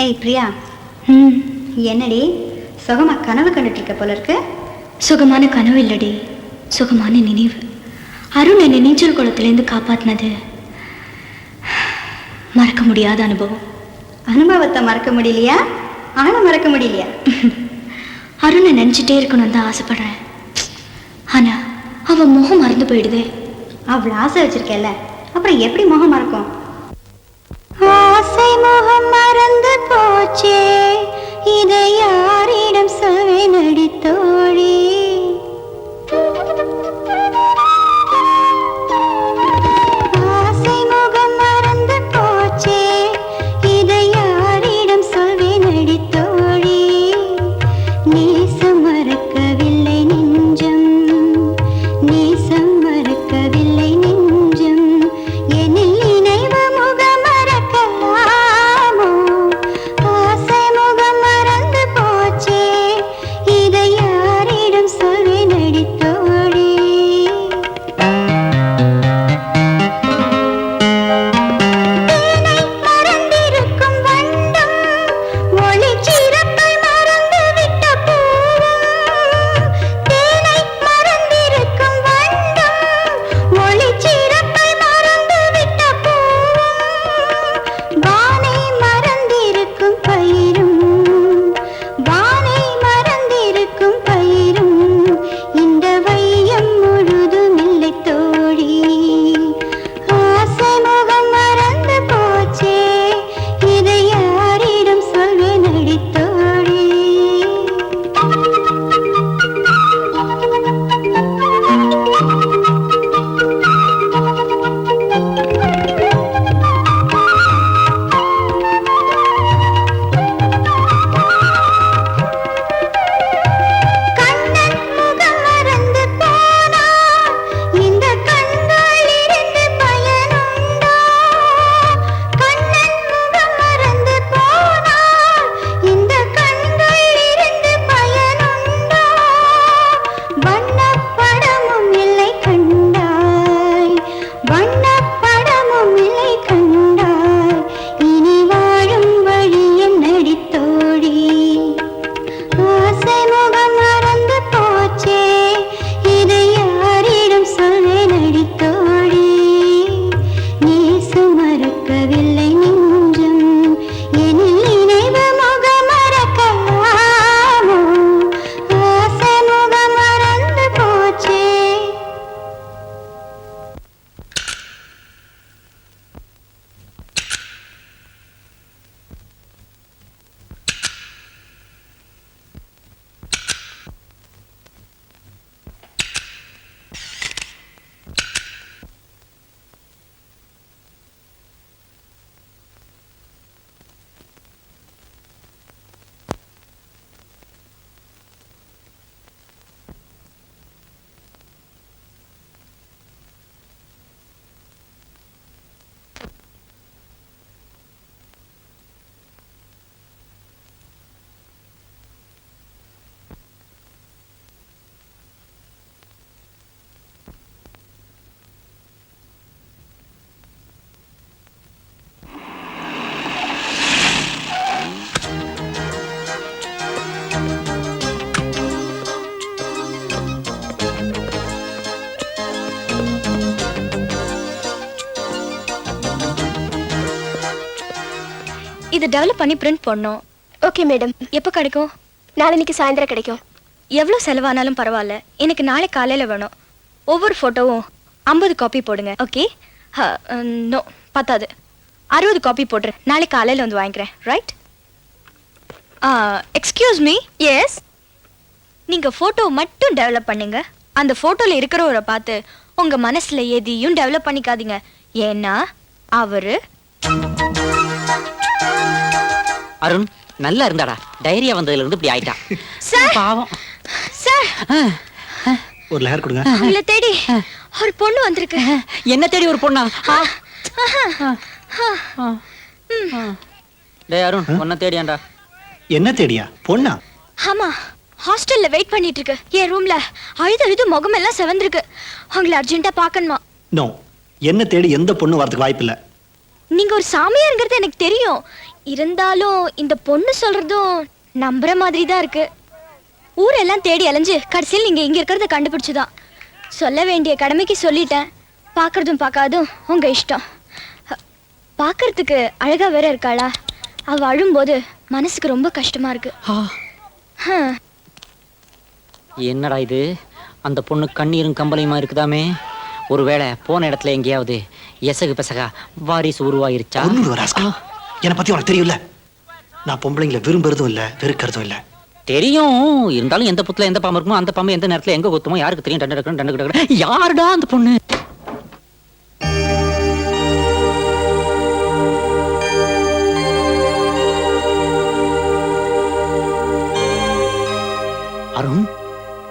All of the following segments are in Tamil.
ஏய் பிரியா, என்னடி சுகமா கனவு கண்டுட்டு இருக்க போல இருக்கு? சுகமான கனவு இல்லடி, சுகமான நினைவு. அருண் என்னை நீச்சல் குளத்திலேருந்து காப்பாத்தினது மறக்க முடியாத அனுபவம். அனுபவத்தை மறக்க முடியலையா? ஆளை மறக்க முடியலையா? அருணை நினைச்சிட்டே இருக்கணும் தான் ஆசைப்படுறேன். ஆனா அவன் முகம் மறந்து போயிடுதே. அவ்வளோ ஆசை வச்சிருக்கல, அப்புறம் எப்படி முகம் மறக்கும்? ஆசை முகம் மறந்து போச்சே, இதை யாரிடம் சொல்வேன் அடி தோழி. ஆசை முகம் மறந்து போச்சே, இதை யாரிடம் சொல்வேன் அடி தோழி. நேசம் மறக்கவில்லை நெஞ்சம், நேசம் மறக்கவில்லை நெஞ்சம். எனில் நினைவு முகம் மறக்கலாமோ? ஆசை முகம் மறந்து போச்சே, இதை யாரிடம் சொல்வேன் அடி தோழி. தேனை மறந்திருக்கும் வண்டும், ஒளிச்சிறப்பை மறந்து விட்ட பூவும். தேனை மறந்திருக்கும் வண்டும், ஒளிச்சிறப்பை மறந்து விட்ட பூவும். வானை மறந்திருக்கும் பயிரும், வானை மறந்திருக்கும் பயிரும். இந்த வையம் முழுதும் இல்லை தோழி. ஆசை முகம் மறந்து போச்சே, இதை யாரிடம் சொல்வேன் அடி தோழி. கண்ணன் முகம் மறந்து போனான், இந்த கண்களிலிருந்து பயனுண்டோ? கண்ணன் முகம் மறந்து போனான், இந்த கண்களிலிருந்து பயனுண்டோ? வண்ணப்படமும் இல்லை கண்டாய், வண்ணப்படமும் இல்லை கண்டாய். இனி வாழும் வழி என்னடி தோழி. ஆசை முகம் மறந்து போச்சே, இதை யாரிடம் சொல்வேன் அடி தோழி. நேசம் மறக்கவில்லை நெஞ்சம், எனில் நினைவு முகம் மறக்கலாமோ? ஆசை முகம் மறந்து போச்சே. இதை டெவலப் பண்ணி பிரிண்ட் பண்ணோம். Okay madam. எப்போ கிடைக்கும்? நாளைக்கு சாயந்தரம் கிடைக்கும். எவ்வளோ செலவானாலும் பரவாயில்ல, எனக்கு நாளை காலையில் வேணும். ஒவ்வொரு ஃபோட்டோவும் 50 காப்பி போடுங்க. ஓகே? நோ, பத்தாது, 60 காப்பி போடுறேன். நாளை காலையில் வந்து வாங்கிக்கிறேன். ரைட்? Excuse me. எஸ். நீங்கள் ஃபோட்டோ மட்டும் டெவலப் பண்ணுங்க. அந்த ஃபோட்டோவில் இருக்கிறவரை பார்த்து உங்கள் மனசில் எதையும் டெவலப் பண்ணிக்காதீங்க. ஏன்னா அவர் அருண் நல்லா இருந்தாடா. டைரியா வந்ததுல இருந்து இப்படி ஆயிட்டான். சார், பாவம் சார், ஒரு லேயர் கொடுங்க. அவங்கள தேடி ஒரு பொண்ணு வந்திருக்கு. என்ன தேடி ஒரு பொண்ணா? டேய் அருண், உன்னை தேடியாண்டா. என்ன தேடியா? பொண்ணா? ஆமா, ஹாஸ்டல்ல வெயிட் பண்ணிட்டு இருக்கு. என் ரூம்ல அழுது முகமெல்லாம் செவந்திருக்கு. உங்களை அர்ஜென்ட்டா பார்க்கணுமா? நோ, என்ன தேடி எந்த பொண்ணு வரதுக்கு வாய்ப்பு இல்ல. நீங்க ஒரு சாமியாருங்கிறது எனக்கு தெரியும். இருந்தாலும் இந்த பொண்ணு சொல்றதும் நம்புற மாதிரி தான் இருக்கு. ஊரெல்லாம் தேடி அலைஞ்சு கடைசியில் நீங்க இங்க இருக்கிறத கண்டுபிடிச்சுதான். சொல்ல வேண்டிய கடமைக்கு சொல்லிட்டேன். பார்க்கறதும் பார்க்காதும் உங்க இஷ்டம். பார்க்கறதுக்கு அழகா வேற இருக்காளா? அவ அழும்போது மனசுக்கு ரொம்ப கஷ்டமா இருக்கு. என்னடா இது, அந்த பொண்ணு கண்ணீரும் கம்பளையுமா இருக்குதாமே. ஒருவேளை போன இடத்துல எங்கேயாவது எசகு பெசகா வாரிசு உருவாயிருச்சா? என்னை பத்தி உனக்கு தெரியும்ல, நான் பொம்பளைங்களை விரும்புறதும் இல்ல வெறுக்கிறதும் இல்ல. தெரியும், இருந்தாலும் எந்த புத்துல எந்த பாம்பு இருக்குமோ அந்த பாம்பு எந்த நேரத்துல எங்க கொத்துமோ யாருக்கு தெரியும். டண்டு யாருடா அந்த பொண்ணு? அருண்,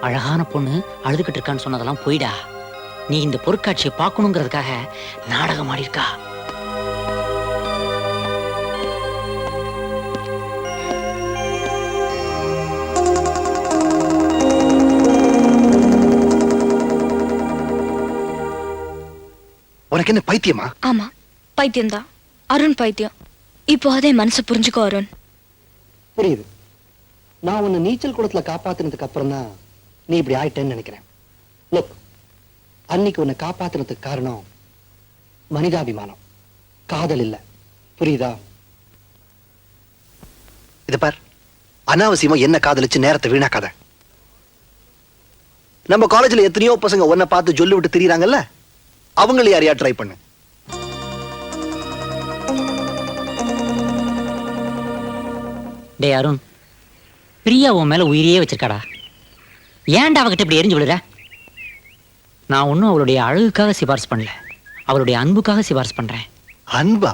அழகான பொண்ணு அழுதுகிட்டு இருக்கான்னு சொன்னதெல்லாம் போயிடா. நீ இந்த பொருட்காட்சியை பார்க்கணுங்கிறதுக்காக நாடகம் ஆடிருக்கா. உனக்கு என்ன பைத்தியமா? ஆமா, பைத்தியம்தான். அருண் பைத்தியம். இப்போ அதே மனசு புரிஞ்சுக்கோ அருண். புரியுது. நான் உன்னை நீச்சல் குளத்துல காப்பாத்தினதுக்கு அப்புறம் தான் நீ இப்படி ஆயிட்டேன்னு நினைக்கிறேன். லுக், அன்னைக்கு உன்னை காப்பாத்தினதுக்கு காரணம் மனிதாபிமானம், காதல் இல்ல. புரியுதா? இது பார், அனாவசியமா என்ன காதலிச்சு நேரத்தை வீணாக்காத. நம்ம காலேஜ்ல எத்தனையோ பசங்க உன்னை பார்த்து சொல்லி விட்டு திரியறாங்கல்ல, அவங்கள யாரையா ட்ரை பண்ணு. டே அருண், பிரியா உன் மேல உயிரியே வச்சிருக்காடா. ஏன்டா அவகிட்ட இப்படி எரிஞ்சு விடுற? நான் ஒன்னும் அவளுடைய அழகுக்காக சிபாரிசு பண்ணல, அவளுடைய அன்புக்காக சிபாரிசு பண்றேன். அன்பா?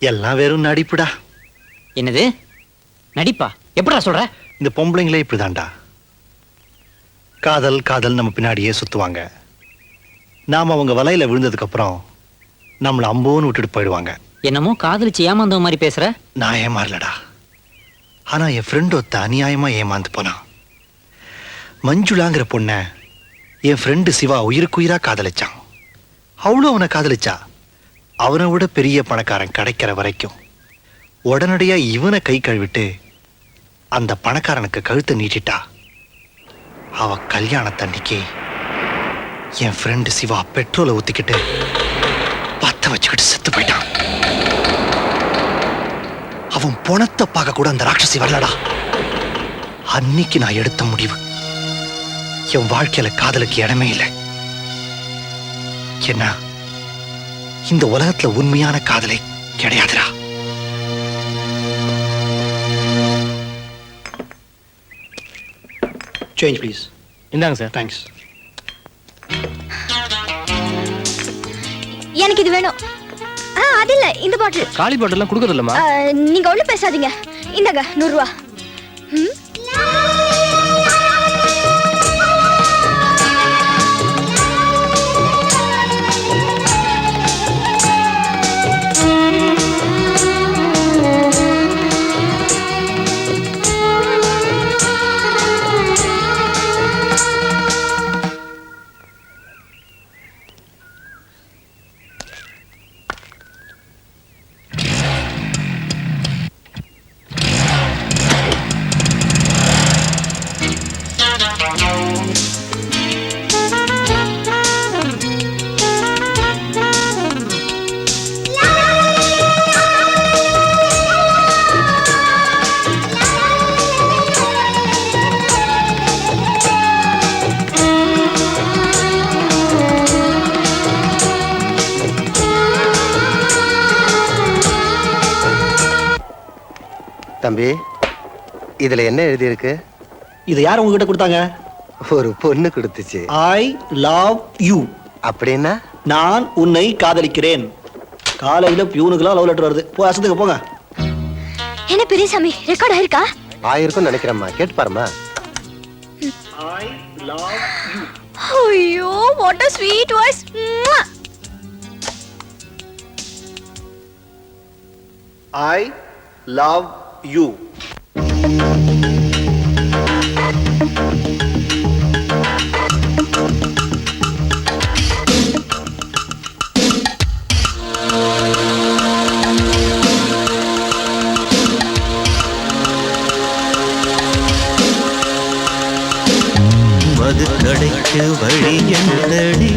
எல்லாம் வெறும் நடிப்புடா. என்னது நடிப்பா? எப்படா சொல்ற? இந்த பொம்பளைங்களே இப்படிதான்டா. காதல் காதல் நம்ம பின்னாடியே சுத்துவாங்க. நாம அவங்க வலையில விழுந்ததுக்கு அப்புறம் நம்மள அம்போன்னு விட்டுட்டு போயிடுவாங்க. என்னமோ காதலிச்சு ஏமாந்த மாதிரி பேசுற. நான் ஏமாறலடா, ஆனா என் ஃப்ரெண்ட் ஒருத்த அநியாயமா ஏமாந்து போனான். மஞ்சுளாங்கிற பொண்ண என் ஃப்ரெண்டு சிவா உயிருக்குயிரா காதலிச்சான். அவ்வளோ அவனை காதலிச்சா. அவனை விட பெரிய பணக்காரன் கிடைக்கிற வரைக்கும் உடனடியா இவனை கை கழுவிட்டு அந்த பணக்காரனுக்கு கழுத்தை நீட்டிட்டா. அவ கல்யாணத்தன்னைக்கு என் ஃப்ரெண்டு சிவா பெட்ரோலை ஊத்திக்கிட்டு பத்த வச்சுக்கிட்டு செத்து போயிட்டான். அவன் பணத்தை பார்க்க கூட அந்த ராட்சசி வரலடா. அன்னைக்கு நான் எடுத்த முடிவு, என் வாழ்க்கையில காதலுக்கு இடமே இல்லை. என்ன, இந்த உலகத்துல உண்மையான காதலை கிடையாதுடா. Change please. இந்தாங்க சார். தேங்க்ஸ். எனக்கு இது வேணும். அது இல்ல, இந்த பாட்டில். காலி பாட்டெல்லாம் கொடுக்கறது இல்லம்மா. நீங்க ஒண்ணும் பேசாதீங்க. இந்தாங்க 100 ரூபா. தம்பி, இதுல என்ன எழுதி இருக்கு? இது யார் உங்ககிட்ட கொடுத்தாங்க? ஒரு பொண்ணு கொடுத்துச்சு. ஐ லவ் யூ. அப்படின்னா? நான் உன்னை காதலிக்கிறேன். காலையில பியூனுக்குலாம் லவ் லெட்டர் வருது. போய் அசத்துக்கு போங்க. என்ன பெரியசாமி, ரெக்கார்ட் ஆயிருக்கா? ஆயிருக்கும் நினைக்கிறேம்மா, கேட்டு பாருமா. ஐ லவ் யூ. ஐயோ, what a sweet voice. I love you. கடைக்கு வழி என்னடி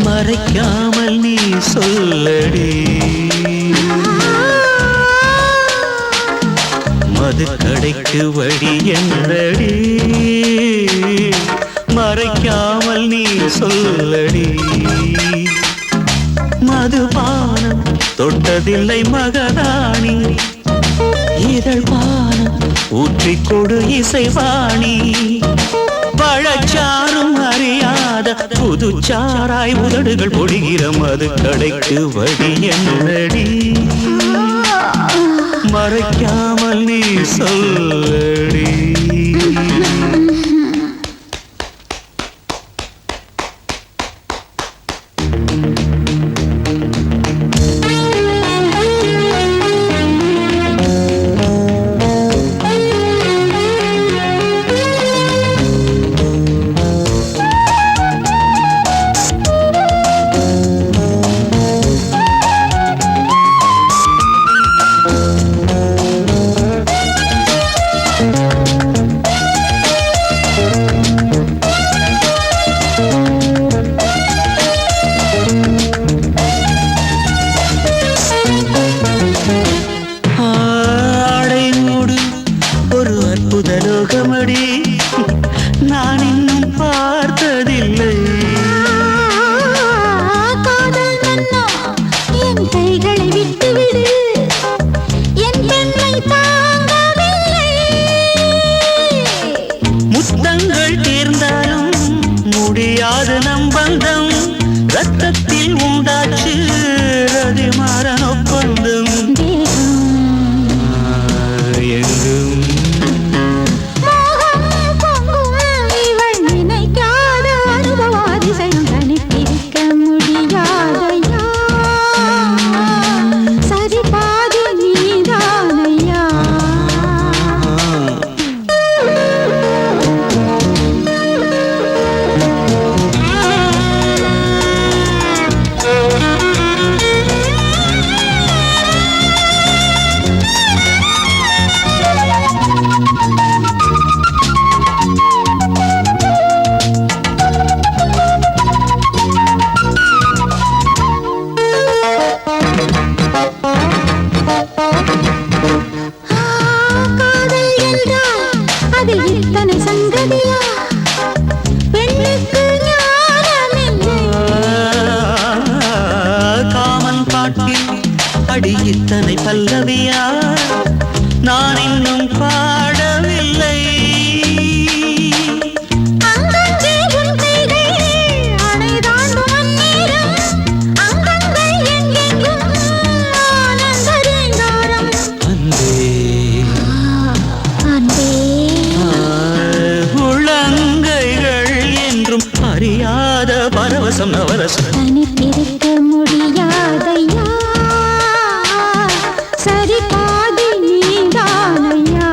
மறைக்காமல் நீ சொல்லடி மது கடைக்கு வழி என்னடி மறைக்காமல் நீ சொல்லடி மதுபானம் தொட்டதில்லை மகராணி இதழ் பானம் ஊற்றிக் கொடு இசைவாணி பழச்சாரும் அறியாத புதுச்சாராய் உதடுகள் பொழிகிற மது கடைக்கு வழி என்னடி மறைக்காமல் நீ சொல்லடி நான் இன்னும் பார்த்ததில்லை காதல் மன்னா என் கைகளை விட்டுவிடு என் பெண்ணை தாங்கவில்லை முத்தங்கள் தேர்ந்தாலும் முடியாது நம் பந்தம் ரத்தத்தில் உண்டாச்சு ரதிமாறன் ஒப்பந்தம் எங்கும் அடி இத்தனை பல்லவியா நான் இன்னும் பாடவில்லை உள்ளங்கைகள் என்றும் அறியாத பரவசம் நவரசம் தனித்திருக்க முடியாதையா சரி பாதி நீதானையா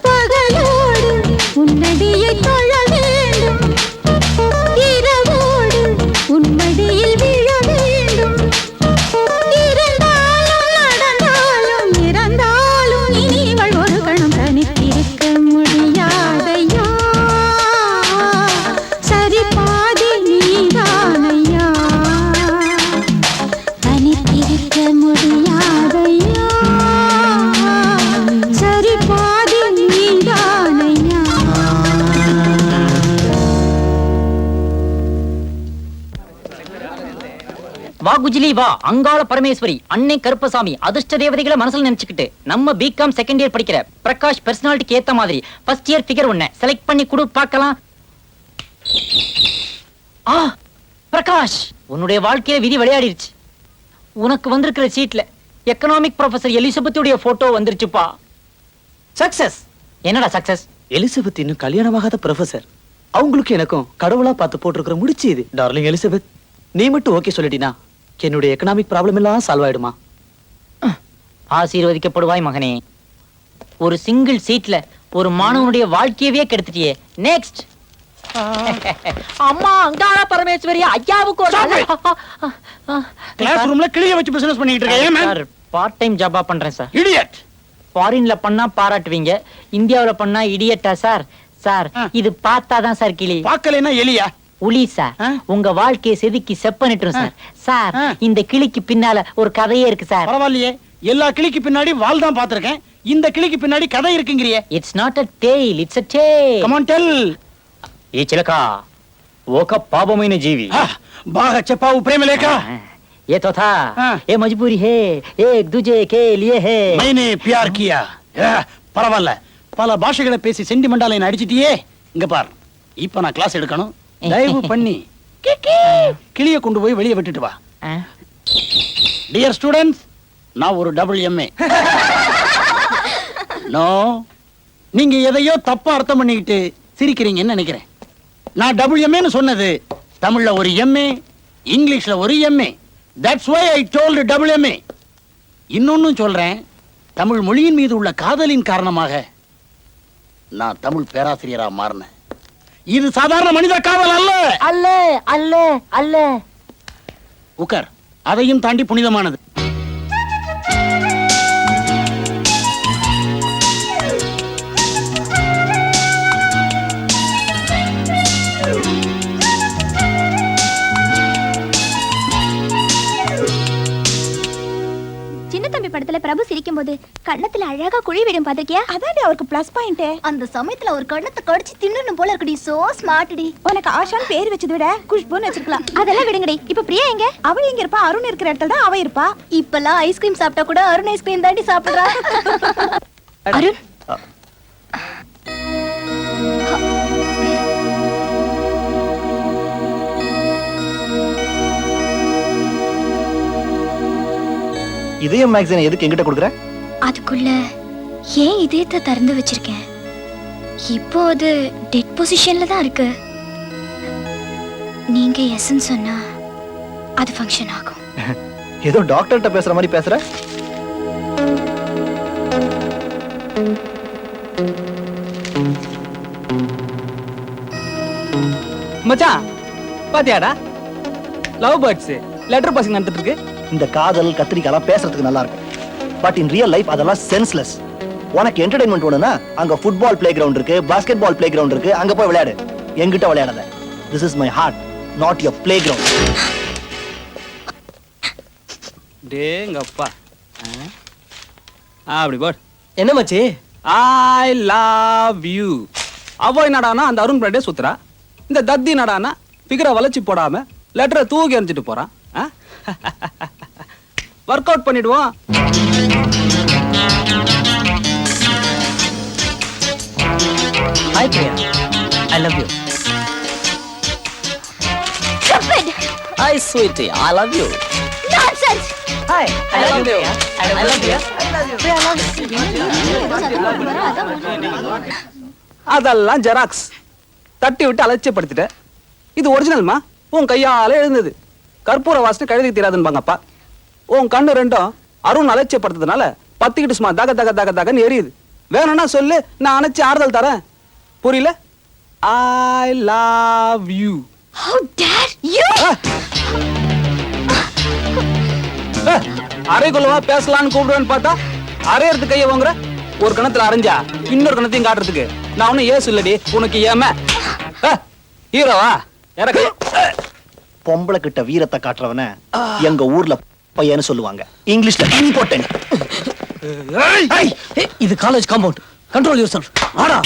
பகலோடு உன்னடியை தொழ வேண்டும் இரவோடு உன்மடியில் விழ வேண்டும் இருந்தாலும் நடந்தாலும் இறந்தாலும் இனிவள் ஒரு கணம் தனித்திருக்க முடியாதையா சரி பாதி நீதானையா தனித்திருக்க முடியாதையா சரி பாதி நீதானையா வா குஜிலி வா அங்காள பரமேஸ்வரி அன்னை கருப்பசாமி அதிர்ஷ்ட தேவதைகளை மனசுல நினைச்சுக்கிட்டு நம்ம பிகாம் செகண்ட் இயர் படிக்கிற பிரகாஷ் பர்சனாலிட்டிக்கு ஏத்த மாதிரி ஃபர்ஸ்ட் இயர் ஃபிகர் ஒண்ண செலக்ட் பண்ணி கொடு பார்க்கலாம். ஆ பிரகாஷ், உன்னுடைய வாழ்க்கையில விதி விளையாடிருச்சு. உனக்கு வந்திருக்கிற சீட்ல எக்கனாமிக் ப்ரொஃபசர் எலிசபெத்துடைய போட்டோ வந்துருச்சுப்பா. சக்சஸ். என்னடா சக்சஸ்? எலிசபெத் இன்னும் கல்யாணமாகாத ப்ரொஃபசர். அவங்களுக்கு எனக்கும் கடவுளா பார்த்து போட்டிருக்கிற முடிச்சு இது. டார்லிங் எலிசபெத், நீ மட்டும் ஓகே சொல்லிட்டினா என்னுடைய எக்கனாமிக் ப்ராப்ளம் எல்லாம் சால்வ் ஆயிடுமா? ஆசீர்வதிக்கப்படுவாய் மகனே. ஒரு சிங்கிள் சீட்ல ஒரு மாணவனுடைய வாழ்க்கையவே கெடுத்துட்டியே. நெக்ஸ்ட். அம்மா அங்காள பரமேஸ்வரி ஐயாவுக்கு கிளாஸ் ரூம்ல கிளிய வச்சு பிசினஸ் பண்ணிட்டு இருக்கேன். சார் பார்ட் டைம் ஜாபா பண்றேன் சார். இடியட். ஃபாரின்ல பண்ணா பாராட்டுவீங்க, இந்தியாவுல பண்ணா இடியட்டா சார்? சார் இது பார்த்தாதான் சார் கிளி, பார்க்கலைன்னா எலியா? உளி சார். உங்க வாழ்க்கையை செதுக்கி செப்பனிட்டுரும் சார். சார் இந்த கிளிக்கு பின்னால ஒரு கதையே இருக்கு சார். பரவாயில்லையே, எல்லா கிளிக்கு பின்னாடி வால் தான் பார்த்திருக்கேன், இந்த கிளிக்கு பின்னாடி கதை இருக்குங்கறியே. It's not a tale, it's a tale. Come on, tell. ఈ చిలక ఒక పాపమైన జీవి. బాగా చెప్పావు ప్రేమలేఖ. ये तो था, ये मजबूरी है, एक दूजे के लिए है. मैंने प्यार किया. பரவாயில்ல, பல பாஷைகளை பேசி சென்டிமெண்டால என்ன அடிச்சிட்டியே. இங்க பார், இப்ப நான் கிளாஸ் எடுக்கணும், தயவு பண்ணி கிளிய கொண்டு போய் வெளியே விட்டுட்டு வா. டியர் ஸ்டூடெண்ட்ஸ், நான் ஒரு WMA. நோ, நீங்க எதையோ தப்பா அர்த்தம் பண்ணிக்கிட்டு சிரிக்கிறீங்கன்னு நினைக்கிறேன். நான் WMAன்னு சொன்னது தமிழ்ல ஒரு MA, இங்கிலீஷ்ல ஒரு MA. That's why I told WMA. இன்னொன்னும் சொல்றேன், தமிழ் மொழியின் மீது உள்ள காதலின் காரணமாக நான் தமிழ் பேராசிரியரா மாறினேன். இது சாதாரண மனித காதல் அல்ல. அல்ல அல்ல அல்ல. உக்கர், அதையும் தாண்டி புனிதமானது. படத்துல பிரபு சிரிக்கும் போது கண்ணத்துல அழகா குழி விடும் பாத்திருக்கியா? அதான் அவருக்கு பிளஸ் பாயிண்ட். அந்த சமயத்துல ஒரு கண்ணத்தை கடிச்சு தின்னணும் போல இருக்குடி. So smarty. உனக்கு ஆஷான் பேர் வச்சதை விட குஷ்புன்னு வச்சிருக்கலாம். அதெல்லாம் விடுங்கடி. இப்ப பிரியா எங்க? அவ எங்க இருப்பா? அருண் இருக்கிற இடத்துல தான் அவ இருப்பா. இப்பெல்லாம் ஐஸ்கிரீம் சாப்பிட்டா கூட அருண் ஐஸ்கிரீம் தாண்டி சாப்பிடுறா. அருண், இதயம் மேக்ஸினை எதுக்கு என்கிட்ட கொடுக்குற? அதுக்குள்ள ஏன் இதயத்தை திறந்து வச்சிருக்கேன். இப்போ அது டெட் பொசிஷன்ல தான் இருக்கு. நீங்க எஸ்ன்னு சொன்னா அது ஃபங்க்ஷன் ஆகும். ஏதோ டாக்டர்கிட்ட பேசுற மாதிரி பேசுற. மச்சான் பாத்தியாடா, லவ் பேர்ட்ஸ் லெட்டர் பாசிங் நடந்துட்டு இருக்கு. இந்த காதல் கத்திரிக்காலாம் பேசுறதுக்கு நல்லா இருக்கும், பட் இன் ரியல் லைஃப் அதெல்லாம் சென்ஸ்லெஸ். உனக்கு என்டர்டைன்மெண்ட் வேணும்னா அங்க ஃபுட்பால் பிளே கிரவுண்ட் இருக்கு, பாஸ்கெட் பால் பிளே கிரவுண்ட் இருக்கு, அங்க போய் விளையாடு. என்கிட்ட விளையாடாத. This is my heart, not your play ground. டேங்கப்பா, அப்படி போட். என்ன மச்சி? I love you. அவ என்னடானா அந்த அருண் பிராண்டே சுத்துறா, இந்த தத்தி நடானா பிகரை வளைச்சி போடாம லெட்டரை தூக்கி எறிஞ்சிட்டு போறான். ஒர்க் அவுட் பண்ணிடுவோம். Hi Priya, I love you. Stupid. Hi sweetie, I love you. Nonsense. Hi, I love you. I love you. Priya, I love you. அதெல்லாம் ஜெராக்ஸ் தட்டி விட்டு அலட்சியப்படுத்திட்ட. இது ஒரிஜினல்மா, உன் கையால எழுந்தது. கற்பூர வாசனை கழுதிக்கு தீராதுன்பாங்கப்பா. உன் கண்ணு ரெண்டும் அருண் அலட்சியப்படுத்துறதுனால பத்திக்கிட்டு சும்மா தக தக தக தகன்னு எரியுது. வேணும்னா சொல்லு, நான் அணைச்சு ஆறுதல் தரேன். புரியல? ஐ love you. How dare you? அரைக்குள்ளவா பேசலான்னு கூப்பிடுவேன்னு பார்த்தா அரையறதுக்கு கையை வாங்குற. ஒரு கணத்துல அரைஞ்சா இன்னொரு கணத்தையும் காட்டுறதுக்கு நான் ஒன்னும் ஏசு இல்லடி, உனக்கு ஏம ஹீரோவா இறக்க. பொம்பளை கிட்ட வீரத்தை காட்டுறவன எங்க ஊர்ல பையன்னு சொல்லுவாங்க, இங்கிலீஷ்ல இம்பார்ட்டன்ட். இது college compound, control your self. ஆடா.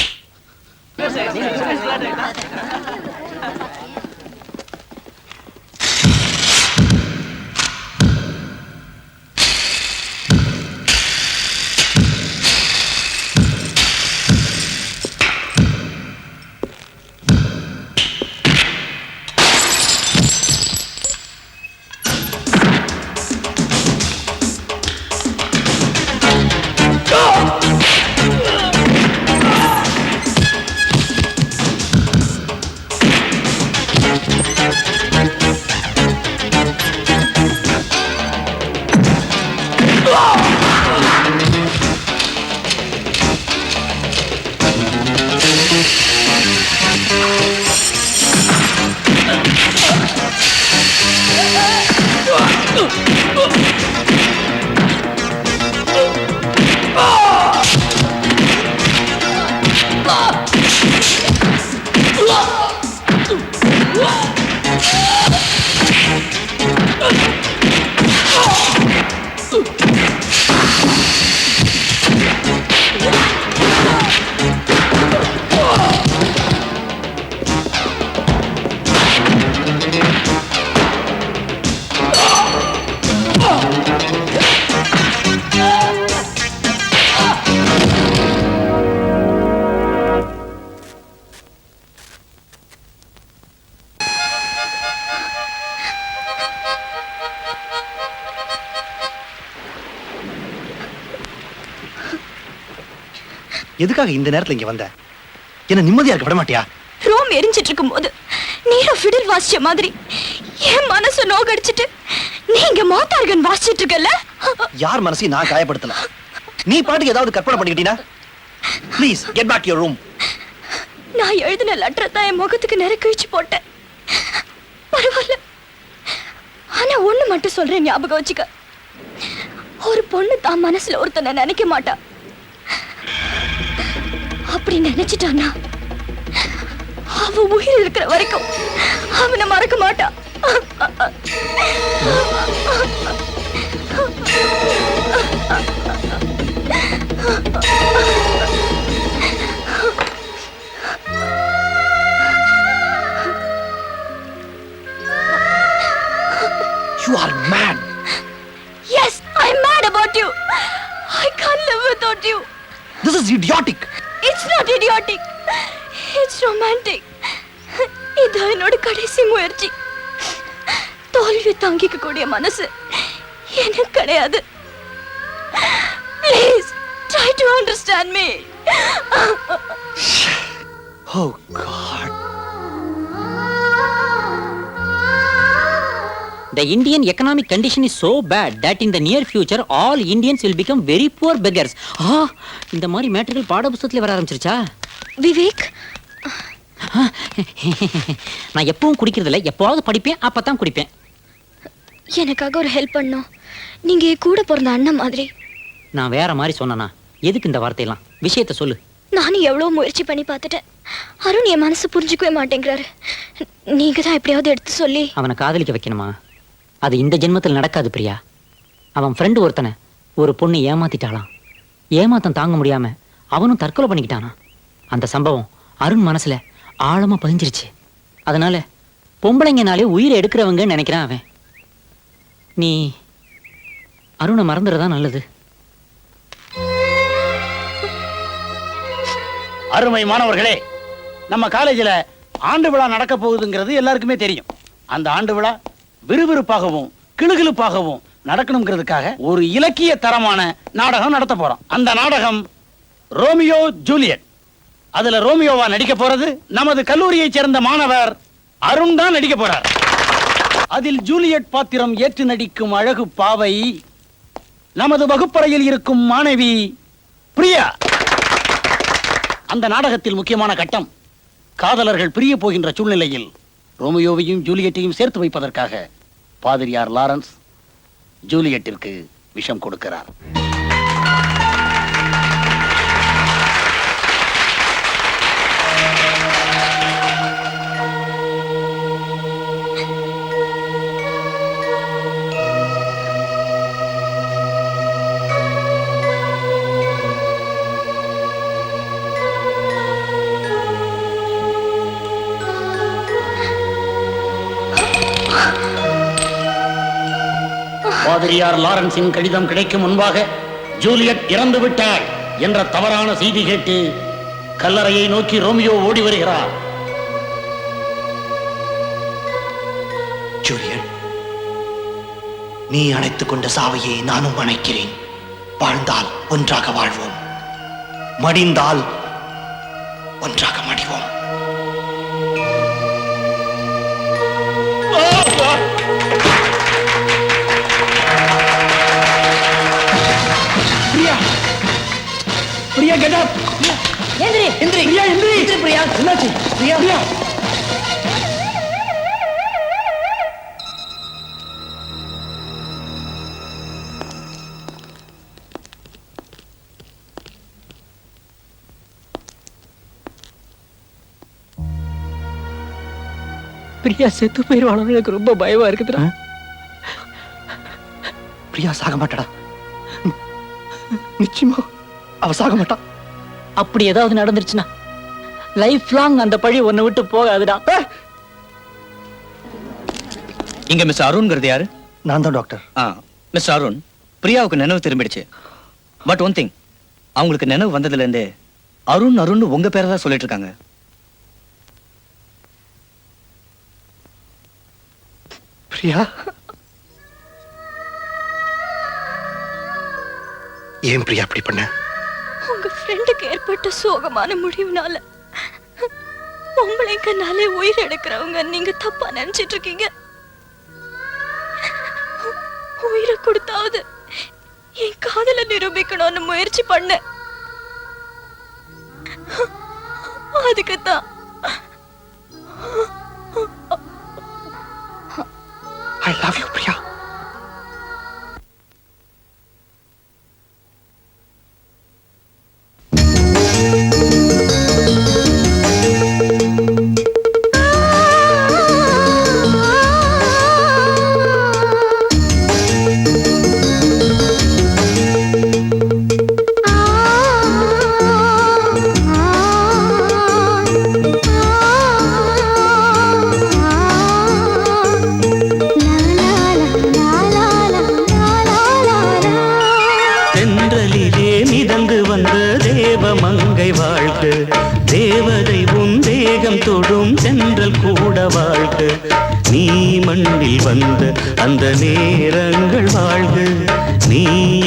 எதுக்காக இந்த நேரத்துல இங்க வந்த? என்ன நிம்மதியா இருக்க விட மாட்டியா? ரோம் எரிஞ்சிட்டு இருக்கும்போது நீரோ ஃபிடில் வாசிச்ச மாதிரி என் மனசு நோகடிச்சிட்டு நீங்க மோட்டார்கன் வாசிச்சிட்டு இருக்கல. யார் மனசையும் நான் காயப்படுத்தல. நீ பாட்டுக்கு ஏதாவது கற்பனை பண்ணிக்கிட்டீனா? Please get back your room. நான் எழுதின லெட்டரை தான் என் முகத்துக்கு நெருக்கி போட்டேன். பரவாயில்ல. ஆனா ஒண்ணு மட்டும் சொல்றேன், ஞாபகம் வச்சுக்க. ஒரு பொண்ணு தான் மனசுல ஒருத்தனை நினைக்க மாட்டா. அப்படி நினைச்சிட்டானா அவ உயிர் இருக்கிற வரைக்கும் அவனை மறக்க மாட்டா. You are mad. Yes, I'm mad about you. I can't live without you. This is idiotic. It's not idiotic. It's romantic. இது என்னோட கடைசி முயற்சி. தோல்வி தாங்கிக்க கூடிய மனசு எனக்கு கிடையாது. Please try to understand me. Oh God. The Indian economic condition is so bad that in the near future all Indians will become very poor beggars. இந்த மாதிரி மேட்டர்கள் பாட புத்தகத்துல வர ஆரம்பிச்சிருச்சா? விவேக், நான் எப்பவும் குடிக்கிறது இல்ல, எப்பவாவது படிப்பேன், அப்பதான் குடிப்பேன். எனக்காக ஒரு ஹெல்ப் பண்ணும். நீங்க என் கூட பிறந்த அண்ணன் மாதிரி. நான் வேற மாதிரி சொன்னனா? எதுக்கு இந்த வார்த்தையெல்லாம்? விஷயத்தை சொல்லு. நானும் எவ்வளவு முயற்சி பண்ணி பார்த்துட்டேன். அருண் என் மனசு புரிஞ்சுக்கவே மாட்டேங்கிறாரு. நீங்க தான் எப்படியாவது எடுத்து சொல்லி அவனை காதலிக்க வைக்கணுமா? அது இந்த ஜென்மத்தில் நடக்காது பிரியா. அவன் ஃப்ரெண்டு ஒருத்தனை ஒரு பொண்ணு ஏமாத்திட்டாளாம். ஏமாத்தம் தாங்க முடியாம அவனும் தற்கொலை பண்ணிக்கிட்டானா. அந்த சம்பவம் அருண் மனசுல ஆழமா பதிஞ்சிருச்சு. அதனால பொம்பளைங்கனாலே உயிரை எடுக்கிறவங்கன்னு நினைக்கிறான் அவன். நீ அருணை மறந்துடுறதா நல்லது. அருமை மாணவர்களே, நம்ம காலேஜில் ஆண்டு விழா நடக்க போகுதுங்கிறது எல்லாருக்குமே தெரியும். அந்த ஆண்டு விழா விறுவிறுப்பாகவும் கிளுகிளுப்பாகவும் நடக்கணுங்கிறதுக்காக ஒரு இலக்கிய தரமான நாடகம் நடத்த போறோம். அந்த நாடகம் ரோமியோ ஜூலியட். அதுல ரோமியோவா நடிக்க போறது நமது கல்லூரியைச் சேர்ந்த மாணவர் அருண் தான் நடிக்க போறார். அதில் ஜூலியட் பாத்திரம் ஏற்று நடிக்கும் அழகு பாவை நமது வகுப்பறையில் இருக்கும் மாணவி பிரியா. அந்த நாடகத்தில் முக்கியமான கட்டம், காதலர்கள் பிரிய போகின்ற சூழ்நிலையில் ரோமியோவையும் ஜூலியட்டையும் சேர்த்து வைப்பதற்காக பாதிரியார் லாரன்ஸ் ஜூலியட்டிற்கு விஷம் கொடுக்கிறார். பாதிரியார் லாரன்ஸின் கடிதம் கிடைக்கும் முன்பாக ஜூலியட் இறந்து விட்டாள் என்ற தவறான செய்தி கேட்டு கல்லறையை நோக்கி ரோமியோ ஓடி வருகிறார். ஜூலியட், நீ அணைத்துக் கொண்ட சாவையை நானும் அணைக்கிறேன். வாழ்ந்தால் ஒன்றாக வாழ்வோம், மடிந்தால் ஒன்றாக மடிவோம். Priya, get up. எந்திரி எந்திரி. பிரியா, எந்திரி. எந்திரி பிரியா. என்னாச்சு? பிரியா. பிரியா. பிரியா செத்து போயிருவானு எனக்கு ரொம்ப பயமா இருக்குதுடா. பிரியா சாக மாட்டாடா. நிச்சயமா அவ சாக மாட்டா. அப்படி ஏதாவது நடந்துருச்சுன்னா லைஃப் லாங் அந்த பழி ஒன்னு விட்டு போகாதுடா. இங்க மிஸ் அருண்ங்கிறது யாரு? நான் தான் டாக்டர். மிஸ் அருண், பிரியாவுக்கு நினைவு திரும்பிடுச்சு. பட் ஒன் திங், அவங்களுக்கு நினைவு வந்ததுல இருந்தே அருண் அருண் உங்க பேரை தான் சொல்லிட்டு இருக்காங்க. பிரியா, ஏன் பிரியா அப்படி பண்ண? உங்க ஃப்ரெண்டுக்கு ஏற்பட்ட சோகமான முடிவுனால பொம்பளைங்கனாலே உயிர் எடுக்கிறவங்க நீங்க தப்பா நினைச்சிட்டு இருக்கீங்க. உயிரை கொடுத்தாவது என் காதல நிரூபிக்கணும்னு முயற்சி பண்ண. அதுக்குத்தான் I love you, Priya. தென்றலிலே மிதந்து வந்த தேவமங்கை வாழ்க, தேவதை உன் தேகம் தொடும் தென்றல் கூட வாழ்க. நீ மண்ணில் வந்த அந்த நேரங்கள் வாழ்க, நீ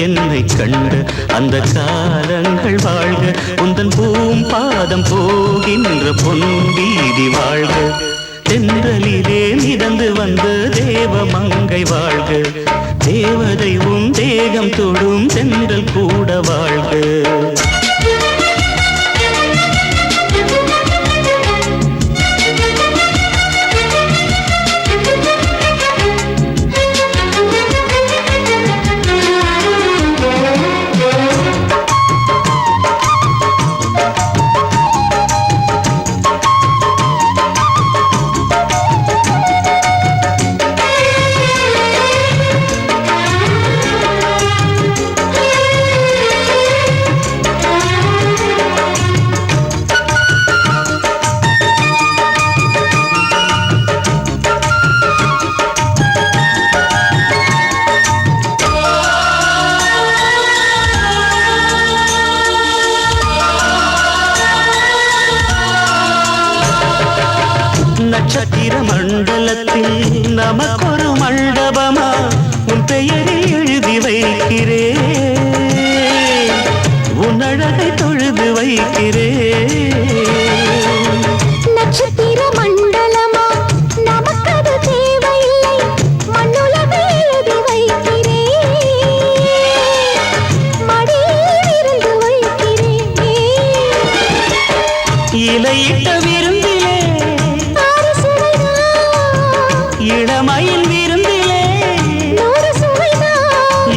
என்னை கண்ட அந்த காலங்கள் வாழ்க. உந்தன் பூம் பாதம் போகின்ற பொன் வீதி வாழ்க. தென்றலிலே மிதந்து வந்த தேவமங்கை வாழ்க, தேவதை உன் தேகம் தொடும் தென்றல் கூட வாழ்க. நட்சத்திர மண்டலத்தில் நமக்கொரு மண்டபமா உன் பெயரை எழுதி வைக்கிறேன், உன் அழகை தொழுது வைக்கிறேன். நட்சத்திர மண்டலமா நமக்கது தேவையில்லை, மண்ணுலகை எழுதி வைக்கிறேன், மடியில் இருந்து வைக்கிறேன். இலையிட்ட விருந்திலே இளமயில் விருந்திலே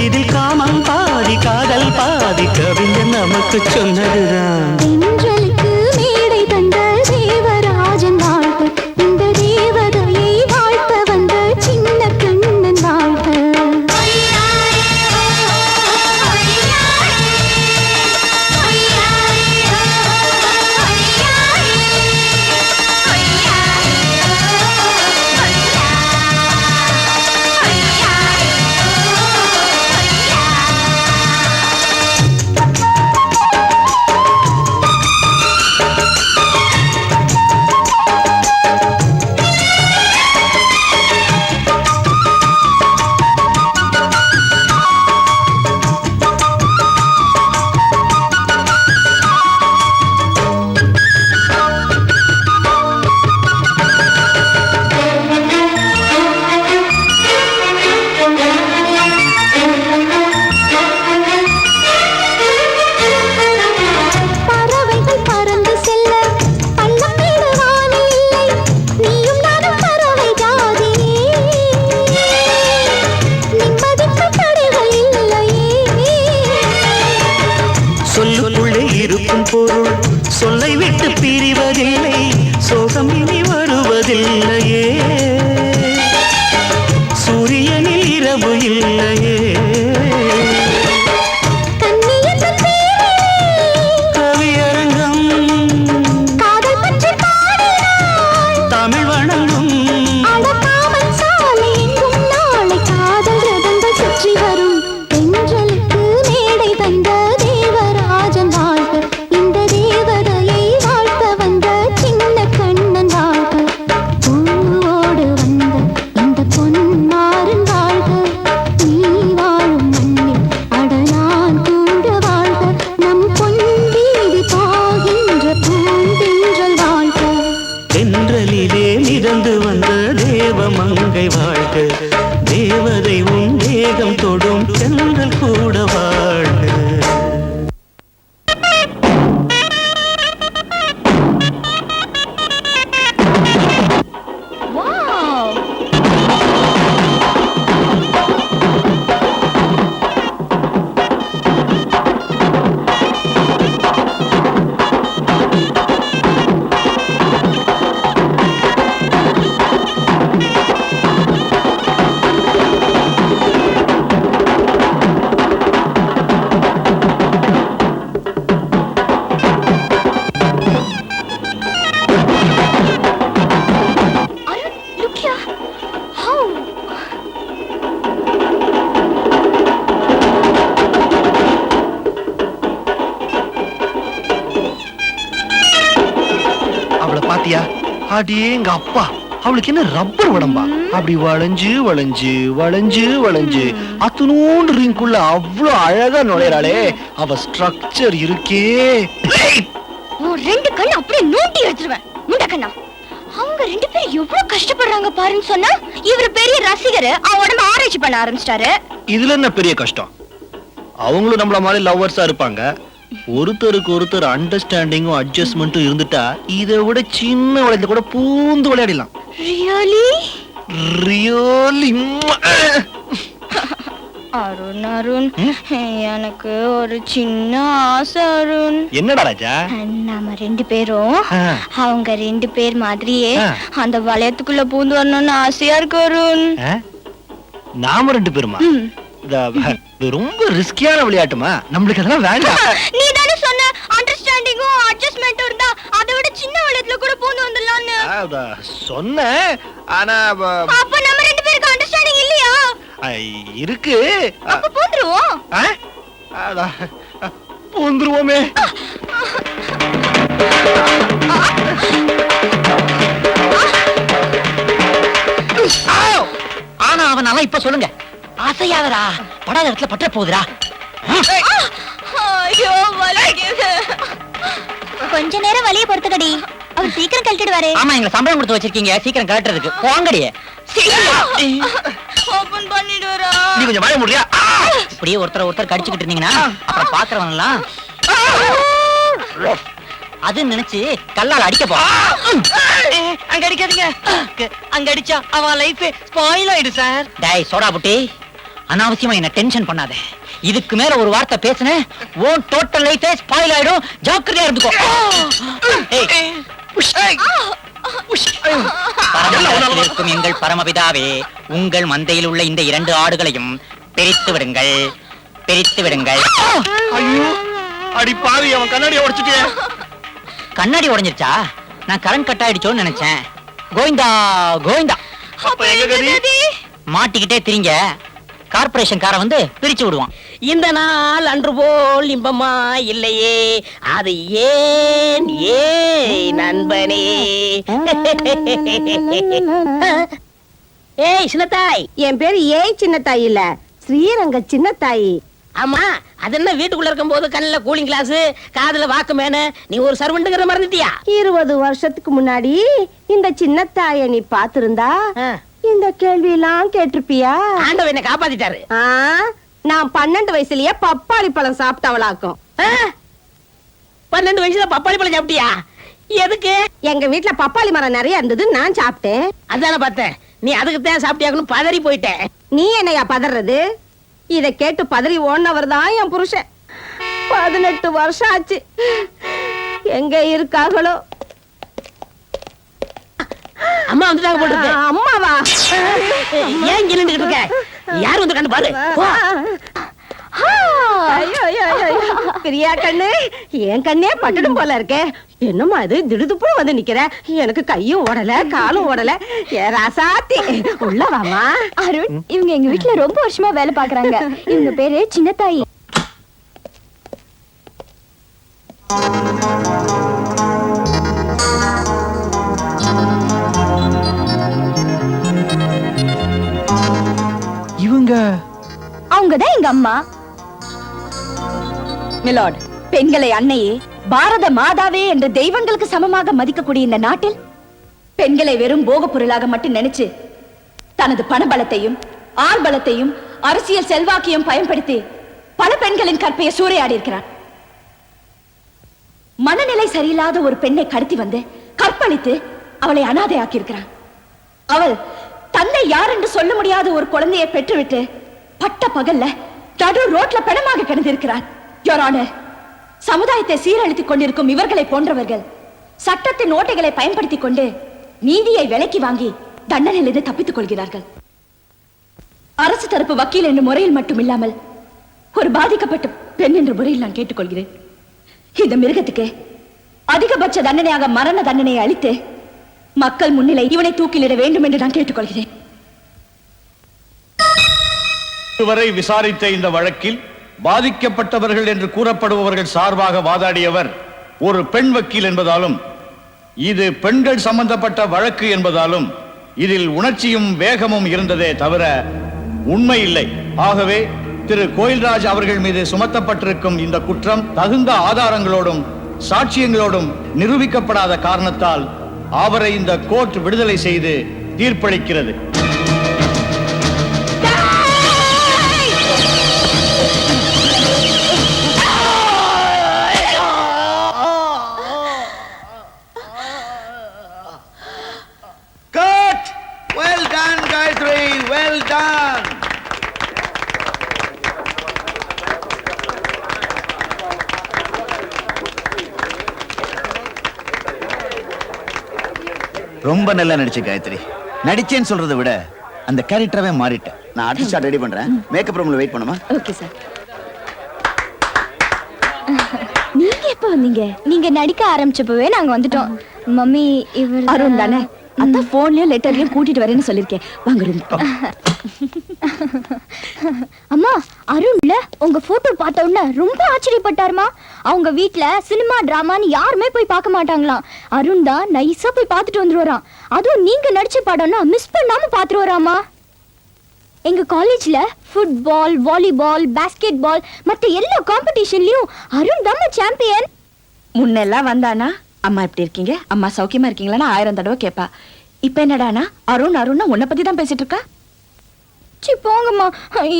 இதில் காமம் பாதி காதல் பாதி கவிஞர் நமக்கு சொன்னதுதான். தென்றலுக்கு மேடை தந்த தேவராஜன் வாழ்க, இந்த தேவதையை வாழ்த்த வந்த சின்ன கண்ணன் வாழ்க. இதயம் தொடும் தென்றல் கூட வாழ. பாத்தியா? அடேங்க அப்பா, அவளுக்கு என்ன ரப்பர் உடம்பா? அப்படி வளைஞ்சு வளைஞ்சு வளைஞ்சு வளைஞ்சு அத்தனூண்டு ரிங்குள்ள அவ்வளவு அழகா நுழையறாளே. அவ ஸ்ட்ரக்சர் இருக்கே. ரெண்டு கண்ணு அப்படியே நோண்டி எடுத்துருவேன். முண்ட கண்ணா, அவங்க ரெண்டு பேரும் எவ்வளவு கஷ்டப்படுறாங்க பாருன்னு சொன்னா இவரு பெரிய ரசிகர், அவன் உடம்ப ஆராய்ச்சி பண்ண ஆரம்பிச்சிட்டாரு. இதுல என்ன பெரிய கஷ்டம்? அவங்களும் நம்மள மாதிரி லவ்வர்ஸா இருப்பாங்க. ஒருத்தருக்கு ஒருத்தர் அண்டர்ஸ்டாண்டிங்கும் அட்ஜஸ்ட்மெண்ட்டும் இருந்துட்டா இதை விட சின்ன வளையத்துல கூட பூந்து விளையாடலாம். Really really. அருண் அருண், எனக்கு ஒரு சின்ன ஆசை அருண். என்னடா ராஜா? நாம ரெண்டு பேரும் அவங்க ரெண்டு பேர் மாதிரியே அந்த வளையத்துக்குள்ள பூந்து வரணும்னு ஆசையா இருக்கு அருண். நாம ரெண்டு பேருமா? இது ரொம்ப ரிஸ்கியான விளையாட்டுமா? நம்மளுக்கு அதெல்லாம் வேண்டாம். நீ தானே சொன்ன அண்டர்ஸ்டாண்டிங்கும் அட்ஜஸ்ட்மெண்ட்டும் இருந்தா அதை விட சின்ன வளையத்துல கூட பூந்து வந்துடலாம்னு. சொன்னேன், ஆனா அப்ப நம்ம ரெண்டு பேருக்கு அண்டர்ஸ்டாண்டிங் இல்லையா? இருக்கு. அப்ப பூந்துருவோம். பூந்துருவோமே. ஆனா அவனால இப்ப சொல்லுங்க, ஆசையாதரா, படாத இடத்துல பற்ற போகுதுடா. ஐயோ வலிக்குது. கொஞ்ச நேரம் வலிய பொறுத்துக்கடி, அவர் சீக்கிரம் கழட்டிடுவாரு. ஆமா, எங்களை சம்பளம் கொடுத்து வச்சிருக்கீங்க, சீக்கிரம் கலட்டுறதுக்கு போங்கடியே. ஓபன் பண்ணிடுறா. நீ கொஞ்சம் வாய முடியா? இப்படியே ஒருத்தர் கடிச்சுக்கிட்டு இருந்தீங்கன்னா அப்புறம் பாக்குறவங்க எல்லாம் அது நினைச்சு கல்லால அடிக்க போ. அங்க அடிக்காதீங்க, அங்க அடிச்சா அவ லைஃப் ஸ்பாயில் ஆயிடும் சார். டேய் சோடா புட்டி, அனாவசியமா என்ன டென்ஷன் பண்ணாத. இதுக்கு மேல ஒரு வார்த்தை பேசுன உன் டோட்டல் லைஃபே ஸ்பாயில் ஆயிடும். ஜாக்கிரதையா இருந்துக்கோ. பரமபிதாவில் இருக்கும் எங்கள் பரமபிதாவே, உங்கள் மந்தையில் உள்ள இந்த 2 ஆடுகளையும் பிரித்து விடுங்கள், பிரித்து விடுங்கள். ஐயோ அடி பாவி, அவன் கண்ணாடியை உடைச்சிட்டே. கண்ணாடி உடைஞ்சிருச்சா? நான் கரண்ட் கட் ஆயிடுச்சோன்னு நினைச்சேன். கோவிந்தா கோவிந்தா. அப்ப எங்க கதி? மாட்டிக்கிட்டே திரிங்க, கார்பரேஷன் காரை வந்து பிரிச்சு விடுவான். இந்த நாள் அன்று போல் இன்பமா இல்லையே, அது ஏன் ஏன் நண்பனே. ஏய் சின்னத்தாய். என் பேரு ஏய் சின்னத்தாய் இல்ல, ஸ்ரீரங்க சின்னத்தாய். ஆமா, அது என்ன வீட்டுக்குள்ள இருக்கும் போது கண்ணுல கூலிங் கிளாஸ், காதுல வாக்கு மேன, நீ ஒரு சர்வெண்ட்ங்கற மறந்துட்டியா? 20 வருஷத்துக்கு முன்னாடி இந்த சின்னத்தாய நீ பாத்திருந்தா இந்த கேள்வி எல்லாம் கேட்டிருப்பியா? ஆண்டவன் என்ன காப்பாத்திட்டாரு. நான் 12 வயசுலயே பப்பாளி பழம் சாப்பிட்டவளாக்கும். 12 வயசுல பப்பாளி பழம் சாப்பிட்டியா? எதுக்கு? எங்க வீட்டுல பப்பாளி மரம் நிறைய இருந்தது, நான் சாப்பிட்டேன். அதான பார்த்தேன், நீ அதுக்கு தான் சாப்பிட்டியாக்கணும் பதறி போயிட்டேன். நீ என்னையா பதறது? இத கேட்டு பதறி ஓடினவர் தான் என் புருஷன். 18 வருஷம் ஆச்சு, எங்க இருக்காங்களோ? அம்மா வந்துட்டாங்க போட்டு. அம்மாவா? ஏன் இங்க நின்னுகிட்டு இருக்க? யார் வந்து கண்டு பாரு. பிரியா கண்ணு, என் கண்ணே பட்டுடும் போல இருக்கே. என்னமா இது திடுதுப்பு வந்து நிக்கிற? எனக்கு கையும் ஓடல காலும் ஓடல. ராசாத்தி உள்ள வாமா. அருண், இவங்க எங்க வீட்டுல ரொம்ப வருஷமா வேலை பாக்குறாங்க. இவங்க பேரு சின்னத்தாயி. இவங்க அவங்கதான் எங்க அம்மா. மிலாட், பெண்களை அன்னையே, பாரத மாதாவே என்ற தெய்வங்களுக்கு சமமாக மதிக்கக்கூடிய இந்த நாட்டில் பெண்களை வெறும் போக பொருளாக மட்டும் நினைச்சு தனது பணபலத்தையும் ஆள் பலத்தையும் அரசியல் செல்வாக்கியம் பயன்படுத்தி பல பெண்களின் கற்பையை சூறையாடி இருக்கிறான். மனநிலை சரியில்லாத ஒரு பெண்ணை கடத்தி வந்து கற்பழித்து அவளை அனாதையாக்கி இருக்கிறான். அவள் தன்னை யார் என்று சொல்ல முடியாத ஒரு குழந்தையை பெற்றுவிட்டு பட்ட பகல்ல நடு ரோட்ல பிணமாக கிடந்திருக்கிறார். யுவர் ஆனர், சமுதாயத்தை சீரழித்துக் கொண்டிருக்கும் இவர்களை போன்றவர்கள் சட்டத்தின் ஓட்டைகளை பயன்படுத்திக் கொண்டு நீதியை விலைக்கு வாங்கி தண்டனையிலிருந்து தப்பித்துக் கொள்கிறார்கள். அரசு தரப்பு வக்கீல் என்ற முறையில் மட்டும் இல்லாமல் ஒரு பாதிக்கப்பட்ட பெண் என்ற முறையில் நான் கேட்டுக்கொள்கிறேன். இந்த மிருகத்துக்கு அதிகபட்ச தண்டனையாக மரண தண்டனையை அளித்து மக்கள் முன்னிலை இவனை தூக்கிலிட வேண்டும் என்று நான் கேட்டுக்கொள்கிறேன். இதுவரை விசாரித்த இந்த வழக்கில் பாதிக்கப்பட்டவர்கள் என்று கூறப்படுபவர்கள் சார்பாக வாதாடியவர் ஒரு பெண் வக்கீல் என்பதாலும் இது பெண்கள் சம்பந்தப்பட்ட வழக்கு என்பதாலும் இதில் உணர்ச்சியும் வேகமும் இருந்ததே தவிர உண்மை இல்லை. ஆகவே திரு கோயில்ராஜ் அவர்கள் மீது சுமத்தப்பட்டிருக்கும் இந்த குற்றம் தகுந்த ஆதாரங்களோடும் சாட்சியங்களோடும் நிரூபிக்கப்படாத காரணத்தால் அவரை இந்த கோர்ட் விடுதலை செய்து தீர்ப்பளிக்கிறது. Cut! Well done, Gayatri. Well done. ரொம்ப நல்லா நடிச்ச காயத்ரி. நடிச்சேன்னு சொல்றதை விட அந்த கேரக்டரவே மாறிட்டேன். நான் ஆர்டிஸ்ட் ரெடி பண்றேன். மேக்கப் ரூம்ல வெயிட் பண்ணுமா? Okay sir. நீங்க எப்ப வந்தீங்க? நீங்க நடிக்க ஆரம்பிச்சப்பவே நாங்க வந்துட்டோம். மம்மி இவர் அருண் தானே? அதான் போன்லயும் லெட்டர்லயும் கூட்டிட்டு வரேன்னு சொல்லிருக்கேன். வாங்க ரூம். அம்மா, அருண்ல உங்க போட்டோ பார்த்த உடனே ரொம்ப ஆச்சரியப்பட்டாருமா. அவங்க வீட்ல சினிமா டிராமான்னு யாருமே போய் பார்க்க மாட்டாங்களாம். அருண் தான் நைஸா போய் பார்த்துட்டு வந்துருவாராம். அதுவும் நீங்க நடிச்ச படம்னா மிஸ் பண்ணாம பார்த்துட்டு வராமா. எங்க காலேஜ்ல ஃபுட்பால், வாலிபால், பாஸ்கெட் பால் மத்த எல்லா காம்படிஷன்லயும் அருண் தான் சாம்பியன். முன்னெல்லாம் வந்தானா அம்மா எப்படி இருக்கீங்க, அம்மா சௌக்கியமா இருக்கீங்களான்னு 1000 தடவை கேட்பா. இப்ப என்னடானா அருண் அருண் உன்னை பத்தி தான் பேசிட்டு இருக்கா. சி போங்கம்மா,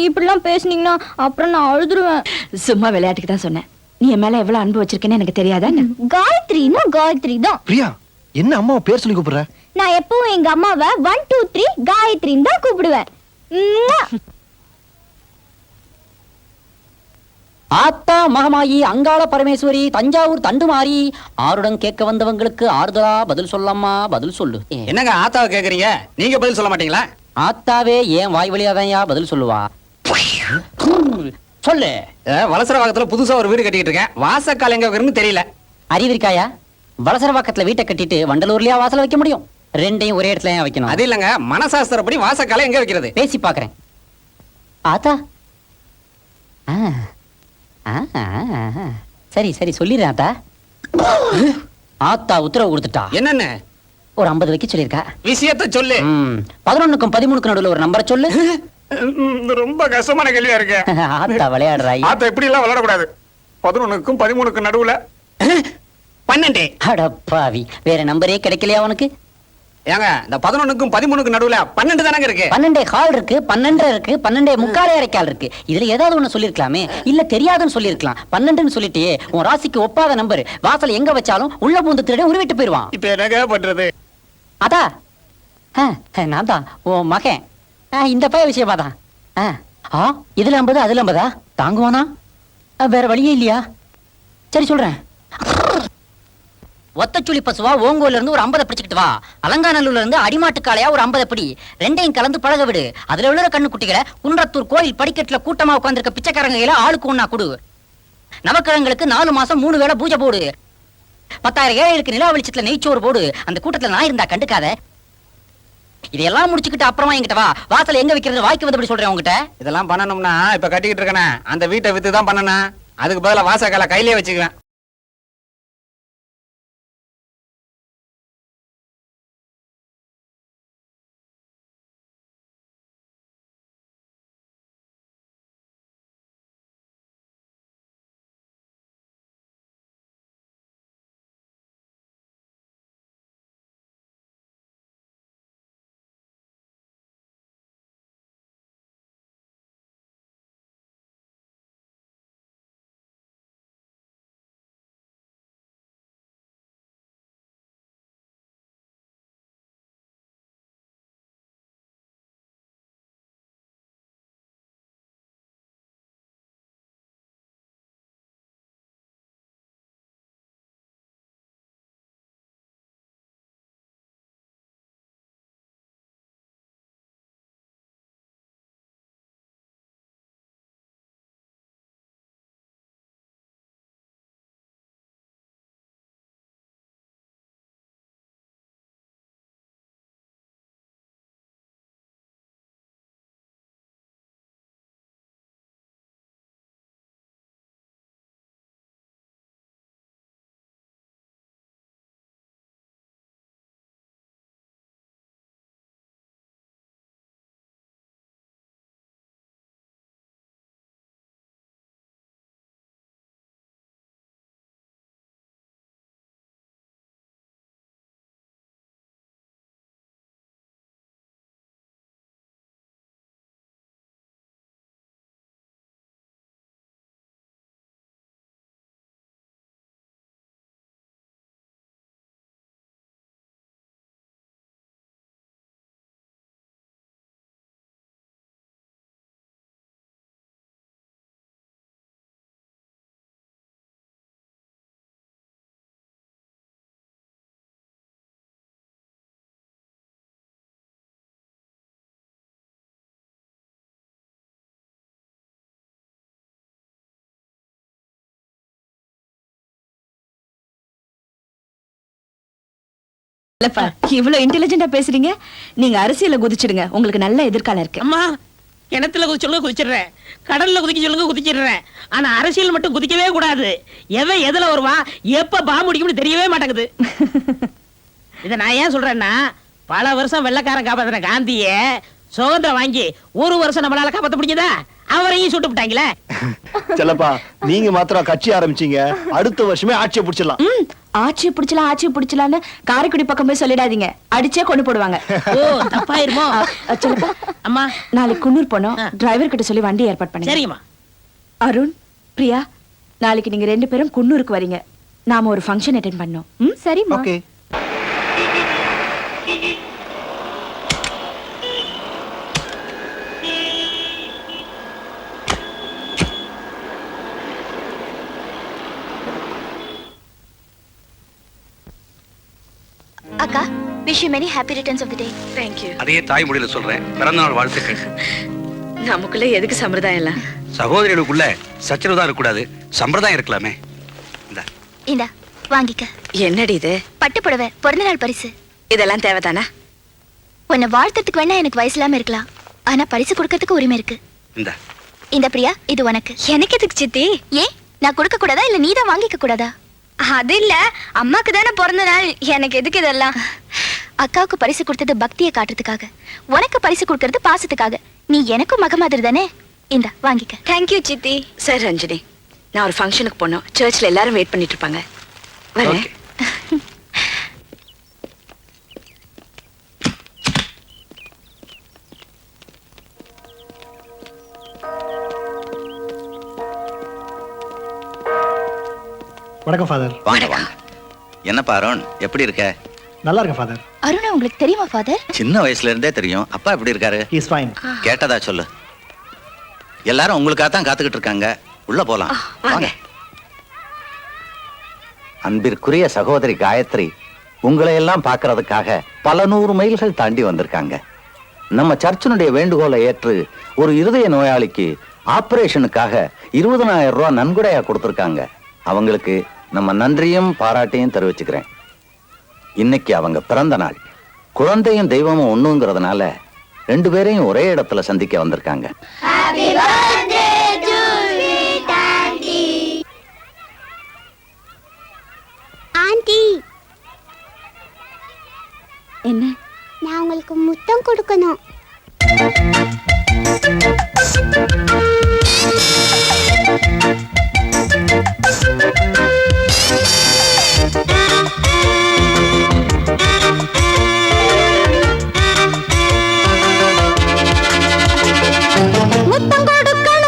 இப்படிலாம் பேசுனீங்கன்னா அப்புறம் நான் அழுதுருவேன். சும்மா விளையாட்டுக்கு தான் சொன்னேன். நீ என் மேல எவ்வளவு அன்பு வச்சிருக்கேன்னு எனக்கு தெரியாதா? காயத்ரினா காயத்ரி தான். பிரியா, என்ன அம்மாவை பேர் சொல்லி கூப்பிடுற? நான் எப்பவும் எங்க அம்மாவை 1 2 3 காயத்ரின்னு தான் கூப்பிடுவேன். ஆத்தா மகமாயி அங்காள பரமேஸ்வரி தஞ்சாவூர் தண்டுமாரி ஆருடன் கேட்க வந்தவங்களுக்கு ஆறுதலா பதில் சொல்லம்மா, பதில் சொல்லு. என்னங்க ஆத்தாவை கேக்குறீங்க? நீங்க பதில் சொல்ல மாட்டீங்களா? ஆத்தாவே ஏன் வாய் வழியாதான்யா பதில் சொல்லுவா? சொல்லு. வலசரவாக்கத்துல புதுசா ஒரு வீடு கட்டிட்டு இருக்கேன். வாசக்கால் எங்க இருக்குன்னு தெரியல. அறிவிருக்காயா? வலசரவாக்கத்துல வீட்டை கட்டிட்டு வண்டலூர்லயா வாசல் வைக்க முடியும்? ரெண்டையும் ஒரே இடத்துல ஏன் வைக்கணும்? அது இல்லங்க, மனசாஸ்திரப்படி வாசக்கால எங்க வைக்கிறது? பேசி பாக்குறேன். ஆத்தா சரி சரி சொல்லிடுறேன் ஆத்தா. ஆத்தா உத்தரவு கொடுத்துட்டா. என்னன்னு? ஒரு 50 வைக்க சொல்லிருக்கா. விஷயத்த சொல்லு. 11க்கும் 13க்கும் நடுவுல ஒரு நம்பரை சொல்லு. ரொம்ப கஷ்டமான கேள்வியா இருக்கு. ஆத்தா விளையாடுறாய். ஆத்தா இப்படி எல்லாம் விளையாடக்கூடாது. 11க்கும் 13க்கும் நடுவுல 12. அடப்பாவி, வேற நம்பரே கிடைக்கலையா உனக்கு? ஏங்க, இந்த 11க்கும் 13க்கும் நடுவுல 12 தானங்க இருக்கு. 12 கால் இருக்கு, 12 இருக்கு, 12 முக்காலே அரைக்கால் இருக்கு. இதுல ஏதாவது ஒண்ணு சொல்லிருக்கலாமே. இல்ல தெரியாதுன்னு சொல்லிருக்கலாம். 12ன்னு சொல்லிட்டு உன் ராசிக்கு ஒப்பாத நம்பர் வாசல் எங்க வச்சாலும் உள்ள பூந்து திருட உருவிட்டு போயிருவான். இப்ப என்னங்க பண்றது? அதா நான் தான் உன் மகன். இந்த பைய விஷயமா தான். இதுல 50 அதுல 50 தாங்குவானா? வேற வழியே இல்லையா? சரி சொல்றேன். ஒத்தச்சுளி பசுவா ஓங்கோல இருந்து ஒரு 50 பிடிச்சிட்டு வா. அலங்காநல்லூர்ல இருந்து அடிமாட்டு காளையா ஒரு 50 பிடி. ரெண்டையும் கலந்து பழக விடு. அதுல உள்ள கண்ணு குட்டிகளை குன்றத்தூர் கோயில் படிக்கட்டுல கூட்டமா உட்கார்ந்திருக்க பிச்சைக்காரங்க கையில ஆளுக்கு ஒண்ணா கொடு. நவக்கிழங்களுக்கு 4 மாசம் 3 வேளை பூஜை போடு. 10,000 ஏழைகளுக்கு நிலா வெளிச்சத்துல நெய்ச்சோறு போடு. அந்த கூட்டத்துல நான் இருந்தா கண்டுக்காத. இதெல்லாம் முடிச்சுக்கிட்டு அப்புறமா என்கிட்ட வா. வாசல் எங்க வைக்கிறது வாய்க்கு வந்தபடி சொல்றேன் உங்ககிட்ட. இதெல்லாம் பண்ணணும்னா இப்ப கட்டிக்கிட்டு இருக்கேன். அந்த வீட்டை வித்து தான் பண்ணணும். அதுக்கு பதிலா வாசக்கால கையிலே வச்சுக்குவேன். இல்லப்பா இவ்வளவு இன்டெலிஜென்ட்டா பேசுறீங்க. நீங்க அரசியல குதிச்சிடுங்க, உங்களுக்கு நல்ல எதிர்காலம் இருக்கு. அம்மா கிணத்துல குதிக்க சொல்லுங்க குதிச்சிடுறேன், கடல்ல குதிக்க சொல்லுங்க குதிச்சிடுறேன். ஆனா அரசியல் மட்டும் குதிக்கவே கூடாது. எவன் எதுல வருவா எப்ப பாம்பு அடிக்கும்னு தெரியவே மாட்டேங்குது. இத நான் ஏன் சொல்றேன்னா, பல வருஷம் வெள்ளக்காரன் காப்பாத்தின காந்திய சுதந்திரம் வாங்கி ஒரு வருஷம் நம்மளால காப்பாத்த முடிஞ்சதா? அவரையும் சுட்டு விட்டாங்களே. செல்லப்பா நீங்க மாத்திரம் கட்சி ஆரம்பிச்சீங்க, அடுத்த வருஷமே ஆட்சியை பிடிச்சிடலாம். ஆட்சியை பிடிச்சலான்னு காரைக்குடி பக்கம் போய் சொல்லிடாதீங்க, அடிச்சே கொண்டு போடுவாங்க. ஓ தப்பாயிருமோ? சொல்லப்பா அம்மா நாளைக்கு குன்னூர் போனோம், டிரைவர் கிட்ட சொல்லி வண்டி ஏற்பாடு பண்ணுங்க. சரிங்கம்மா. அருண், பிரியா, நாளைக்கு நீங்க 2 பேரும் குன்னூருக்கு வரீங்க. நாம ஒரு ஃபங்க்ஷன் அட்டெண்ட் பண்ணோம். சரிம்மா. ஓகே. அக்கா, wish you many happy returns of the day. Thank you. அதே தாய்மொழியில சொல்றேன், பிறந்த நாள் வாழ்த்துக்கள். நமக்குள்ள எதுக்கு சம்பிரதாயம் எல்லாம்? சகோதரிகளுக்குள்ள சச்சரவு தான் இருக்கக்கூடாது, சம்பிரதாயம் இருக்கலாமே. இந்தா வாங்கிக்க. என்னடி இது? பட்டு புடவை, பிறந்த நாள் பரிசு. இதெல்லாம் தேவைதானா? உன்னை வாழ்த்துறதுக்கு வேணா எனக்கு வயசு இல்லாம இருக்கலாம், ஆனா பரிசு கொடுக்கறதுக்கு உரிமை இருக்கு. இந்த பிரியா, இது உனக்கு. எனக்கு எதுக்கு சித்தி? ஏன் நான் கொடுக்க கூடாதா இல்ல நீதான் வாங்கிக்க கூடாதா? அது இல்ல, அம்மாக்கு தானே பிறந்த நாள், எனக்கு எதுக்கு இதெல்லாம்? அக்காவுக்கு பரிசு கொடுத்தது பக்தியை காட்டுறதுக்காக, உனக்கு பரிசு கொடுக்கறது பாசத்துக்காக. நீ எனக்கும் மக மாதிரி தானே. இந்தா வாங்கிக்க. தேங்க்யூ சித்தி. சரி ரஞ்சினி, நான் ஒரு ஃபங்க்ஷனுக்கு போனோம், சர்ச்சில் எல்லாரும் வெயிட் பண்ணிட்டு இருப்பாங்க. வரேன். வணக்கம் ஃபாதர். வாங்க வாங்க. என்னப்பா அருண், எப்படி இருக்க? நல்லா இருக்கேன் ஃபாதர். அருண் உங்களுக்கு தெரியுமா ஃபாதர்? சின்ன வயசுல இருந்தே தெரியும். அப்பா எப்படி இருக்காரு? He is fine. கேட்டதா சொல்லு. எல்லாரும் உங்களுக்காக தான் காத்துக்கிட்டு இருக்காங்க, உள்ள போலாம். வாங்க. அன்பிற்குரிய சகோதரி காயத்ரி உங்களை எல்லாம் பார்க்கறதுக்காக பல 100 மைல்கள் தாண்டி வந்திருக்காங்க. நம்ம சர்ச்சினுடைய வேண்டுகோளை ஏற்று ஒரு இருதய நோயாளிக்கு ஆபரேஷனுக்காக 20,000 ரூபாய் நன்கொடையா கொடுத்திருக்காங்க. அவங்களுக்கு நம்ம நன்றியும் பாராட்டையும் தெரிவிச்சுக்கிறேன். இன்னைக்கு அவங்க பிறந்த நாள், குழந்தையும் தெய்வமும் ஒண்ணுங்கிறதுனால 2 பேரையும் ஒரே இடத்துல சந்திக்க வந்திருக்காங்க. ஆண்டி, என்ன? நான் உங்களுக்கு முத்தம் கொடுக்கணும். முத்தம் கொடுக்கணும்.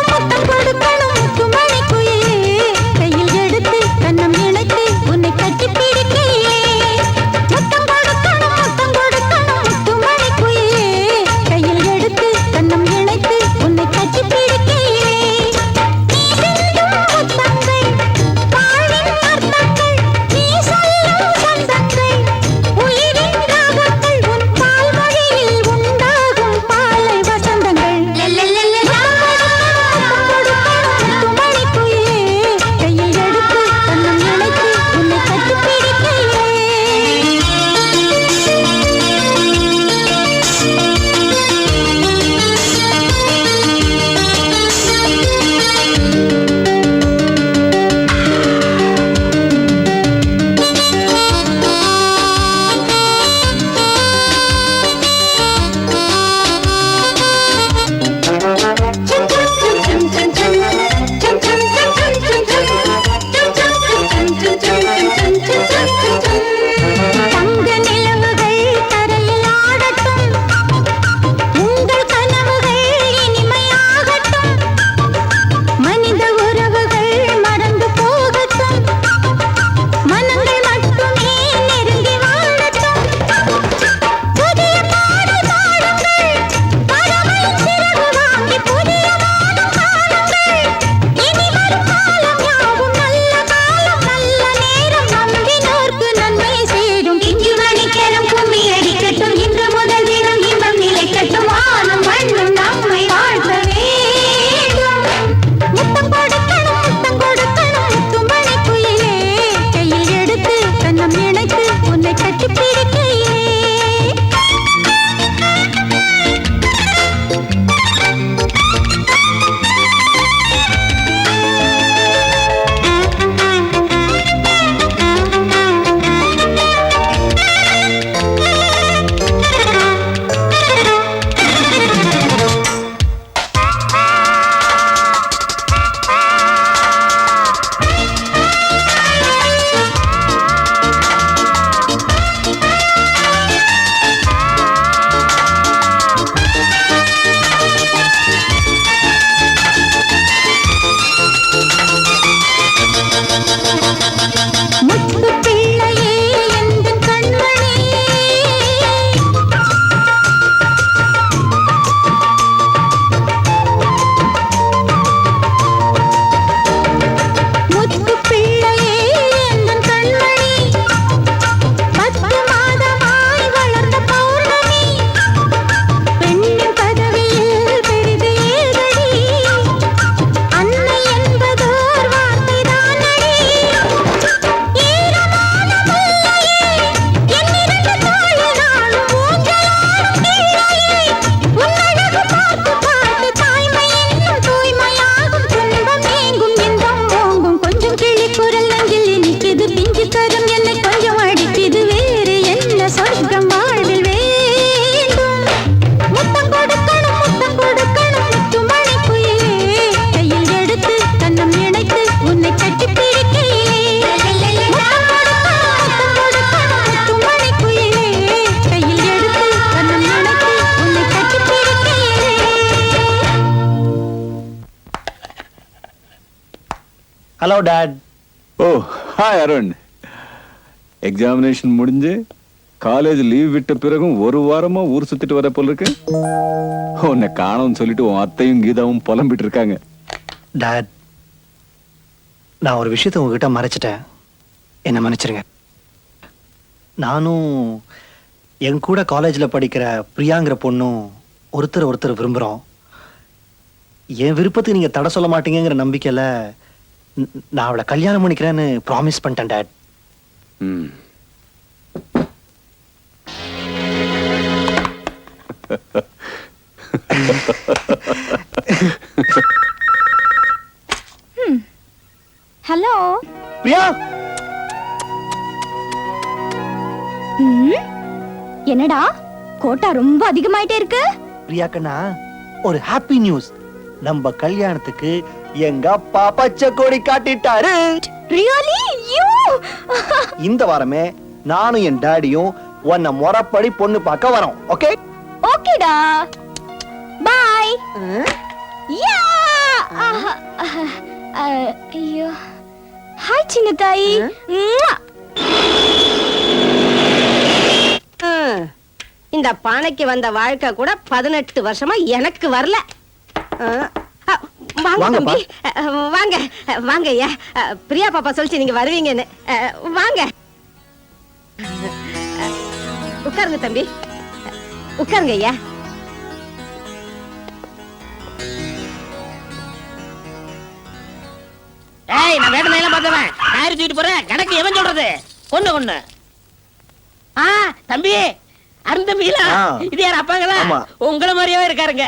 Hello dad. Oh hi Arun. Examination முடிஞ்சு காலேஜ் லீவ் விட்ட பிறகும் ஒரு வாரமா ஊர் சுத்திட்டு வர போல இருக்கு. உன்னை காணோம்னு சொல்லிட்டு உன் அத்தையும் கீதாவும் புலம்பிட்டு இருக்காங்க. டாட், நான் ஒரு விஷயத்தை உங்ககிட்ட மறைச்சிட்டேன், என்ன மன்னிச்சிருங்க. நானும் என் கூட காலேஜில் படிக்கிற பிரியாங்கிற பொண்ணும் ஒருத்தர் விரும்புகிறோம். என் விருப்பத்துக்கு நீங்கள் தடை சொல்ல மாட்டீங்கிற நம்பிக்கையில் நான் அவளை கல்யாணம் பண்ணிக்கிறேன்னு ப்ராமிஸ் பண்ணிட்டேன் டாட். ஹலோ பிரியா. என்னடா கோட்டா ரொம்ப அதிகமாயிட்டே இருக்கு? பிரியா கண்ணா, ஒரு ஹாப்பி நியூஸ். நம்ம கல்யாணத்துக்கு எங்க அப்பா பச்சை கொடி காட்டிட்டாரு. ரியலி? யூ? இந்த வாரமே நானும் என் டாடியும் உன்னை முறைப்படி பொண்ணு பார்க்க வரோம். ஓகே? ஓகேடா. பை. யா. ஐயோ. ஹாய் சின்ன தாயி. இந்த பானைக்கு வந்த வாழ்க்கை கூட 18 வருஷமா எனக்கு வரல. வாங்க தம்பி, வாங்க வாங்க ஐயா. பிரியா பாப்பா சொல்லிச்சு நீங்க வருவீங்கன்னு. வாங்க உட்காருங்க தம்பி, உட்காருங்க ஐயா. ஏய், நான் வேட்டை எல்லாம் பார்த்தவன். காரி தூக்கிட்டு போறேன். கணக்கு எவன் சொல்றது? ஒண்ணு தம்பி, அருண் தம்பிங்களா? இது யார் அப்பாங்களா? உங்கள மாதிரியே இருக்காருங்க.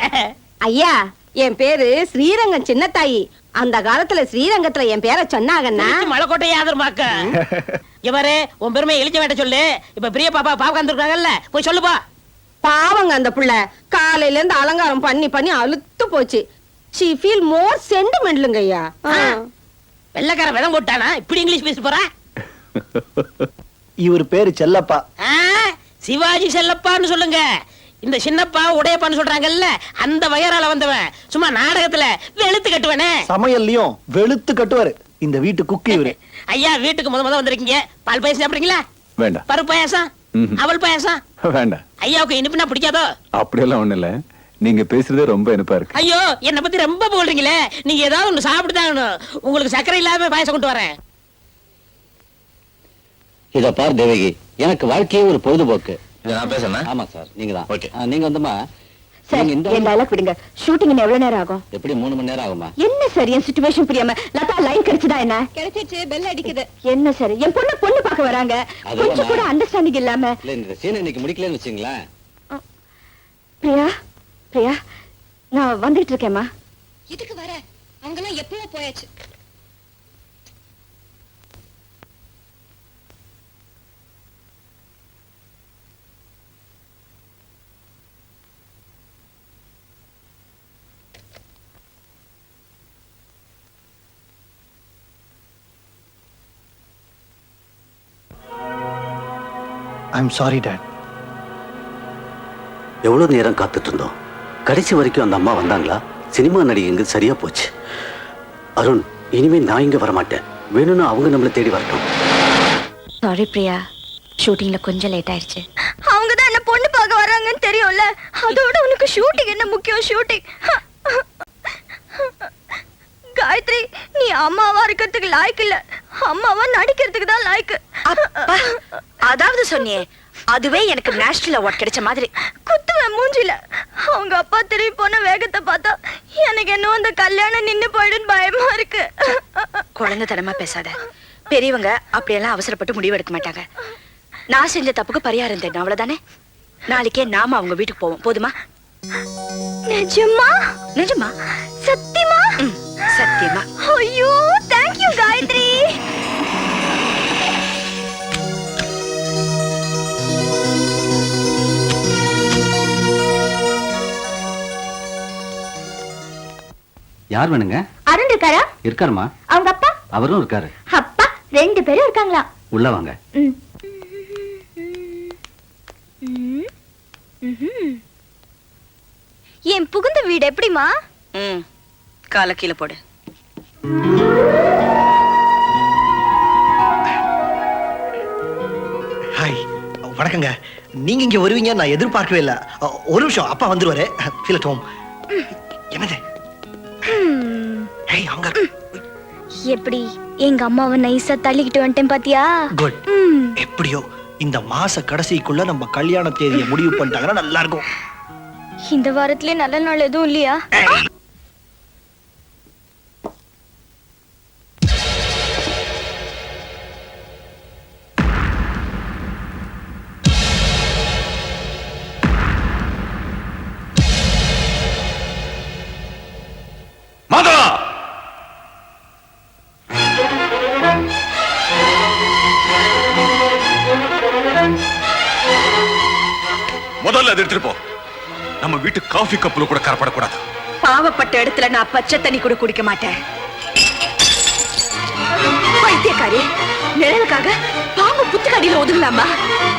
ஐயா, என் பேரு ஸ்ரீரங்கம் சின்னத்தாயி. அந்த காலத்துல ஸ்ரீரங்கத்துல என் பேரை சொன்னாங்கன்னா மலைக்கோட்டை ஆதரமாக்க. இவரு உன் பெருமை எழுச்ச வேட்ட சொல்லு. இப்ப பிரிய பாப்பா பாப்பா வந்துருக்காங்கல்ல, போய் சொல்லுப்பா. பாவங்க அந்த புள்ள காலையில இருந்து அலங்காரம் பண்ணி பண்ணி அழுத்து போச்சு. she feel more sentimentalங்க ஐயா. வெள்ளக்கார விதம் போட்டானா இப்படி இங்கிலீஷ் பேச போறா? இவர் பேரு செல்லப்பா. சிவாஜி செல்லப்பான்னு சொல்லுங்க. இந்த சின்னப்பா உடையப்பான்னு சொல்றாங்கல்ல, அந்த வயரால வந்தவன். சும்மா நாடகத்துல வெளுத்து கட்டுவனே, சமையல்லையும் வெளுத்து கட்டுவாரு. இந்த வீட்டு குக்கு இவரு. ஐயா, வீட்டுக்கு முத வந்திருக்கீங்க. பால் பாயசம் சாப்பிடுறீங்களா? வேண்டாம். பருப்பு பாயசம், அவல் பாயசம்? வேண்டாம். ஐயாவுக்கு இனிப்புனா பிடிக்காதோ? அப்படியெல்லாம் ஒண்ணு இல்ல, நீங்க பேசுறதே ரொம்ப இனிப்பா இருக்கு. ஐயோ, என்ன பத்தி ரொம்ப போடுறீங்களே. நீங்க ஏதாவது ஒண்ணு சாப்பிட்டுதான் உங்களுக்கு சர்க்கரை இல்லாம பாயசம் கொண்டு வரேன். இத பார் தேவகி, எனக்கு வாழ்க்கையே ஒரு பொழுதுபோக்கு. நான் பேசுறேன். ஆமா சார், நீங்க தான். நீங்க வந்துமா சார், என் டயலாக் விடுங்க. ஷூட்டிங் இன்னும் எவ்வளவு நேரம் ஆகும்? எப்படி 3 மணி நேரம் ஆகுமா? என்ன சார் என் சிச்சுவேஷன் புரியாம? லதா லைன் கிடைச்சதா? என்ன கிடைச்சிச்சு? பெல் அடிக்குது. என்ன சார், என் பொண்ணு பார்க்க வராங்க. கொஞ்சம் கூட அண்டர்ஸ்டாண்டிங் இல்லாம. இல்ல, இந்த சீனை இன்னைக்கு முடிக்கலன்னு வச்சுங்களேன். பிரியா, பிரியா, நான் வந்துட்டு இருக்கேம்மா. இதுக்கு வர அவங்கெல்லாம் எப்பவோ போயாச்சு. I'm sorry, Dad. எவ்வளவு நேரம் காத்துட்டு இருந்தோம். கடைசி வரைக்கும் அந்த அம்மா வந்தாங்களா? சினிமா நடிகைங்க சரியா போச்சு. அருண், இனிமே நான் இங்க வரமாட்டேன். வேணும்னா அவங்க நம்மளை தேடி வரட்டும். சாரி பிரியா, ஷூட்டிங்ல கொஞ்சம் லேட் ஆயிடுச்சு. அவங்க தான் என்ன பொண்ணு பார்க்க வராங்கன்னு தெரியும்ல, அதோட உனக்கு ஷூட்டிங் என்ன முக்கியம்? ஷூட்டிங். காயத்ரி, நீ அம்மாவா இருக்கிறதுக்கு லாய்க்கு இல்ல, அம்மாவா நடிக்கிறதுக்கு தான் லாய்க்கு. அதாவது சொன்னியே, அதுவே எனக்கு நேஷனல் அவார்ட் கிடைச்ச மாதிரி. குத்துவேன் மூஞ்சில. அவங்க அப்பா திரும்பி போன வேகத்தை பார்த்தா எனக்கு என்ன அந்த கல்யாணம் நின்னு போயிடுன்னு பயமா இருக்கு. குழந்தைத்தனமா பேசாத. பெரியவங்க அப்படியெல்லாம் அவசரப்பட்டு முடிவு எடுக்க மாட்டாங்க. நான் செஞ்ச தப்புக்கு பரிகாரம் தேடணும், அவ்வளவுதானே? நாளைக்கே நாம அவங்க வீட்டுக்கு போவோம், போதுமா? நிஜமா? நிஜமா? சத்தியமா? சத்தியமா. ஐயோ, தேங்க் யூ காயத்ரி. யார் வேணுங்க? அருண் இருக்காரா? இருக்காருமா. அவங்க அப்பா? அவரும் இருக்காரு. அப்பா 2 பேரும் இருக்காங்களா? உள்ள வாங்க. என் புகுந்த வீடு எப்படிமா? கால கீழே போடு. வணக்கங்க. நீங்க இங்க வருவீங்க நான் எதிர்பார்க்கவே இல்ல. ஒரு நிமிஷம், அப்பா வந்துருவாரு. Feel at home. என்னது? ஏய் அங்க எப்படி எங்க அம்மாவை நைஸா தள்ளிக்கிட்டு வந்துட்டேன் பாத்தியா? குட். எப்படியோ இந்த மாச கடைசிக்குள்ள நம்ம கல்யாண தேதியை முடிவு பண்ணிட்டாங்கன்னா நல்லா இருக்கும். இந்த வாரத்திலே நல்ல நாள் எதுவும் இல்லையா? மாதா, முதல்ல அதை எடுத்துட்டு போ. நம்ம வீட்டு காஃபி கப்புல கூட கரப்படக்கூடாது. பாவப்பட்ட இடத்துல நான் பச்சை தண்ணி கூட குடிக்க மாட்டேன். பைத்தியக்காரி, நிழலுக்காக பாம்பு புத்துக்கடியில ஒதுங்கலாமா?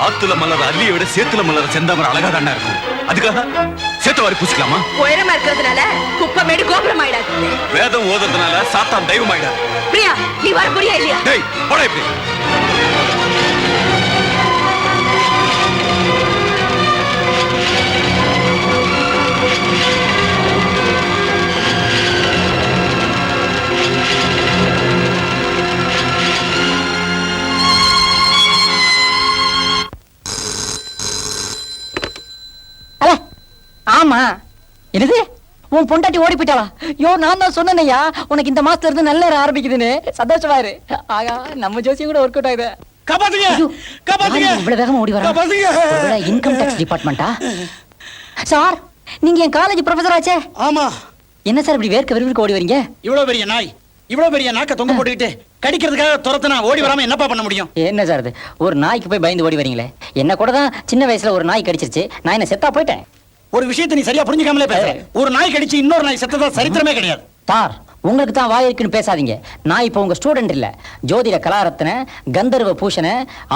ஆத்துல மலர் அள்ளியை விட சேத்துல மலர் செந்தாமரை அழகா தானே இருக்கும். அதுக்காக சேத்த வாரி பூசிக்கலாமா? உயரமா இருக்கிறதுனால குப்பமேடு கோபுரம் ஆயிடாது. வேதம் ஓதுறதுனால சாத்தான் தெய்வம் ஆயிடாது. பிரியா, நீ வர புரியா இல்லையா? டேய் போடா இப்படி. ஆமா, என்னது உன் பொண்டாட்டி ஓடி போயிட்டாளா? யோ, நான் தான் சொன்னேன்யா உனக்கு இந்த மாசத்துல இருந்து நல்ல நேரம் ஆரம்பிக்குதுன்னு. சந்தோஷமா இரு. ஆகா, நம்ம ஜோசியம் கூட ஒர்க் அவுட் ஆகுது. காப்பாத்துங்க, காப்பாத்துங்க. இவ்வளவு வேகமா ஓடி வரா? Income tax டிபார்ட்மெண்டா? சார், நீங்க என் காலேஜ் ப்ரொஃபசர் ஆச்சே. ஆமா. என்ன சார் இப்படி வேர்க்க விறுவிறுக்க ஓடி வரீங்க? இவ்வளவு பெரிய நாய், இவ்வளவு பெரிய நாக்க தொங்க போட்டுக்கிட்டு கடிக்கிறதுக்காக துரத்துனா ஓடி வராம என்னப்பா பண்ண முடியும்? என்ன சார் இது, ஒரு நாய்க்கு போய் பயந்து ஓடி வரீங்களே? என்ன கூட தான் சின்ன வயசுல ஒரு நாய் கடிச்சிருச்சு, நான் என்ன செத்தா போயிட்டேன்? ஒரு விஷயத்தை நீ சரியா புரிஞ்சுக்காமலே பேசுற. ஒரு நாய் கடிச்சு இன்னொரு நாய் செத்ததா சரித்திரமே கிடையாது. சார், உங்களுக்கு தான் வாய் இருக்குன்னு பேசாதீங்க. நான் இப்போ உங்க ஸ்டூடெண்ட் இல்ல. ஜோதிட கலாரத்ன, கந்தர்வ பூஷண,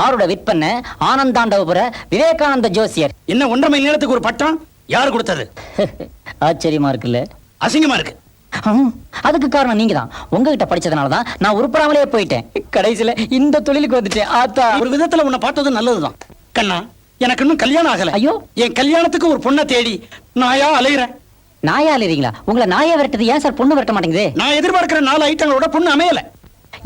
ஆருட விற்பன, ஆனந்தாண்டவபுர, விவேகானந்த ஜோசியர். என்ன 1.5 மைல் நீளத்துக்கு ஒரு பட்டம் யாரு கொடுத்தது? ஆச்சரியமா இருக்குல்ல? அசிங்கமா இருக்கு. அதுக்கு காரணம் நீங்க தான். உங்ககிட்ட படிச்சதுனால தான் நான் உருப்படாமலே போயிட்டேன். கடைசியில இந்த தொழிலுக்கு வந்துட்டேன். ஆத்தா, ஒரு விதத்துல உன்னை பார்த்தது நல்லதுதான். கண்ணா, எனக்கு இன்னும் கல்யாணம் ஆகல. ஐயோ, என் கல்யாணத்துக்கு ஒரு பொண்ணை தேடி நாயா அலையிறேன். நாயா அலைறீங்களா? உங்களை நாயா விரட்டது ஏன் சார் பொண்ணு விரட்ட மாட்டேங்குது? நான் எதிர்பார்க்கிற 4 ஐட்டங்களோட பொண்ணு அமையல.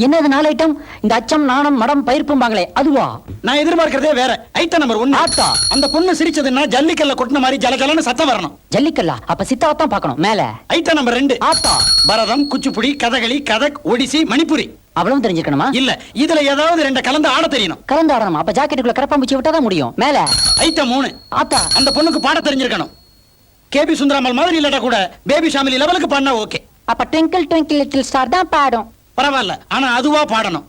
என்னது 4 ஐட்டம்? இந்த அச்சம், நாணம், மடம், பயிர்ப்பும்பாங்களே அதுவா? நான் எதிர்பார்க்கிறதே வேற. Item number 1. ஆத்தா, அந்த பொண்ணு சிரிச்சதுன்னா ஜல்லிக்கல்ல கொட்டின மாதிரி ஜலஜலன்னு சத்தம் வரணும். ஜல்லிக்கல்லா? அப்ப சித்தாவத்தான் பார்க்கணும். மேல ஐட்டம் நம்பர் 2. ஆத்தா, பரதம், குச்சிப்புடி, கதகளி, கதக், ஒடிசி, மணிப்புரி. அவ்வளவு தெரிஞ்சுக்கணுமா? இல்ல, இதுல ஏதாவது 2 கலந்து ஆட தெரியணும். கலந்து ஆடணும். அப்ப ஜாக்கெட்டுக்குள்ள கரப்பாம்பூச்சி விட்டாதான் முடியும். மேல ஐட்டம் 3. ஆத்தா, அந்த பொண்ணுக்கு பாட தெரிஞ்சிருக்கணும். கேபி சுந்தராமல் மாதிரி இல்லட்டா கூட பேபி ஷாமிலி லெவலுக்கு பாடினா ஓகே. அப்ப ட்விங்கிள் ட்விங்கிள் லிட்டில் ஸ்டார் தான் பாடும். பரவாயில்ல, ஆனா அதுவா பாடணும்.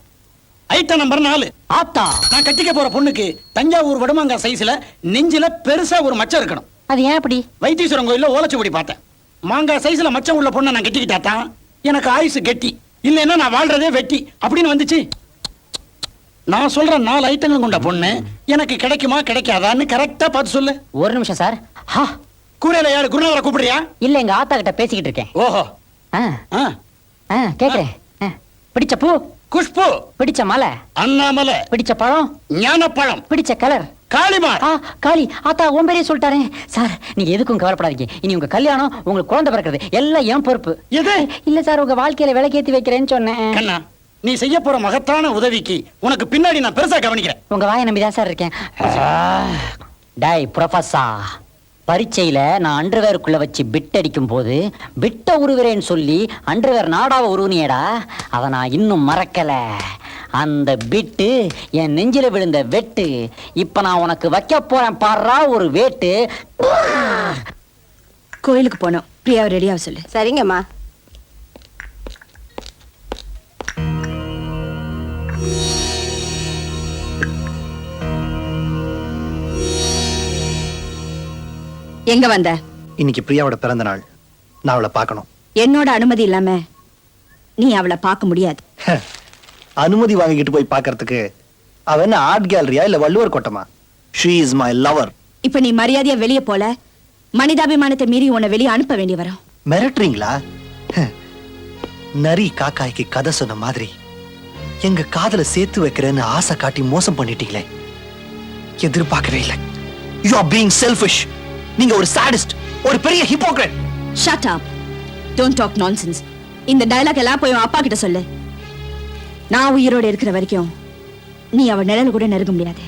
Item number 4. ஆத்தா, நான் கட்டிக்க போற பொண்ணுக்கு தஞ்சாவூர் வடமாங்காய் சைஸ்ல நெஞ்சில பெருசா ஒரு மச்சம் இருக்கணும். அது ஏன் அப்படி? வைத்தீஸ்வரன் கோயில்ல ஓலைச்சுவடி பார்த்தேன். மாங்காய் சைஸ்ல மச்சம் உள்ள பொண்ணை நான் கட்டிக்கிட்டா தான் எனக்கு ஆயுசு கெட்டி, இல்லைன்னா நான் வாழ்றதே வெட்டி அப்படின்னு வந்துச்சு. நான் சொல்ற 4 ஐட்டங்கள் கொண்ட பொண்ணு எனக்கு கிடைக்குமா கிடைக்காதான்னு கரெக்டா பார்த்து சொல்லு. ஒரு நிமிஷம் சார். ஹா, கூரையில யாரு குருநாதரை கூப்பிடுறியா? இல்ல, எங்க ஆத்தா கிட்ட பேசிக்கிட்டு இருக்கேன். ஓஹோ. கேக்குறேன். பிடிச்ச பூ குஷ்பு, பிடிச்ச மலை அண்ணாமலை, பிடிச்ச பழம் ஞானப்பழம், பிடிச்ச கலர் காளிமா. காளி. ஆத்தா உன் பேரே சொல்லிட்டாரே. சார், நீங்க எதுக்கும் கவலைப்படாதீங்க. இனி உங்க கல்யாணம், உங்களுக்கு குழந்தை பிறக்கிறது எல்லாம் என் பொறுப்பு. எது? இல்ல சார், உங்க வாழ்க்கையில விலைக்கேத்தி வைக்கிறேன்னு சொன்னேன். கண்ணா, நீ செய்ய போற மகத்தான உதவிக்கு உனக்கு பின்னாடி நான் பெருசா கவனிக்கிறேன். உங்க வாயை நம்பிதான் சார் இருக்கேன். டேய் ப்ரொஃபசர், பரீட்சையில நான் அண்டர்வேருக்குள்ள வச்சு பிட் அடிக்கும் போது பிட்ட உருவுறேன்னு சொல்லி அண்டர்வேர் நாடாவ உருவுனியடா. அதை நான் இன்னும் மறக்கல. அந்த பிட்டு என் நெஞ்சில விழுந்த வெட்டு. இப்ப நான் உனக்கு வைக்க போறேன் பாடுறா ஒரு வேட்டு. கோயிலுக்கு போனோம். பிரியாவை ரெடியாக சொல்லு. சரிங்கம்மா. எங்க வந்த? இன்னைக்கு பிரியாவோட பிறந்த நாள். நான் அவளை பார்க்கணும். என்னோட அனுமதி இல்லாம நீ அவளை பார்க்க முடியாது. அனுமதி வாங்கிட்டு போய் பார்க்கிறதுக்கு அவ என்ன ஆர்ட் கேலரியா இல்ல Valluvar கோட்டமா? She is my lover. இப்ப நீ மரியாதையா வெளியே போல, மனிதாபிமானத்தை மீறி உன்னை வெளியே அனுப்ப வேண்டி வரும். மிரட்டுறீங்களா? நரி காக்காய்க்கு கதை சொன்ன மாதிரி எங்க காதல சேர்த்து வைக்கிறேன்னு ஆசை காட்டி மோசம் பண்ணிட்டீங்களே. எதிர்பார்க்கவே இல்லை. You are being selfish. நீங்க ஒரு sadist, ஒரு பெரிய hypocrite. Shut up. Don't talk nonsense. இந்த டயலாக் எல்லாம் போய் அப்பா கிட்ட சொல்லு. நான் உயிரோட இருக்கிற வரைக்கும் நீ அவ நிழல் கூட நெருங்க முடியாது.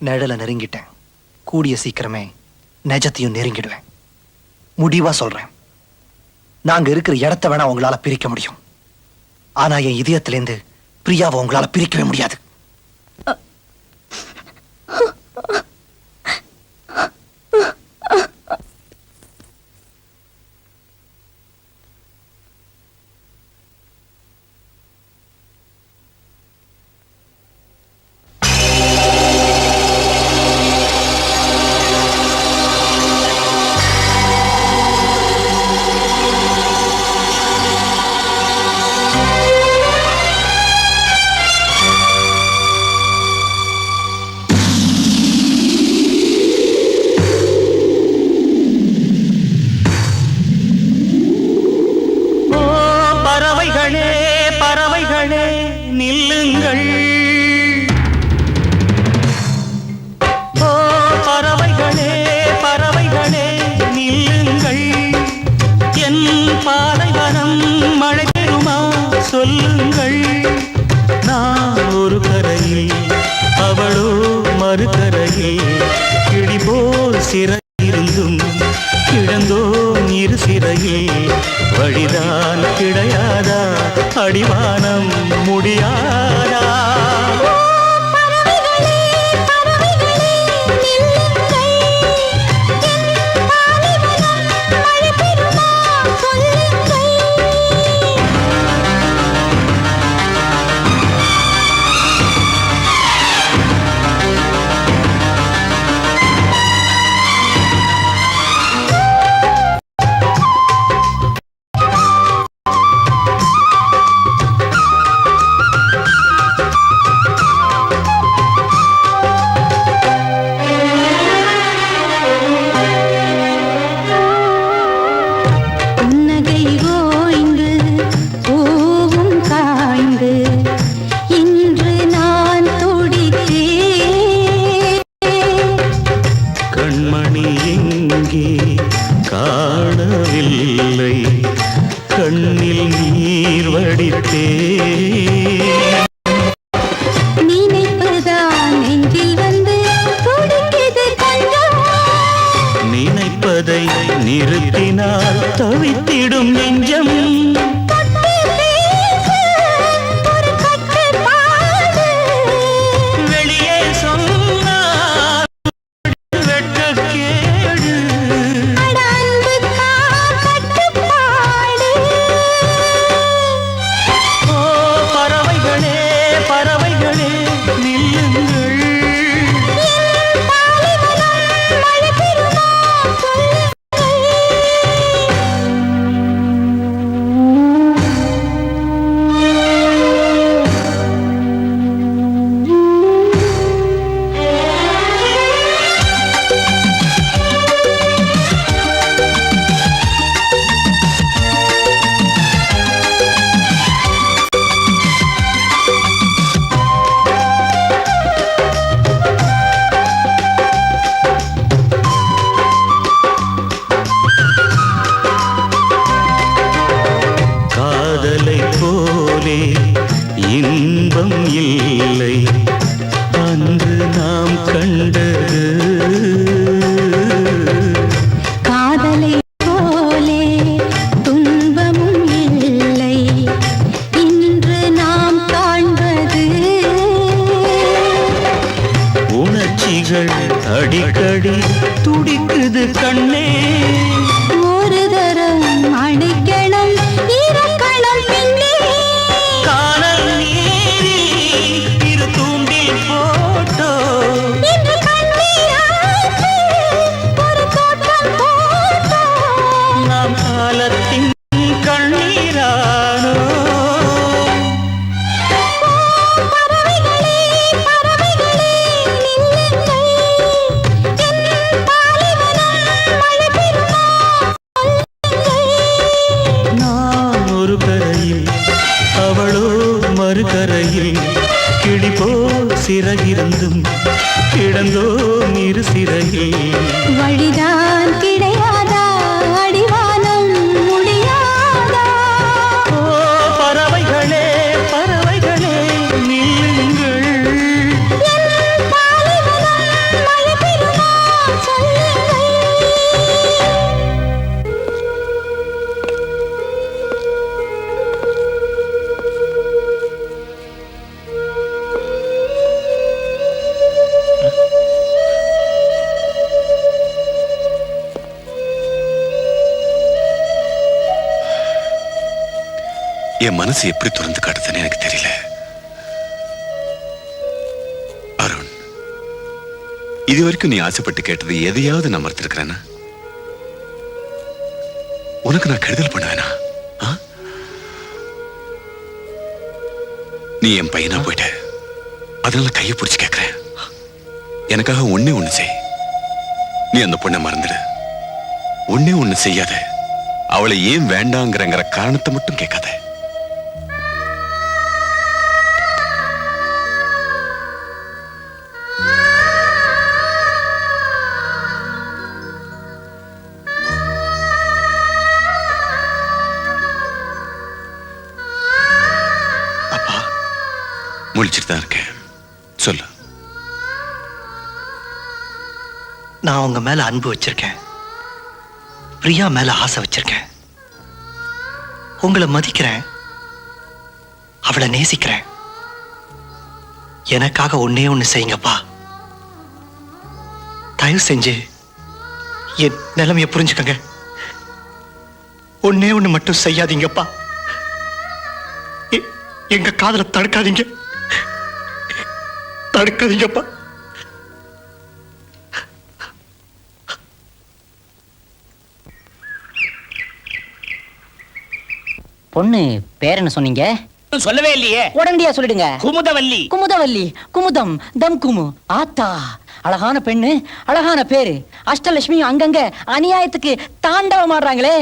நிழலை நெருங்கிட்டேன். கூடிய சீக்கிரமே நிஜத்தையும் நெருங்கிடுவேன். முடிவா சொல்றேன், நாங்க இருக்கிற இடத்த வேணா உங்களால பிரிக்க முடியும். ஆனா என் இதயத்திலேருந்து பிரியாவை உங்களால பிரிக்கவே முடியாது. பறவைகளே நில்லுங்கள். ஓ பறவைகளே பறவைகளே நில்லுங்கள். என் பாலைவனம் மழை பெறுமா சொல்லுங்கள். நான் ஒரு கரையில் அவளோ மறுகரையில் கிளி போல் சிறையிருந்தும் கிடந்தோம் இரு சிறையில். வழிதான் கிடையாதா அடிவானம் முடியாதா? காணவில்லை கண்ணில் நீர் வடித்தே. நினைப்பதான் நெஞ்சில் வந்து துடிக்குது கொஞ்சம். நினைப்பதை நிறுத்தினால் தவித்திடும் நெஞ்சம். வெளியே சொன்னால் வெட்கக்கேடு. ஓ பறவைகளே பறவைகளே நில்லுங்கள். காதலை போலே இன்பம் இல்லை அன்று நாம் கண்டது. காதலை போலே துன்பமும் இல்லை இன்று நாம் காண்பது. உணர்ச்சிகள் அடிக்கடி துடிக்குது கண்ணே. ஒரு தரம் அடிக்கணும் இறக்கணும் பின்னே. காணல் நீரில் இரு தூண்டில் போட்டோ. இன்று கண்ணீராச்சு ஒரு தோட்டம் போட்டோம். நாம் காலத்தின் கண் சிறையில் வழிதான் கிடையாதா அடிவானம் முடியாதா ஓ பறவைகளே பறவைகளே நில்லுங்கள் என் பாலைவனம் மழை பெறுமா சொல்லுங்கள் என் மனசு எப்படி துறந்து காட்டுதுன்னு எனக்கு தெரியல. அருண், இது வரைக்கும் நீ ஆசைப்பட்டு கேட்டது எதையாவது நான் மறுத்திருக்கிறேன்னா? உனக்கு நான் கெடுதல் பண்ணுவேனா? நீ என் பையனா போயிட்ட, அதனால கையை பிடிச்சு கேட்கிறேன், எனக்காக ஒண்ணே ஒண்ணு செய். நீ அந்த பொண்ணை மறந்துடு. ஒண்ணே ஒண்ணு செய்யாத. அவளை ஏன் வேண்டாங்கிற காரணத்தை மட்டும் கேட்காத. முழிச்சிட்டு தான் இருக்கேன், சொல்லு. நான் உங்க மேல அன்பு வச்சிருக்கேன், பிரியா மேல ஆசை வச்சிருக்கேன், உங்களை மதிக்கிறேன், அவளை நேசிக்கிறேன். எனக்காக ஒன்னே ஒண்ணு செய்யுங்கப்பா. தயவு செஞ்சு என் நிலைமைய புரிஞ்சுக்கங்க. ஒன்னே ஒண்ணு மட்டும் செய்யாதீங்கப்பா. எங்க காதலை தடுக்காதீங்க, தடுக்காதீங்கப்பா. பொண்ணு பேர் என்ன சொன்னீங்க? சொல்லவே இல்லையே. உடனடியா சொல்லிடுங்க. குமுதவல்லி. குமுதவல்லி, குமுதம், தம் குமு. ஆத்தா, அழகான பெண்ணு, அழகான பேரு. அஷ்டலட்சுமி அங்கங்க அநியாயத்துக்கு தாண்டவம் ஆடுறாங்களே.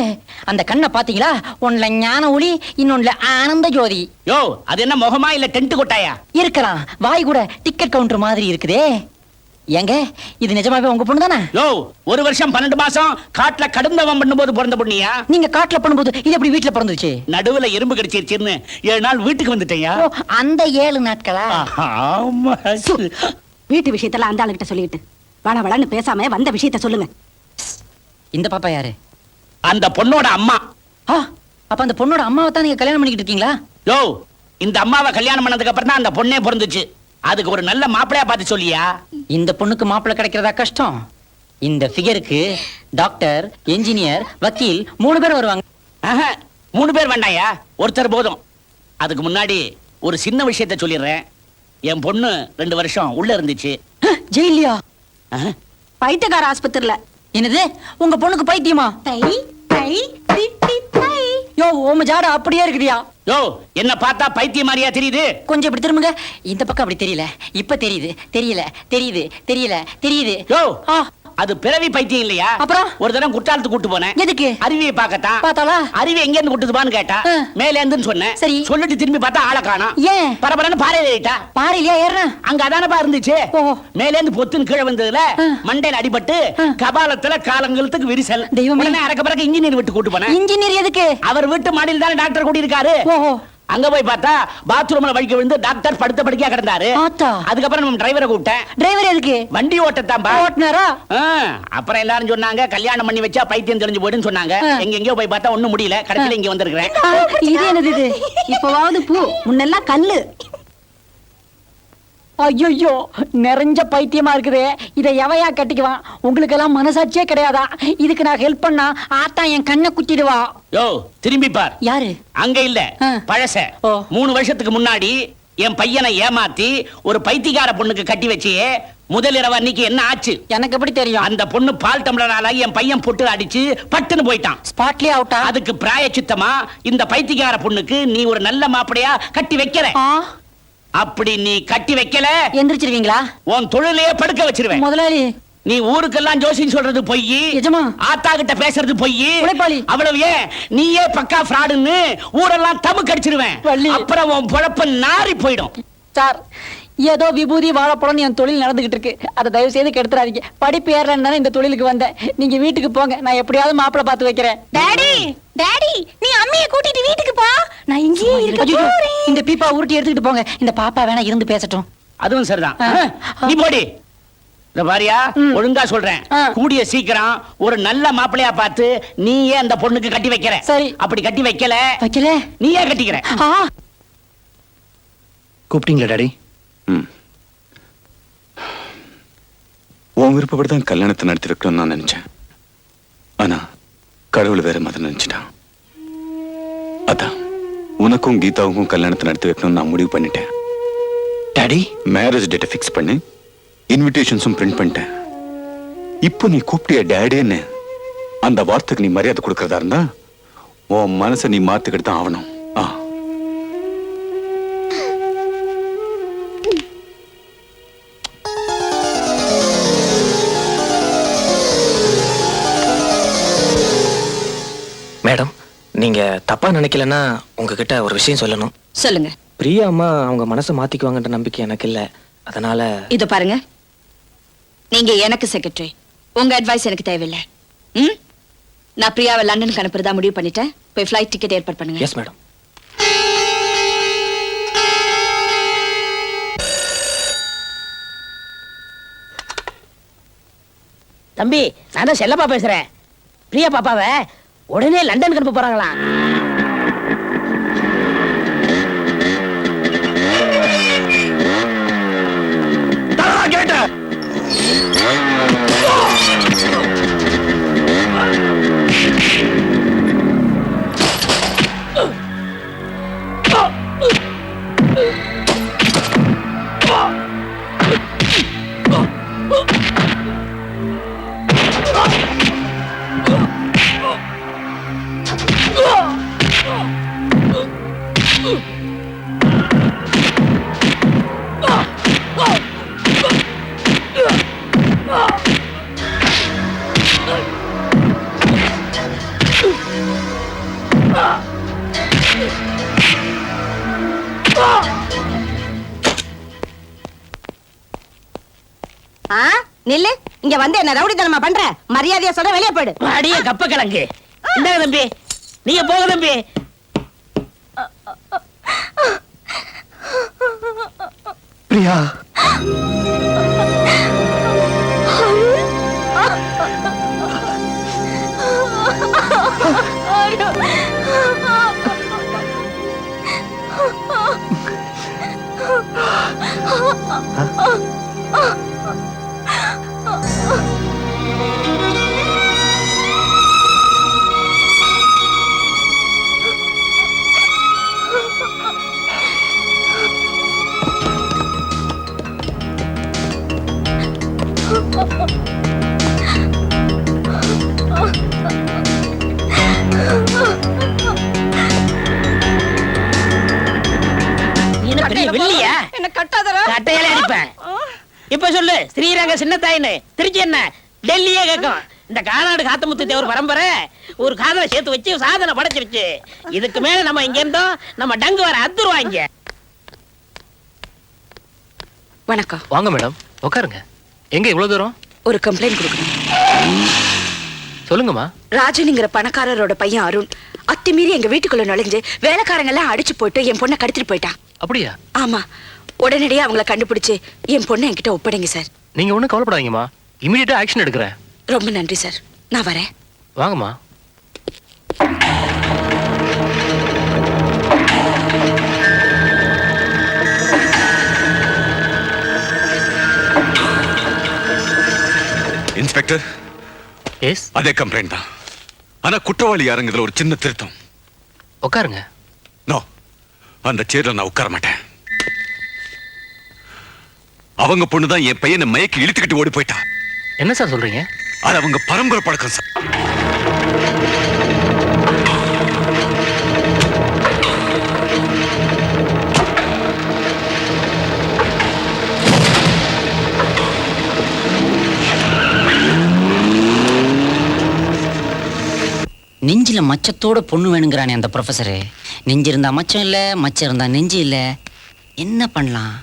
அந்த கண்ணை பாத்தீங்களா? ஒன்னுல ஞான ஒளி, இன்னொன்னுல ஆனந்த ஜோதி. யோ, அது என்ன முகமா இல்ல டென்ட் கொட்டாயா? இருக்கலாம். வாய் கூட டிக்கெட் கவுண்டர் மாதிரி இருக்குதே. ஏங்க, இது நிஜமாவே உங்க பொண்ணு தானே? யோ, 1 வருஷம் 12 மாசம் காட்டுல கடுந்தவம் பண்ணும்போது பிறந்த பொண்ணியா? நீங்க காட்டுல பண்ணும்போது இது எப்படி வீட்டுல பிறந்துச்சு? நடுவுல எறும்பு கடிச்சிருச்சுன்னு 7 நாள் வீட்டுக்கு வந்துட்டேயா? அந்த 7 நாட்களா? ஆமா. வீட்டு விஷயத்தெல்லாம் அந்த ஆளுகிட்ட சொல்லிட்டு வள வளன்னு பேசாம வந்த விஷயத்த சொல்லுங்க. இந்த பாப்பா யாரு? அந்த பொண்ணோட அம்மா. அப்ப அந்த பொண்ணோட அம்மாவை தான் நீங்க கல்யாணம் பண்ணிக்கிட்டு இருக்கீங்களா? யோ, இந்த அம்மாவை கல்யாணம் பண்ணதுக்கு அப்புறம் தான் அந்த பொண்ணே பிறந்துச்சு. அதுக்கு ஒரு நல்ல மாப்பிளையா பார்த்து சொல்லியா? இந்த பொண்ணுக்கு மாப்பிள்ளை கிடைக்கிறதா கஷ்டம். இந்த ஃபிகருக்கு டாக்டர், என்ஜினியர், வக்கீல் 3 பேர் வருவாங்க. 3 பேர் வேண்டாயா, ஒருத்தர் போதும். அதுக்கு முன்னாடி ஒரு சின்ன விஷயத்தை சொல்லிடுறேன். என் பொண்ணு 2 வருஷம் உள்ள இருந்துச்சு. ஜெயிலியா? பைத்தியக்கார ஆஸ்பத்திரியில. என்னது, உங்க பொண்ணுக்கு பைத்தியமா? யோ, ஓம ஜாட அப்படியே இருக்குடியா? யோ, என்ன பார்த்தா பைத்தியம் மாதிரியா தெரியுது? கொஞ்சம் இப்படி திரும்புங்க. இந்த பக்கம் அப்படி தெரியல, இப்ப தெரியுது. தெரியல, தெரியுது, தெரியல, தெரியுது. யோ, அது பிறவி பைத்தியம் இல்லையா? அப்புறம் ஒரு தடவை குற்றாலத்து கூட்டு போனேன். எதுக்கு? அருவியை பார்க்கத்தான். பார்த்தாளா? அருவி எங்க இருந்து கூட்டுதுபான்னு கேட்டா, மேல இருந்துன்னு சொன்னேன். சரி, சொல்லிட்டு திரும்பி பார்த்தா ஆளை காணோம். ஏன்? பரபரன்னு பாறையில ஏறிட்டா. பாறையிலயா ஏறனா? அங்க அதானப்பா இருந்துச்சு. மேல இருந்து பொத்துன்னு கீழே வந்ததுல மண்டையில அடிபட்டு கபாலத்துல காலங்களுக்கு விரிசல். உடனே அறக்க பறக்க இன்ஜினியர் விட்டு கூட்டு போனேன். இன்ஜினியர் எதுக்கு? அவர் வீட்டு மாடியில் தானே டாக்டர் கூட்டி இருக்காரு. அங்க போய் பார்த்தா பாத்ரூம்ல வழிக்க விழுந்து டாக்டர் படுத்த படுக்கையா கிடந்தாரு. அதுக்கப்புறம் நம்ம டிரைவரை கூப்பிட்டேன். டிரைவர் எதுக்கு? வண்டி ஓட்டத்தாம்பா. ஓட்டுனாரா? அப்புறம் எல்லாரும் சொன்னாங்க கல்யாணம் பண்ணி வச்சா பைத்தியம் தெரிஞ்சு போயிடுன்னு சொன்னாங்க. எங்கெங்கயோ போய் பார்த்தா ஒண்ணும் முடியல. கடைசியில இங்க வந்திருக்கிறேன். இது என்னது இது? இப்பவாவது பூ, முன்னெல்லாம் கல்லு. ஐயோ, நிறைஞ்ச பைத்தியமா இருக்குதே. இதை எவையா கட்டிக்குவான்? உங்களுக்கு எல்லாம் மனசாட்சியே கிடையாதா? இதுக்கு நான் ஹெல்ப் பண்ணா ஆத்தா என் கண்ணை குத்திடுவா. யோ, திரும்பி பார். யாரு? அங்க இல்ல, பழச. 3 வருஷத்துக்கு முன்னாடி என் பையனை ஏமாத்தி ஒரு பைத்தியக்கார பொண்ணுக்கு கட்டி வச்சியே, முதல் இரவு அன்னைக்கு என்ன ஆச்சு? எனக்கு எப்படி தெரியும்? அந்த பொண்ணு பால் டம்ளரால என் பையன் பொட்டு அடிச்சு பட்டுன்னு போயிட்டான். ஸ்பாட்லயே அவுட்டா? அதுக்கு பிராயச்சித்தமா இந்த பைத்தியக்கார பொண்ணுக்கு நீ ஒரு நல்ல மாப்பிளையா கட்டி வைக்கிற. அப்படி நீ கட்டி வைக்கல, எந்திரிச்சிருவீங்களா? உன் தொழிலையே படுக்க வச்சிருவேன். முதலாளி, நீ ஊருக்கெல்லாம் ஜோசியம் சொல்றது பொய், ஆத்தா கிட்ட பேசுறது பொய், அவ்வளவு ஏன் நீயே பக்கா ஃப்ராடுன்னு ஊரெல்லாம் தமுக்கு அடிச்சிருவேன். அப்புறம் உன் பொழப்ப நாரி போயிடும். சார், ஏதோ விபூதி வாழைப்பழம்னு என் தொழில் நடந்துகிட்டு இருக்கு. அதை தயவு செய்து கெடுத்துறாதீங்க. படிப்பு ஏறலன்னு இந்த தொழிலுக்கு வந்தேன். நீங்க வீட்டுக்கு போங்க, நான் எப்படியாவது மாப்பிள்ளை பார்த்து வைக்கிறேன். டாடி டாடி நீ அம்மியை கூட்டிட்டு வீட்டுக்கு போ, நான் இங்கேயே இருக்க போறேன். இந்த பீப்பா உருட்டி எடுத்துக்கிட்டு போங்க. இந்த பாப்பா வேணா இருந்து பேசட்டும். அதுவும் சரிதான். நீ போடி. இந்த பாரியா, ஒழுங்கா சொல்றேன், கூடிய சீக்கிரம் ஒரு நல்ல மாப்பிள்ளையா பார்த்து நீயே அந்த பொண்ணுக்கு கட்டி வைக்கிற. சரி. அப்படி கட்டி வைக்கல நீயே கட்டிக்கிற. கூப்பிட்டீங்களா டாடி? உன் விருப்பப்படிதான் கல்யாணத்தை நடத்தி வைக்கணும்னு நான் நினைச்சேன். ஆனா கடவுள் வேற மாதிரி நினைச்சிட்டான். அதான் உனக்கும் கீதாவுக்கும் கல்யாணத்தை நடத்தி வைக்கணும்னு நான் முடிவு பண்ணிட்டேன். டாடி, மேரேஜ் டேட்டை ஃபிக்ஸ் பண்ணி இன்விடேஷன்ஸும் பிரிண்ட் பண்ணிட்டேன். இப்போ நீ கூப்பிட்டிய டேடின்னு அந்த வார்த்தைக்கு நீ மரியாதை கொடுக்கறதா இருந்தா உன் மனசை நீ மாத்திக்கிட்டு தான் ஆகணும். மேடம், நீங்க தப்பா நினைக்கலன்னா உங்ககிட்ட ஒரு விஷயம் சொல்லணும். சொல்லுங்க. பிரியா அம்மா அவங்க மனசை மாத்திக்குவாங்கன்ற நம்பிக்கை எனக்கு இல்ல. அதனால இத பாருங்க, நீங்க எனக்கு செக்ரட்டரி, உங்க அட்வைஸ் எனக்கு தேவையில்லை. நான் பிரியாவை லண்டனுக்கு அனுப்புறதா முடிவு பண்ணிட்டேன். போய் ஃப்ளைட் டிக்கெட் ஏற்பாடு பண்ணுங்க. Yes madam. தம்பி, நான் தான் செல்லப்பா பேசுறேன். பிரியா பாப்பாவை உடனே லண்டனுக்கு அனுப்ப போறாங்களாம். நில்லு, இங்க வந்து என்ன ரவுடித்தனமா பண்ற? மரியாதையா சொல்ற, வெளியே போயிடு. அடியே கப்ப கிழங்கு. இந்தாங்க தம்பி, நீங்க போக தம்பி. பிரியா, என்ன கட்டாதரா? கட்டையால அடிப்பேன். இப்ப சொல்லு, ஸ்ரீரங்க சின்ன தாயின்னு திருச்சி என்ன டெல்லியே கேட்கும். இந்த கானாடு காத்தமுத்து தேவர் பரம்பரை ஒரு காதலை சேர்த்து வச்சு சாதனை படைச்சிருச்சு. இதுக்கு மேல நம்ம இங்க இருந்தோம் நம்ம டங்கு வர அத்துருவாங்க. வணக்கம். வாங்க மேடம், உட்காருங்க. எங்க இவ்வளவு தூரம்? ஒரு கம்ப்ளைண்ட் கொடுக்கணும். சொல்லுங்கம்மா. ராஜனுங்கிற பணக்காரரோட பையன் அருண் அத்துமீறி எங்க வீட்டுக்குள்ள நுழைஞ்சு வேலைக்காரங்க எல்லாம் அடிச்சு போட்டு என் பொண்ணை கடத்திட்டு போயிட்டான். அப்படியா? ஆமா, உடனடியே அவங்கள கண்டுபிடிச்சு என் பொண்ணை என்கிட்ட ஒப்படைங்க சார். நீங்க ஒண்ணும் கவலைப்படாதீங்கம்மா, இமிடியேட்டா ஆக்ஷன் எடுக்கிறேன். ரொம்ப நன்றி சார், நான் வரேன். வாங்கம்மா. இன்ஸ்பெக்டர், எஸ், அதே கம்ப்ளைண்ட் தான். ஆனா குற்றவாளி யாருங்கிறதுல ஒரு சின்ன திருத்தம். உட்காருங்க. நோ, அந்த சேர்ல நான் உட்கார மாட்டேன். அவங்க பொண்ணுதான் என் பையனை மயக்கி இழுத்துக்கிட்டு ஓடி போயிட்டா. என்ன சார் சொல்றீங்க? அது அவங்க பரம்பரை பழக்கம் சார். நெஞ்சில மச்சத்தோட பொண்ணு வேணுங்கிறானே அந்த ப்ரொஃபஸரு. நெஞ்சு இருந்தா மச்சம் இல்ல, மச்சம் இருந்தா நெஞ்சு இல்ல. என்ன பண்ணலாம்?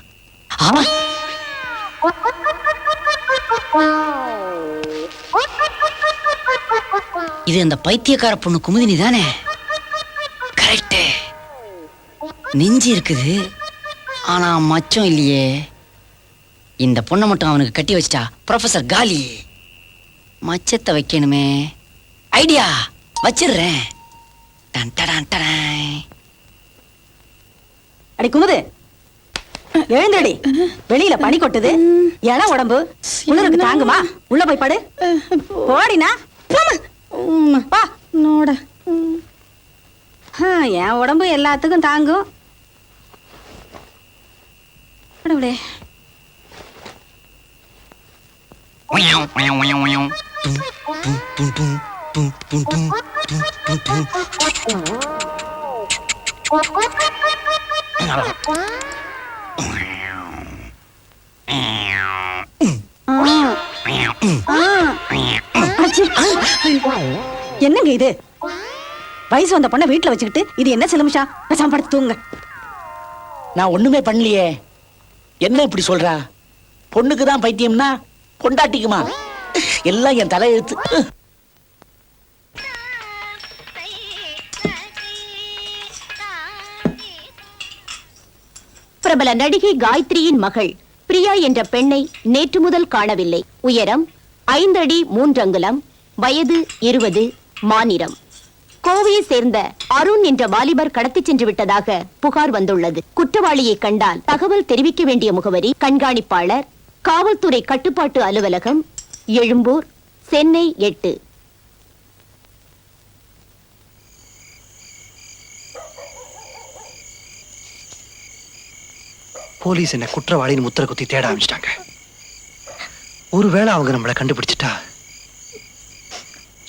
இது அந்த பைத்தியக்கார பொண்ணு குமுதினி தானே? கரெக்ட். நெஞ்சு இருக்குது, ஆனா மச்சம் இல்லையே. இந்த பொண்ணை மட்டும் அவனுக்கு கட்டி வச்சிட்டா ப்ரொஃபசர் காலி. மச்சத்தை வைக்கணுமே. ஐடியா, வச்சிடுறேன். அடி குமுது, எழுந்தடி. வெளியில பனி கொட்டுது, என உடம்பு குளிருக்கு தாங்குமா? உள்ள போய் படு. போடினா வா நோட. என் உடம்பு எல்லாத்துக்கும் தாங்கும். கடவுளே. என்னங்க இது? வயசு வந்த பொண்ணை வீட்டுல வச்சுக்கிட்டு இது என்ன சிலமிஷா? பேசாம படுத்து தூங்க. நான் ஒண்ணுமே பண்ணலையே. என்ன இப்படி சொல்றா? பொண்ணுக்கு தான் பைத்தியம்னா பொண்டாட்டிக்குமா? எல்லாம் என் தலையெழுத்து. பிரபல நடிகை காயத்ரியின் மகள் பிரியா என்ற பெண்ணை நேற்று முதல் காணவில்லை. உயரம் 5 அடி 3 அங்குலம், வயது 20, மாநிலம். கோவையை சேர்ந்த அருண் என்ற வாலிபர் கடத்தி சென்று விட்டதாக புகார் வந்துள்ளது. குற்றவாளியை கண்டால் தகவல் தெரிவிக்க வேண்டிய முகவரி: கண்காணிப்பாளர், காவல்துறை கட்டுப்பாட்டு அலுவலகம், எழும்பூர், சென்னை 8. போலீஸ் என்ன குற்றவாளின்னு முத்திர குத்தி தேட ஆரம்பிச்சிட்டாங்க. ஒருவேளை அவங்க நம்மளை கண்டுபிடிச்சிட்டா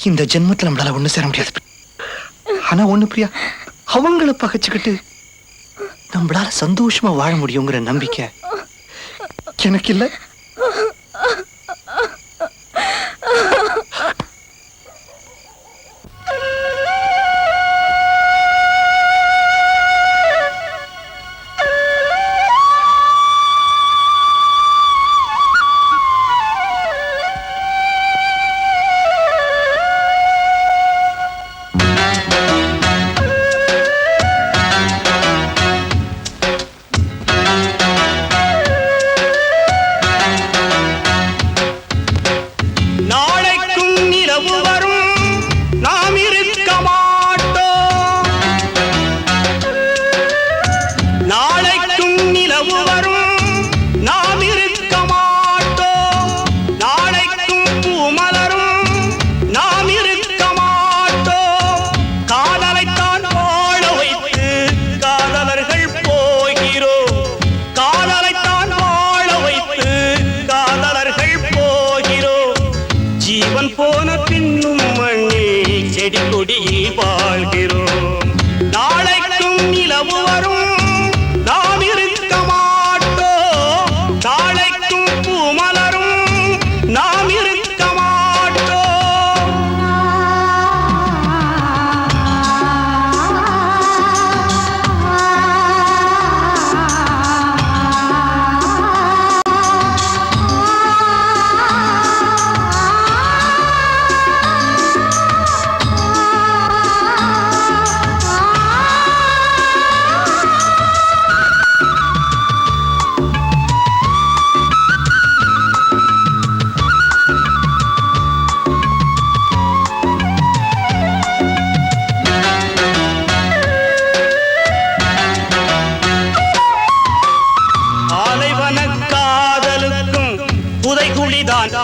இந்த ஜென்மத்துல நம்மளால ஒண்ணு சேர முடியாது. ஆனா ஒண்ணு பிரியா, அவங்கள பகைச்சுக்கிட்டு நம்மளால சந்தோஷமா வாழ முடியுங்கிற நம்பிக்கை எனக்கு இல்ல.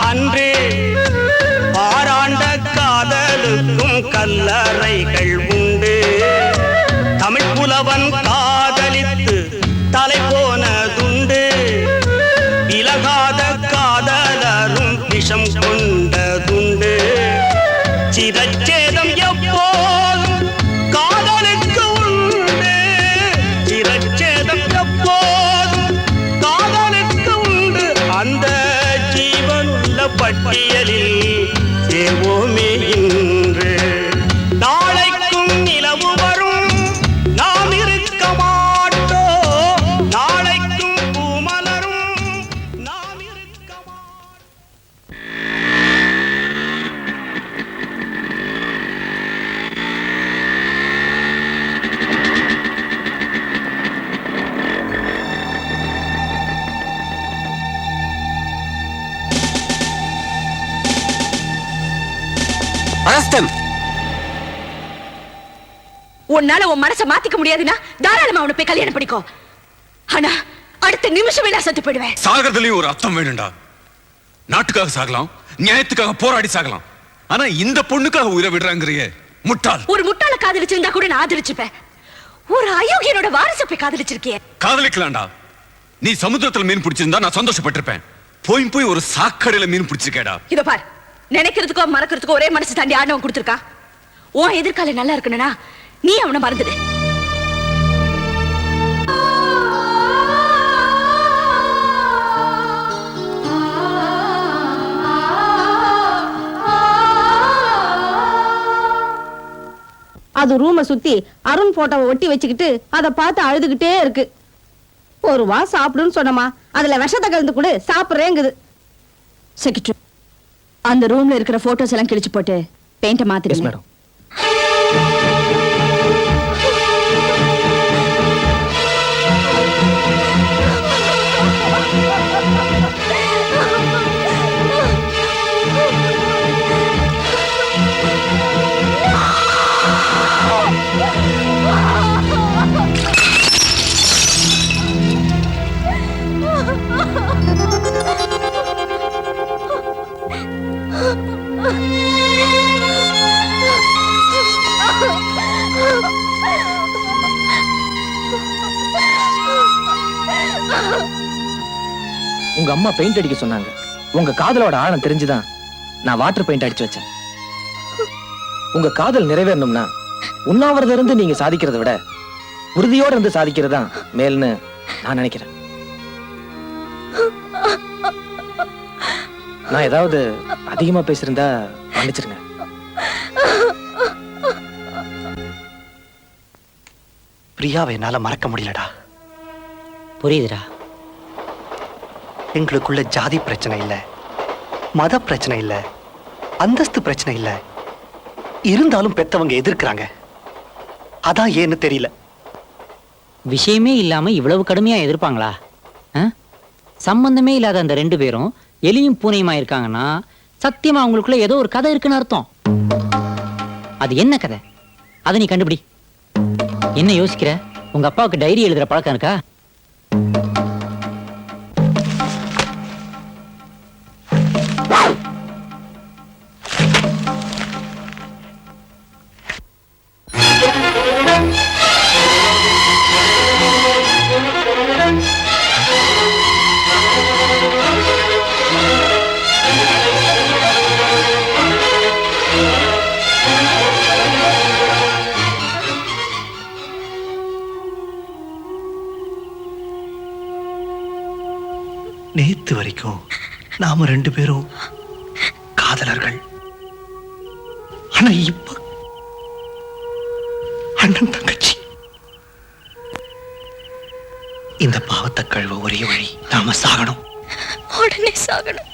அன்று பாராண்ட காதலுக்கும் கல்லறைகள் உண்டு. தமிழ் புலவன் காதலித்து தலை போனதுண்டு. இலகாத காதலரும் விஷம் கொண்டதுண்டு. சிரச்சேதம் எப்போதும் காதலுக்கு உண்டு. சிரச்சேதம் எப்போதும் காதலுக்கு உண்டு. அந்த ஜீவனுள்ள பட்டியலில் சேர்வோமே இன்று. நாளைக்கும் நிலவு வரும், நாம் இருக்க மாட்டோம். நாளைக்கும் பூமலரும். Arrest him. உன்னால உன் மனசை மாத்திக்க முடியாதுன்னா தாராளமா அவனை போய் கல்யாணம் பண்ணிக்கோ. ஆனா அடுத்த நிமிஷமே நான் செத்து போயிடுவேன். சாகிறதுலயும் ஒரு அர்த்தம் வேணும்டா. நாட்டுக்காக சாகலாம், நியாயத்துக்காக போராடி சாகலாம். ஆனா இந்த பொண்ணுக்காக உயிரை விடுறாங்கறியே முட்டாள். ஒரு முட்டாள காதலிச்சிருந்தா கூட நான் ஆதரிச்சுப்பேன். ஒரு அயோக்கியனோட வாரிசை போய் காதலிச்சிருக்கியே. காதலிக்கலாம்டா. நீ சமுத்திரத்துல மீன் பிடிச்சிருந்தா நான் சந்தோஷப்பட்டிருப்பேன். போய் ஒரு சாக்கடையில மீன் பிடிச்சிருக்கேடா. இதோ பார், நினைக்கிறதுக்கோ மறக்கிறதுக்கோ ஒரே மனசு தாண்டி ஆண்டவன் கொடுத்திருக்கா. உன் எதிர்காலம் நல்லா இருக்கணும்னா நீ அவனை மறந்துடு. அது ரூமை சுத்தி அருண் போட்டோவை ஒட்டி வச்சுக்கிட்டு அதை பார்த்து அழுதுகிட்டே இருக்கு. ஒரு வா சாப்பிடுன்னு சொன்னமா, அதுல விஷத்தை கலந்து கூட சாப்பிடுறேங்குது. செக்ரட்டரி, அந்த ரூம்ல இருக்கிற போட்டோஸ் எல்லாம் கிழிச்சு போட்டு பெயிண்ட மாத்திடுங்க. மேடம். உங்க அம்மா பெயிண்ட் அடிக்க சொன்னாங்க. உங்க காதலோட ஆழம் தெரிஞ்சுதான் நான் வாட்டர் பெயிண்ட் அடிச்சு வச்சேன். உங்க காதல் நிறைவேறணும்னா உண்ணாவிரதம் இருந்து நீங்க சாதிக்கிறத விட உறுதியோட இருந்து சாதிக்கிறதா மேல்னு நான் நினைக்கிறேன். நான் ஏதாவது அதிகமா பேசியிருந்தா மன்னிச்சிருங்க. பிரியாவை என்னால மறக்க முடியலடா. புரியுதுடா. எங்களுக்குள்ள ஜாதி பிரச்சனை இல்ல, மத பிரச்சனை இல்ல, அந்தஸ்து பிரச்சனை இல்ல. இருந்தாலும் பெத்தவங்க எதிர்க்கிறாங்க. அதான் ஏன்னு தெரியல. விஷயமே இல்லாம இவ்வளவு கடுமையா எதிர்ப்பாங்களா? சம்பந்தமே இல்லாத அந்த 2 பேரும் எலியும் பூனையுமா இருக்காங்கன்னா சத்தியமா அவங்களுக்குள்ள ஏதோ ஒரு கதை இருக்குன்னு அர்த்தம். அது என்ன கதை? அதை நீ கண்டுபிடி. என்ன யோசிக்கிற? உங்க அப்பாவுக்கு டைரி எழுதுற பழக்கம் இருக்கா? நேத்து வரைக்கும் நாம 2 பேரும் காதலர்கள். ஆனா இப்ப அண்ணன் தங்கச்சி. இந்த பாவத்தை கழுவ ஒரே வழி, நாம சாகணும். உடனே சாகணும்.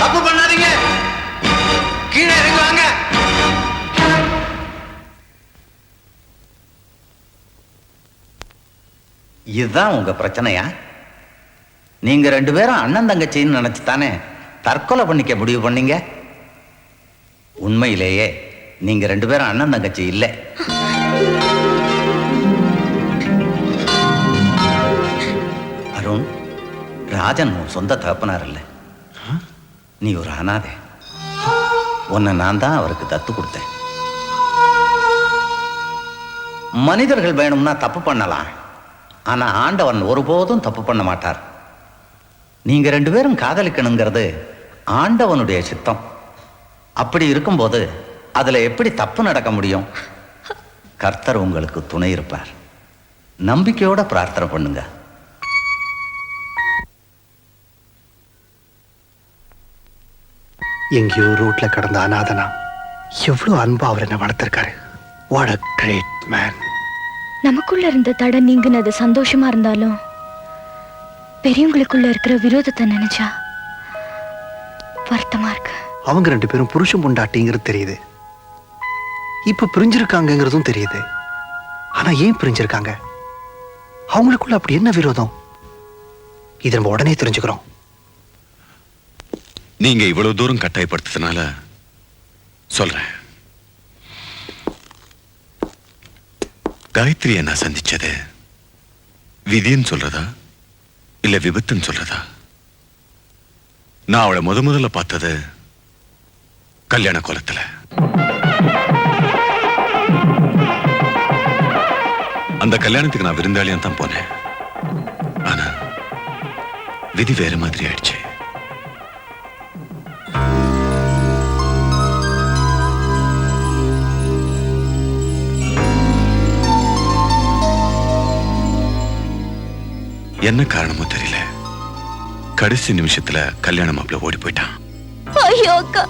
தப்பு பண்ணாதீங்க, கீழே இறங்குவாங்க. இதுதான் உங்க பிரச்சனையா? நீங்க 2 பேரும் அண்ணன் தங்கச்சின்னு நினைச்சுதானே தற்கொலை பண்ணிக்க முடிவு பண்ணீங்க? உண்மையிலேயே நீங்க 2 பேரும் அண்ணன் தங்கச்சி இல்லை. அருண், ராஜன் உன் சொந்த தகப்பனார் இல்லை. நீ ஒரு அனாதை. உன்னை நான் தான் அவருக்கு தத்து கொடுத்தேன். மனிதர்கள் வேணும்னா தப்பு பண்ணலாம், ஆனா ஆண்டவன் ஒருபோதும் தப்பு பண்ண மாட்டார். நீங்க 2 பேரும் காதலிக்கணுங்கிறது ஆண்டவனுடைய சித்தம். அப்படி இருக்கும்போது அதுல எப்படி தப்பு நடக்க முடியும்? கர்த்தர் உங்களுக்கு துணை இருப்பார். நம்பிக்கையோட பிரார்த்தனை பண்ணுங்க. எங்கேயோ ரோட்ல கடந்த அநாதனா எவ்வளவு அன்பா அவர் என்ன வளர்த்திருக்காரு. What a great man. நமக்குள்ள இருந்த தடை நீங்கினது சந்தோஷமா இருந்தாலும் பெரியவங்களுக்குள்ள இருக்கிற விரோதத்தை நினைச்சா வருத்தமா இருக்கு. அவங்க 2 பேரும் புருஷன் பொண்டாட்டிங்கிறது தெரியுது, இப்ப பிரிஞ்சிருக்காங்கிறதும் தெரியுது. ஆனா ஏன் பிரிஞ்சிருக்காங்க? அவங்களுக்குள்ள அப்படி என்ன விரோதம்? இதை நம்ம உடனே தெரிஞ்சுக்கிறோம். நீங்க இவ்வளவு தூரம் கட்டாயப்படுத்ததுனால சொல்றேன். காயத்ரியை நான் சந்திச்சது விதின்னு சொல்றதா இல்ல விபத்துன்னு சொல்றதா? நான் அவளை முதல்ல பார்த்தது கல்யாண கோலத்துல. அந்த கல்யாணத்துக்கு நான் விருந்தாளியா தான் போனேன். ஆனா விதி வேற மாதிரி ஆயிடுச்சு. என்ன காரணமோ தெரியல, கடைசி நிமிஷத்துல கல்யாண மாப்பிள்ள ஓடி போயிட்டான். ஐயோ அக்கா,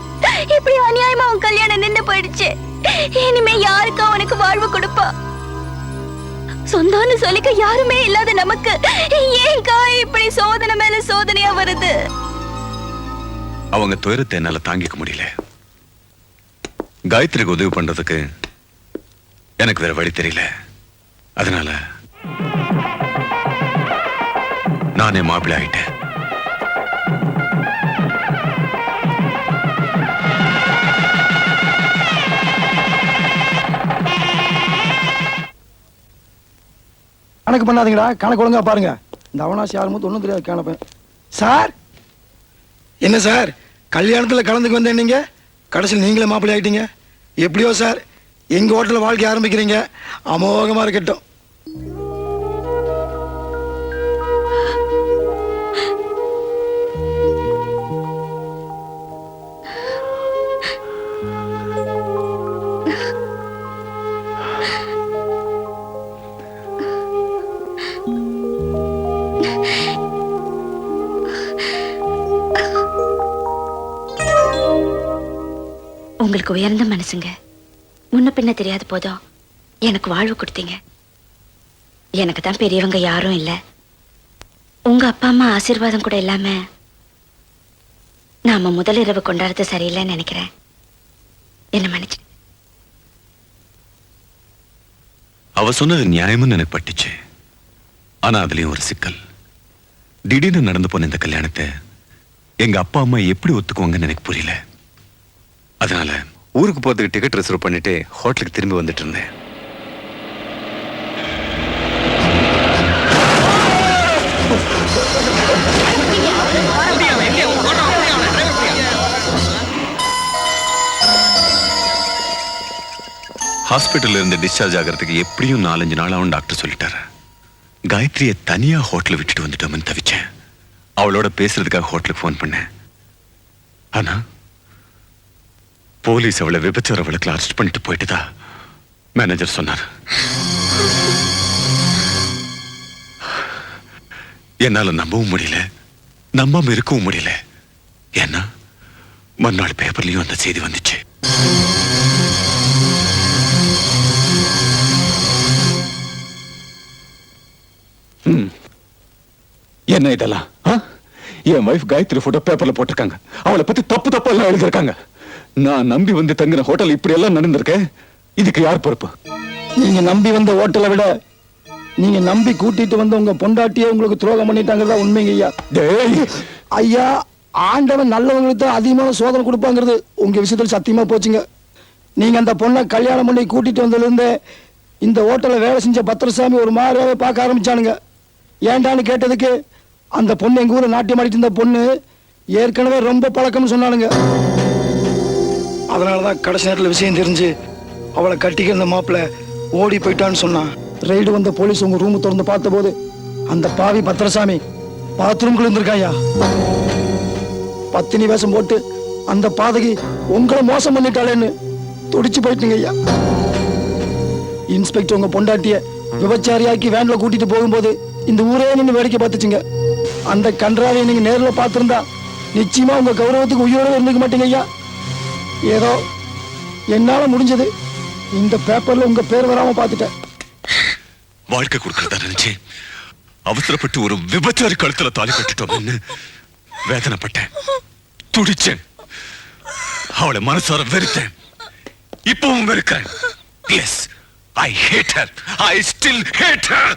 இப்படி அநியாயமா உன் கல்யாணம் நின்னு போயிடுச்சு. இனிமே யாருக்கா உனக்கு வாழ்வு கொடுப்பா? சொந்தம்னு சொல்லிக்க யாருமே இல்லாத நமக்கு ஏன்கா இப்படி சோதனை மேல சோதனையா வருது? அவங்க துயரத்தை என்னால தாங்கிக்க முடியல. காயத்ரிக்கு உதவி பண்றதுக்கு எனக்கு வேற வழி தெரியல. அதனால நானே மாப்பிள்ளை ஆயிட்டேன். கணக்கு பண்ணாதீங்கடா, கணக்கு ஒழுங்கா பாருங்க. இந்த அவனாசி யாருமோ ஒன்றும் தெரியாது கணப்பேன். சார் என்ன சார், கல்யாணத்தில் கலந்துக்கு வந்தேன், நீங்க கடைசியில் நீங்களே மாப்பிள்ளை ஆயிட்டீங்க. எப்படியோ சார், எங்க ஹோட்டலில் வாழ்க்கை ஆரம்பிக்கிறீங்க, அமோகமா இருக்கட்டும். உங்களுக்கு உயர்ந்த மனசுங்க. முன்ன பின்ன தெரியாத போதும் எனக்கு வாழ்வு கொடுத்தீங்க. எனக்கு தான் பெரியவங்க யாரும் இல்லை. உங்க அப்பா அம்மா ஆசீர்வாதம் கூட இல்லாம நாம முதல் இரவு கொண்டாடுறது சரியில்லைன்னு நினைக்கிறேன். என்ன மன்னிச்சு. அவ சொன்னது நியாயம்னு எனக்கு பட்டுச்சு. ஆனா அதுலயும் ஒரு சிக்கல். திடீர்னு நடந்து போன இந்த கல்யாணத்தை எங்க அப்பா அம்மா எப்படி ஒத்துக்குவாங்கன்னு எனக்கு புரியல. அதனால ஊருக்கு போறதுக்கு டிக்கெட் ரிசர்வ் பண்ணிட்டு ஹோட்டலுக்கு திரும்பி வந்துட்டு இருந்தேன். ஹாஸ்பிட்டல்ல இருந்து டிஸ்சார்ஜ் ஆகிறதுக்கு எப்படியும் 4-5 நாள் ஆகும் டாக்டர் சொல்லிட்டாரு. காயத்ரியை தனியா ஹோட்டலை விட்டுட்டு வந்துட்டோம்னு தவிச்சேன். அவளோட பேசுறதுக்காக ஹோட்டலுக்கு ஃபோன் பண்ணேன். ஆனா போலீஸ் அவளை விபச்சார வழக்குல அரெஸ்ட் பண்ணிட்டு போயிட்டுதா மேனேஜர் சொன்னார். என்னால நம்பவும் முடியல, நம்பாம இருக்கவும் முடியல. ஏன்னா மறுநாள் பேப்பர்லயும் அந்த செய்தி வந்துச்சு. என்ன இதெல்லாம்? என் வைஃப் காயத்ரி போட்டோ பேப்பர்ல போட்டிருக்காங்க. அவளை பத்தி தப்பு எல்லாம் எழுதிருக்காங்க. நான் நம்பி வந்து தங்கின ஹோட்டல் இப்படி எல்லாம் நடந்திருக்க. இதுக்கு யார் பொறுப்பு? நீங்க நம்பி வந்த ஹோட்டலை விட நீங்க நம்பி கூட்டிட்டு வந்த உங்க பொண்டாட்டியே உங்களுக்கு துரோகம் பண்ணிட்டாங்கிறதா உண்மைங்க ஐயா. ஐயா, ஆண்டவன் நல்லவங்களுக்கு தான் அதிகமான சோதனை கொடுப்பாங்கிறது உங்க விஷயத்துல சத்தியமா போச்சுங்க. நீங்க அந்த பொண்ணை கல்யாணம் பண்ணி கூட்டிட்டு வந்ததுல இருந்து இந்த ஹோட்டல்ல வேலை செஞ்ச பத்திரசாமி ஒரு மாதிரியாவே பார்க்க ஆரம்பிச்சானுங்க. ஏண்டான்னு கேட்டதுக்கு அந்த பொண்ணு எங்க ஊர்ல நாட்டியம் ஆடிட்டு இருந்த பொண்ணு ஏற்கனவே ரொம்ப பழக்கம்னு சொன்னானுங்க. அதனாலதான் கடைசி நேரத்தில் விஷயம் தெரிஞ்சு அவளை கட்டிக்க இருந்த மாப்பிள்ள ஓடி போயிட்டான்னு சொன்னான். ரைடு வந்த போலீஸ் உங்க ரூம் திறந்து பார்த்த போது அந்த பாவி பத்திரசாமி பாத்ரூம்குள்ள இருந்திருக்காயா. பத்தினி வேஷம் போட்டு அந்த பாதகி உங்களை மோசம் பண்ணிட்டாளேன்னு துடிச்சு போயிட்டீங்க ஐயா. இன்ஸ்பெக்டர் உங்க பொண்டாட்டிய விபச்சாரியாக்கி வேன்ல கூட்டிட்டு போகும்போது இந்த ஊரே நின்று வேடிக்கை பார்த்துச்சுங்க. அந்த கன்றாவை நீங்க நேரில் பார்த்திருந்தா நிச்சயமா உங்க கௌரவத்துக்கு உயிரோட இருந்துக்க மாட்டீங்க ஐயா. ஏதோ என்னால முடிஞ்சது இந்த பேப்பர்ல உங்க பேர் வராம பாத்துட்டேன். வாழ்க்கை கொடுக்கறதா நினைச்சேன். அவசரப்பட்டு ஒரு விபச்சாரி கழுத்துல தாலி கட்டிட்டோம்னு வேதனைப்பட்டேன், துடிச்சேன், அவளை மனசார வெறுத்தேன், இப்பவும் வெறுக்கிறேன். Yes, I hate her. I still hate her.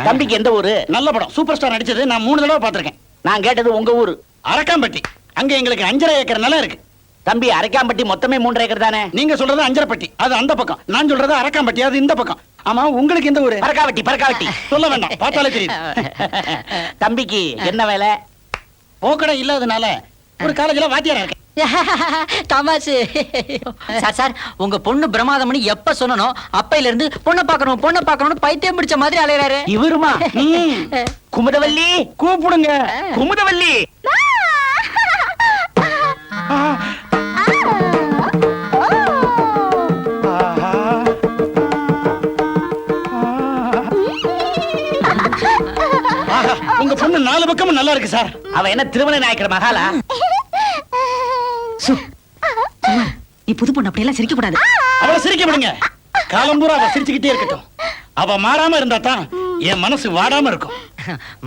தம்பிக்கு எந்த ஊரு? நல்ல படம், சூப்பர் ஸ்டார் நடிச்சது. நான் 3 தடவை பார்த்திருக்கேன். நான் கேட்டது உங்க ஊரு. அரக்காம்பட்டி. அங்க எங்களுக்கு 5.5 ஏக்கர் நிலம் இருக்கு. தம்பி, அரக்காம்பட்டி மொத்தமே 3 ஏக்கர் தானே? நீங்க சொல்றது அஞ்சரைப்பட்டி, அது அந்த பக்கம். நான் சொல்றது அரக்காம்பட்டி, அது இந்த பக்கம். ஆமா, உங்களுக்கு எந்த ஊரு? பரக்காவட்டி. பரக்காவட்டி சொல்ல வேண்டாம், பார்த்தாலே தெரியும். தம்பிக்கு என்ன வேலை? போக்கடை இல்லாதனால ஒரு காலேஜ்ல வாத்தியாரா இருக்கேன். தமாசு. சார் சார், உங்க பொண்ணு பிரமாதம்னு எப்ப சொன்னனோ அப்பையில இருந்து பொண்ணை பார்க்கணும்னு பைத்தியம் பிடிச்ச மாதிரி அலையறாரு. இவருமா? குமுதவல்லி கூப்பிடுங்க. குமுதவல்லி. உங்க பொண்ணு 4 பக்கமும் நல்லா இருக்கு சார். அவ என்ன திருமண நாயக்கர் மகாலா? நீ புது பொண்ணு அப்படியெல்லாம் சிரிக்க கூடாது. அவளை சிரிக்க விடுங்க. காலம்பூரா அவ சிரிச்சுக்கிட்டே இருக்கட்டும். அவ மாறாம இருந்தா தான் என் மனசு வாடாம இருக்கும்.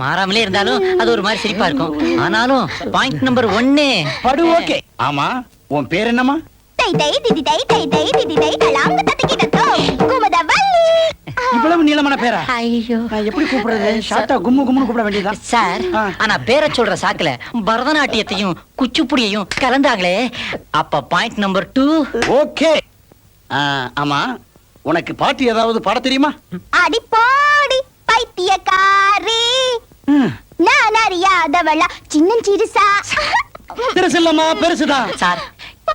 மாறாமலே இருந்தாலும் அது ஒரு மாதிரி சிரிப்பா இருக்கும். ஆனாலும் பாயிண்ட் நம்பர் 1 படு. ஓகே. ஆமா, உன் பேர் என்னமா? இவ்வளவு நீளமான பேரா? ஐயோ, நான் எப்படி கூப்பிடுறது? ஷார்ட்டா கும்மு கும்முன்னு கூப்பிட வேண்டியதுதான் சார். ஆனா பேரை சொல்ற சாக்குல பரதநாட்டியத்தையும் குச்சிப்புடியையும் கலந்தாங்களே, அப்ப பாயிண்ட் நம்பர் 2. ஓகே. ஆமா, உனக்கு பாட்டு ஏதாவது பாட தெரியுமா? அடி போடி பைத்தியக்காரி, நான் அறியாதவளா சின்னஞ்சிறுசா. பெருசில்லம்மா, பெருசுதான் சார்.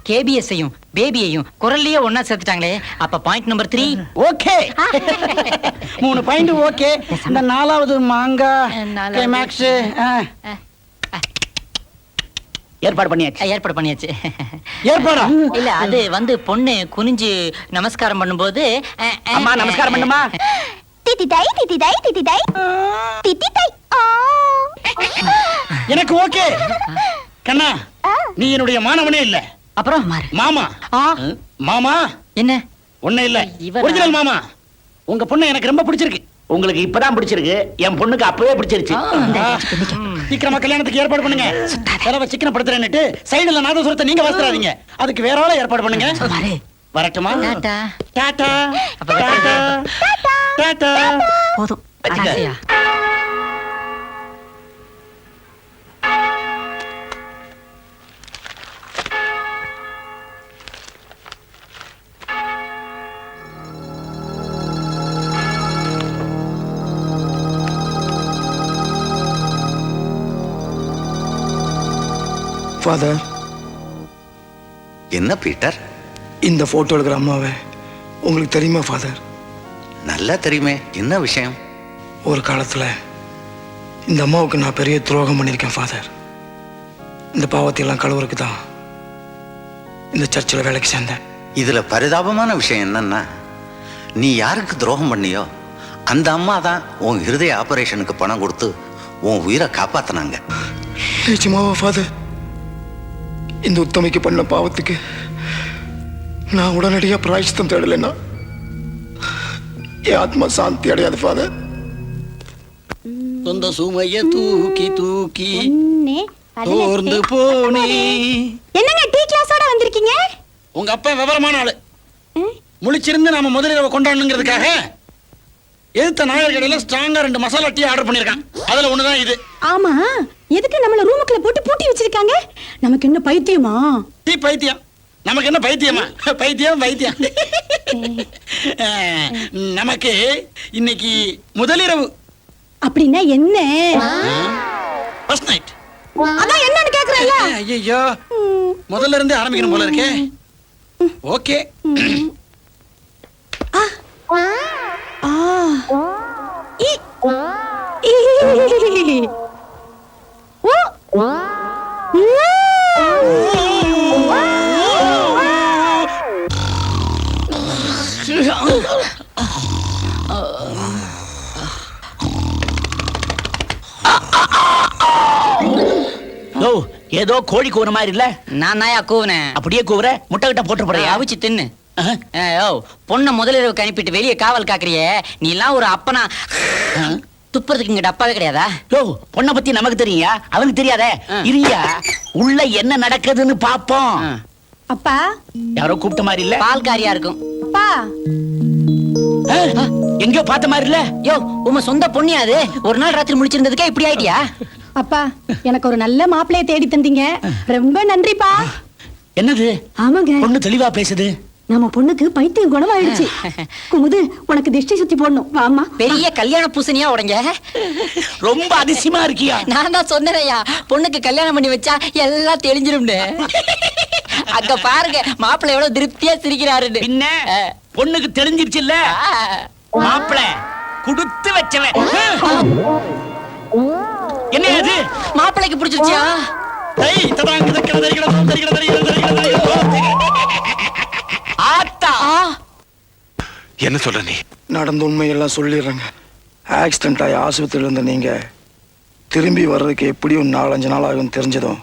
கேபிஎஸ்ஸையும் பேபியையும் குரல்லையே ஒன்னா சேர்த்துட்டாங்களே, அப்ப point number 3. Okay. 3 point. Okay. இந்த 4வது மாங்கா கிளைமாக்ஸ் ஏற்பாடு பண்ணியாச்சு. ஏற்பாடா? இல்ல, அது வந்து பொண்ணு குனிஞ்சு நமஸ்காரம் பண்ணும்போது அம்மா நமஸ்காரம் பண்ணுமா? திதிதை திதிதை திதிதை திதிதை. எனக்கு ஓகே. கண்ணா, நீ என்னுடைய மாணவனே இல்ல. அப்புறம் மாமா. மாமா என்ன? ஒண்ணு இல்ல, ஒரிஜினல் மாமா. உங்க பொண்ணு எனக்கு ரொம்ப பிடிச்சிருக்கு. உங்களுக்கு இப்பதான் பிடிச்சிருக்கு, என் பொண்ணுக்கு அப்பவே பிடிச்சிருச்சு. சீக்கிரமா கல்யாணத்துக்கு ஏற்பாடு பண்ணுங்க. செலவை சிக்கனப்படுத்துறேன்னுட்டு சைடுல நாதசுரத்தை நீங்க வாசிறாதீங்க. அதுக்கு வேற ஆள ஏற்பாடு பண்ணுங்க. வரட்டுமா? டாடா. டாடா. டாடா. டாடா. போதும். ஃபாதர். என்ன பீட்டர்? இந்த போட்டோ எடுக்கிற அம்மாவை உங்களுக்கு தெரியுமா ஃபாதர்? நல்லா தெரியுமே. என்ன விஷயம்? ஒரு காலத்துல இந்த அம்மாவுக்கு நான் பெரிய துரோகம் பண்ணியிருக்கேன் ஃபாதர். இந்த பாவத்தை எல்லாம் கழுவுறதுக்கு தான் இந்த சர்ச்சில் வேலைக்கு சேர்ந்தேன். இதுல பரிதாபமான விஷயம் என்னன்னா, நீ யாருக்கு துரோகம் பண்ணியோ அந்த அம்மா தான் உன் இருதய ஆபரேஷனுக்கு பணம் கொடுத்து உன் உயிரை காப்பாத்தினாங்க. நிச்சயமாவா ஃபாதர்? இந்த உத்தமைக்கு பண்ண பாவத்துக்கு நான் உடனடியா பிராயச்சித்தம் தேடலைன்னா என் ஆத்மா சாந்தி அடையாது ஃபாதர். சொந்த சுமைய தூக்கி தூக்கி தோர்ந்து போனே. என்னங்க டீ கிளாஸோட வந்திருக்கீங்க? உங்க அப்பா விவரமான ஆளு. முழிச்சிருந்து நாம முதலிரவை கொண்டாடணுங்கிறதுக்காக எதிர்த்த நாயர் கடையில ஸ்ட்ராங்கா 2 மசாலா டீ ஆர்டர் பண்ணிருக்கான். அதுல ஒண்ணுதான் இது. ஆமா, எதுக்கு நம்மள ரூமுக்குள்ள போட்டு பூட்டி வச்சிருக்காங்க? நமக்கு என்ன பைத்தியமா? டீ பைத்தியம். நமக்கு என்ன பைத்தியமா? பைத்தியம் பைத்தியம். நமக்கு இன்னைக்கு முதலிரவு. அப்படின்னா என்ன? First night. அதான் என்னன்னு கேக்குறேன்ல. ஐயோ, முதல்ல இருந்து ஆரம்பிக்கணும் போல இருக்கே. ஓகே. ஏதோ கோழி கூவுற மாதிரி இல்ல? நான் நாயா கூவுனேன். அப்படியே கூவுற? முட்டை கிட்ட போட்டு போறியா? அவிச்சு தின்னு. ஓ பொண்ணை முதலிரவுக்கு அனுப்பிட்டு வெளியே காவல் காக்குறியே, நீ எல்லாம் ஒரு அப்பனா? துப்புறதுக்கு இங்க டப்பாவே கிடையாதா? யோ, பொண்ணை பத்தி நமக்கு தெரியா? அவனுக்கு தெரியாதே. இருயா, உள்ள என்ன நடக்குதுன்னு பாப்போம். அப்பா, யாரோ கூப்பிட்ட மாதிரி இல்ல? பால்காரியா இருக்கும். அப்பா, எங்கயோ பார்த்த மாதிரி இல்ல? யோ, உங்க சொந்த பொண்ணியா அது? ஒரு நாள் ராத்திரி முழிச்சிருந்ததுக்கே இப்படி ஆயிட்டியா? அப்பா, எனக்கு ஒரு நல்ல மாப்பிளைய தேடி தந்தீங்க, ரொம்ப நன்றிப்பா. என்னது? ஆமாங்க, பொண்ணு தெளிவா பேசுது. நம்ம பொண்ணுக்கு பைத்தியம் குணமாயிடுச்சு. குமுது, உனக்கு திஷ்டி சுத்தி போடணும், வாமா. பெரிய கல்யாண பூசணியா உடைங்க. ரொம்ப அதிசயமா இருக்கியா? நான் தான் சொன்னேன்யா, பொண்ணுக்கு கல்யாணம் பண்ணி வச்சா எல்லாம் தெளிஞ்சிரும்னு. அங்க பாருங்க, மாப்பிள்ளை எவ்வளவு திருப்தியா சிரிக்கிறாருன்னு. பின்ன பொண்ணுக்கு தெரிஞ்சிருச்சு இல்ல? மாப்பிள்ளை குடுத்து வச்சவன். என்ன அது? மாப்பிள்ளைக்கு பிடிச்சிருச்சா? ஆத்தா, என்ன சொல்ற நீ? நடந்த உண்மையெல்லாம் சொல்லிடுறேங்க. ஆக்சிடென்ட் ஆகி ஆஸ்பத்திரியில் இருந்த நீங்க திரும்பி வர்றதுக்கு எப்படியும் 4-5 நாள் ஆகும் தெரிஞ்சதும்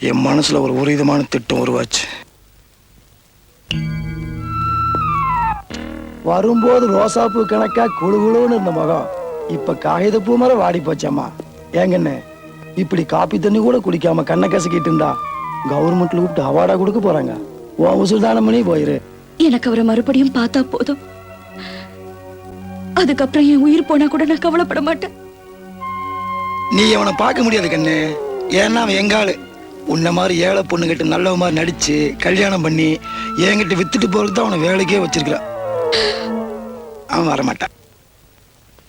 என் மனசுல ஒரு விதமான திட்டம் உருவாச்சு. வரும்போது ரோசாப்பூ கணக்கா குழுகுழுன்னு இருந்த முகம் இப்ப காகித பூ மரம் வாடி போச்சம்மா. ஏங்கண்ணே, இப்படி காப்பி தண்ணி கூட குடிக்காம கண்ணை கசக்கிட்டு இருந்தா கவர்மெண்ட்ல கூப்பிட்டு அவார்டா கொடுக்க போறாங்க. உன் உசுல்தானம் பண்ணி போயிரு. எனக்கு அவரை மறுபடியும் பார்த்தா போதும், அதுக்கப்புறம் என் உயிர் போனா கூட நான் கவலைப்பட மாட்டேன். நீ அவனை பார்க்க முடியாது கண்ணு, ஏன்னா அவன் எங்காளு. உன்ன மாதிரி ஏழை பொண்ணுகிட்ட நல்லவ மாதிரி நடிச்சு கல்யாணம் பண்ணி என்கிட்ட வித்துட்டு போறதுக்கு தான் அவனை வேலைக்கே வச்சிருக்கிறான். அவன் வரமாட்டான்.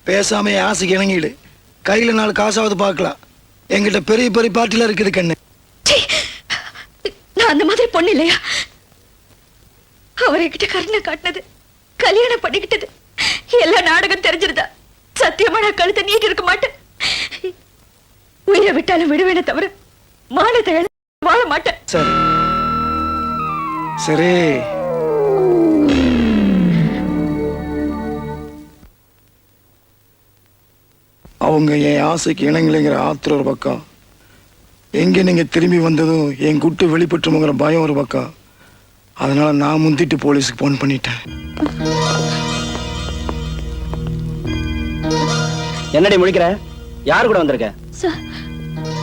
பேசாம என் ஆசைக்கு இணங்கிடு. கையில 4 காசாவது பார்க்கலாம். என்கிட்ட பெரிய பெரிய பார்ட்டில இருக்குது கண்ணு. நான் அந்த மாதிரி பொண்ணு இல்லையா? அவர்கிட்ட கருணை காட்டினது, கல்யாணம் பண்ணிக்கிட்டது, எல்லா நாடகம் தெரிஞ்சிருந்தா சத்தியமா நான் கழுத்தை நீட்டி இருக்க மாட்டேன். உயிரை விட்டாலும் விடுவேனே தவிர மானத்தை வாழ மாட்டேன். சரி சரி, அவங்க என் ஆசைக்கு இணங்கலைங்கிற ஆத்திர ஒரு பக்கம், எங்க நீங்க திரும்பி வந்ததும் என் குட்டு வெளிப்பட்டுமோங்கிற பயம் ஒரு பக்கம். அதனால நான் முந்திட்டு போலீஸுக்கு போன் பண்ணிட்டேன். என்னடி முடிக்கிற? யார் கூட வந்திருக்க? சார்,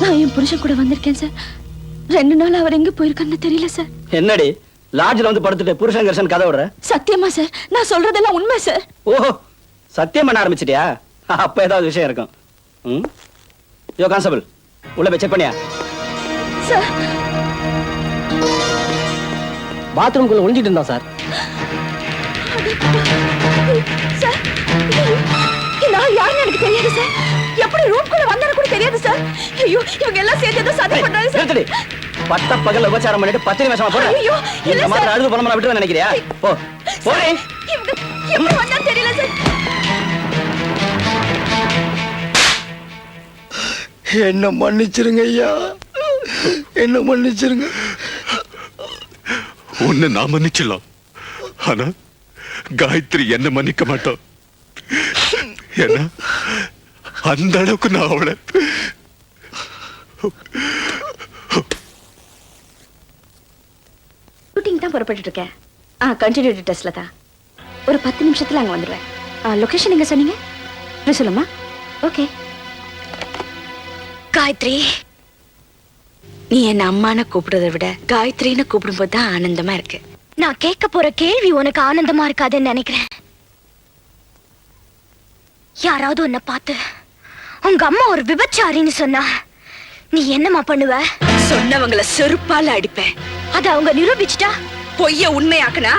நான் என் புருஷன் கூட வந்திருக்கேன் சார். 2 நாள் அவர் எங்க போயிருக்கான்னு தெரியல சார். என்னடி லாட்ஜ்ல வந்து படுத்துட்டு புருஷன் கர்ஷன் கதை விடுற? சத்தியமா சார், நான் சொல்றதெல்லாம் உண்மை சார். ஓஹோ, சத்தியம் பண்ண ஆரம்பிச்சிட்டியா? அப்ப ஏதாவது விஷயம் இருக்கும். யோ கான்ஸ்டபிள், உள்ள போய் செக் பண்ணியா? சார், பாத்ரூம்குள்ள ஒளிஞ்சிட்டு இருந்தான் சார். சார், நான் யாருன்னு எனக்கு தெரியாது சார். எப்படி ரூம்குள்ள வந்தாரு கூட தெரியாது சார். ஐயோ, இவங்க எல்லாம் சேர்ந்து ஏதோ சதி பண்றாங்க சார். நிறுத்துடி. பட்ட பகல்ல உபச்சாரம் பண்ணிட்டு பத்தினி வேஷமா போற. ஐயோ, இல்ல இந்த மாதிரி சார். அழுது பணமா விட்டு நினைக்கிறியா? போ போறே. இவங்க எப்படி வந்தா தெரியல சார். என்ன மன்னிச்சிருங்க ஐயா, என்ன மன்னிச்சிருங்க. உன்னை நான் மன்னிச்சிடலாம், ஆனா காயத்ரி என்ன மன்னிக்க மாட்டான். ஏன்னா அந்த அளவுக்கு நான் அவளை ஷூட்டிங் தான் புறப்பட்டு இருக்கேன். கண்டினியூட்டி டெஸ்ட்ல தான். ஒரு 10 நிமிஷத்துல அங்க வந்துடுவேன். லொகேஷன் எங்க சொன்னீங்க? இப்படி சொல்லுமா? ஓகே. காயத்ரி, நீ என்ன அம்மான்னு கூப்பிடுறதை விட காயத்ரின்னு கூப்பிடும்போது தான் ஆனந்தமா இருக்கு. நான் கேட்க போற கேள்வி உனக்கு ஆனந்தமா இருக்காதுன்னு நினைக்கிறேன். யாராவது உன்னை பார்த்து உங்க அம்மா ஒரு விபச்சாரின்னு சொன்னா நீ என்னமா பண்ணுவ? சொன்னவங்களை செருப்பால அடிப்பேன். அத அவங்க நிரூபிச்சுட்டா பொய்ய உண்மையாக்குனா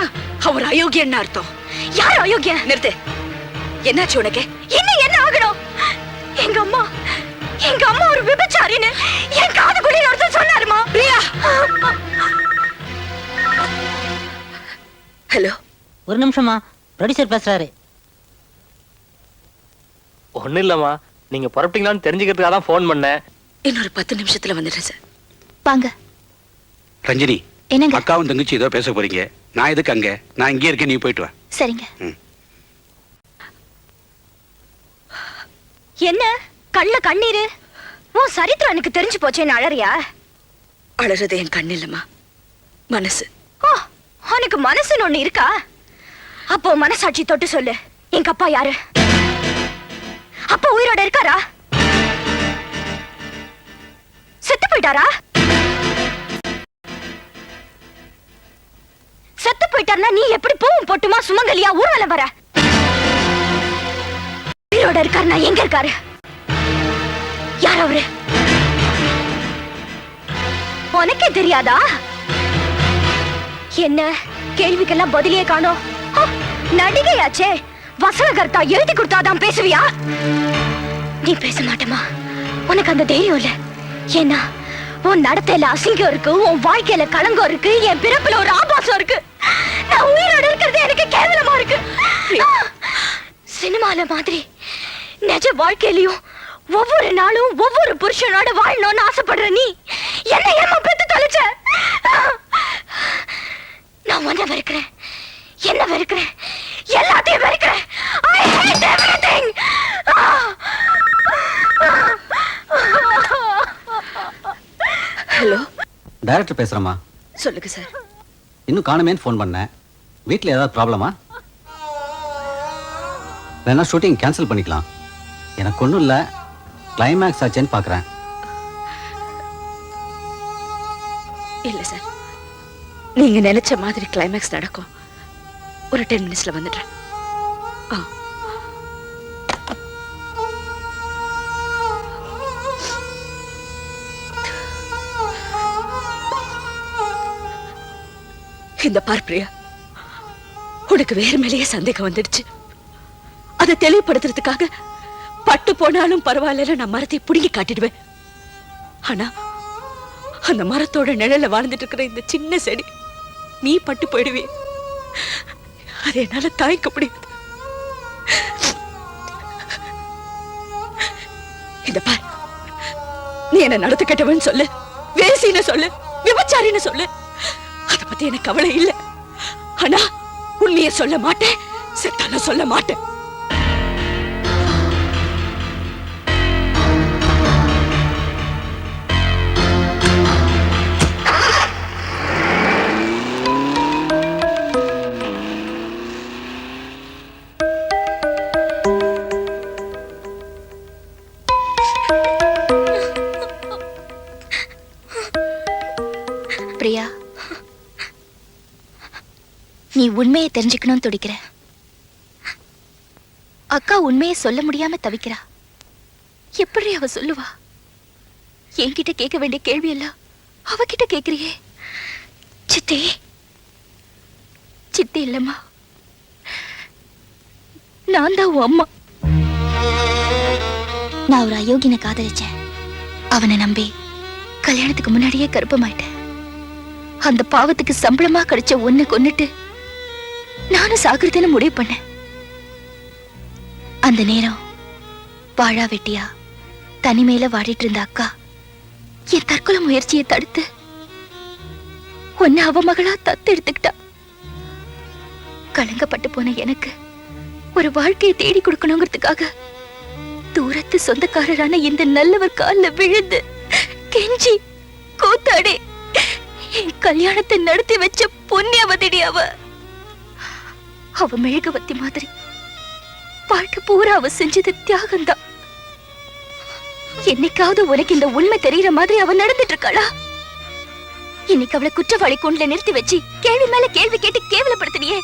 அவர் அயோக்கியன்னு அர்த்தம். யார் அயோக்கிய? நிறுத்து. என்னாச்சு உனக்கு? இன்னும் என்ன ஆகணும்? எங்க அம்மா ஒரு விபச்சாரின்னு என் காதுக்குள்ளே ஒருத்தர் சொன்னாருமா? பிரியா, ஹலோ. ஒரு நிமிஷமா, ப்ரொடியூசர் பேசுறாரு. ஒண்ணு இல்லம்மா, நீங்க புறப்பட்டீங்களான்னு தெரிஞ்சுக்கிறதுக்காக தான் ஃபோன் பண்ணேன். இன்னொரு 10 நிமிஷத்துல வந்துடுறேன் சார். வாங்க. ரஞ்சினி, என்னங்க? அக்காவும் தங்கச்சி ஏதோ பேச போறீங்க. நான் எதுக்கு அங்க? நான் இங்கே இருக்கேன், நீ போயிட்டு வா. சரிங்க. என்ன கண்ணுல கண்ணீரு? உன் சரித்திரம் எனக்கு தெரிஞ்சு போச்சேன்னு அழறியா? அழறது என் கண்ணு இல்லம்மா, மனசு. ஓ, உனக்கு மனசுன்னு ஒண்ணு இருக்கா? அப்போ மனசாட்சி தொட்டு சொல்லு, எங்க அப்பா யாரு? அப்பா உயிரோட இருக்காரா? செத்து போயிட்டாரா? செத்து போயிட்டாருன்னா நீ எப்படி பூவும் போட்டுமா சுமங்கலியா ஊர்வலம் வர? உயிரோட இருக்காருன்னா எங்க இருக்காரு? யார் அவரு? உனக்கே தெரியாதா? என்ன கேள்விக்கெல்லாம் பதிலே காணோம். நடிகையாச்சே, வசனகர்த்தா எழுதி கொடுத்தாதான் பேசுவியா? நீ பேச மாட்டேமா, உனக்கு அந்த தைரியம் இல்ல. ஏன்னா உன் நடத்தையில அசிங்கம் இருக்கு, உன் வாழ்க்கையில களங்கம் இருக்கு, என் பிறப்புல ஒரு ஆபாசம் இருக்கு. நான் உயிரோட இருக்கிறது எனக்கு கேவலமா இருக்கு. சினிமால மாதிரி நிஜ வாழ்க்கையிலயும் ஒவ்வொரு நாளும் ஒவ்வொரு புருஷனோட வாழணும்னு ஆசைப்படுற நீ என்ன ஏமா பெத்து தொலைச்ச? நான் உன்னை வெறுக்கிறேன், என்ன வெறுக்கிறேன், எல்லாத்தையும் வெறுக்கிறேன். I hate everything. Hello, director பேசுறேம்மா. சொல்லுங்க சார். இன்னும் காணுமேன்னு ஃபோன் பண்ணேன். வீட்டில் ஏதாவது ப்ராப்ளமா? வேணா ஷூட்டிங் கேன்சல் பண்ணிக்கலாம். எனக்கு ஒன்றும் இல்லை, கிளைமேக்ஸ் ஆச்சேன்னு பார்க்குறேன். இல்ல சார், நீங்க நினைச்ச மாதிரி கிளைமேக்ஸ் நடக்கும். ஒரு 10 மினிட்ஸ்ல வந்துடுறேன். இந்த பார் பிரியா, உனக்கு வேற மேலேயே சந்தேகம் வந்துடுச்சு. அதை தெளிவுபடுத்துறதுக்காக பட்டு போனாலும் பரவாயில்ல நான் மரத்தை புடுங்கி காட்டிடுவேன். ஆனா அந்த மரத்தோட நிழல்ல வாழ்ந்துட்டு இருக்கிற இந்த சின்ன செடி நீ பட்டு போயிடுவே. அதை என்னால தாய்க்க முடியாது. இந்த பார், நீ என்ன நடத்த கெட்டவன்னு சொல்லு, வேசின்னு சொல்லு, விபச்சாரின்னு சொல்லு, அத பத்தி எனக்கு கவலை இல்லை. ஆனா உண்மையை சொல்ல மாட்டேன், செத்தாலும் சொல்ல மாட்டேன். பிரியா, நீ உண்மையை தெரிஞ்சுக்கணும்னு துடிக்கிற. அக்கா உண்மையை சொல்ல முடியாம தவிக்கிறா. எப்படி அவ சொல்லுவா? என்கிட்ட கேட்க வேண்டிய கேள்வி எல்லாம் அவகிட்ட கேக்குறியே. சித்தி, சித்தி இல்லம்மா, நான் தான் உன் அம்மா. நான் ஒரு அயோக்கியனை காதலிச்சேன். அவனை நம்பி கல்யாணத்துக்கு முன்னாடியே கர்ப்பமாயிட்டேன். அந்த பாவத்துக்கு சம்பளமா கிடைச்ச ஒண்ணு கொன்னுட்டு நானும் சாகுறதுன்னு முடிவு பண்ணேன். அந்த நேரம் வாழா வெட்டியா தனிமையில வாடிட்டு இருந்த அக்கா என் தற்கொலை முயற்சியை தடுத்து ஒன்னு அவ மகளா தத்து எடுத்துக்கிட்டா. கலங்கப்பட்டு போன எனக்கு ஒரு வாழ்க்கையை தேடி கொடுக்கணுங்கிறதுக்காக தூரத்து சொந்தக்காரரான இந்த நல்லவர் கால்ல விழுந்து கெஞ்சி கூத்தாடி என் கல்யாணத்தை நடத்தி வச்ச புண்ணியவதிடி அவ. அவ மெழுகுவத்தி மாதிரி வாழ்க்கை பூரா அவ செஞ்சது தியாகம்தான். என்னைக்காவது உனக்கு இந்த உண்மை தெரியற மாதிரி அவ நடந்துட்டு இருக்காளா? இன்னைக்கு அவளை குற்றவாளி கூண்டுல நிறுத்தி வச்சு கேள்வி மேல கேள்வி கேட்டு கேவலப்படுத்தினியே,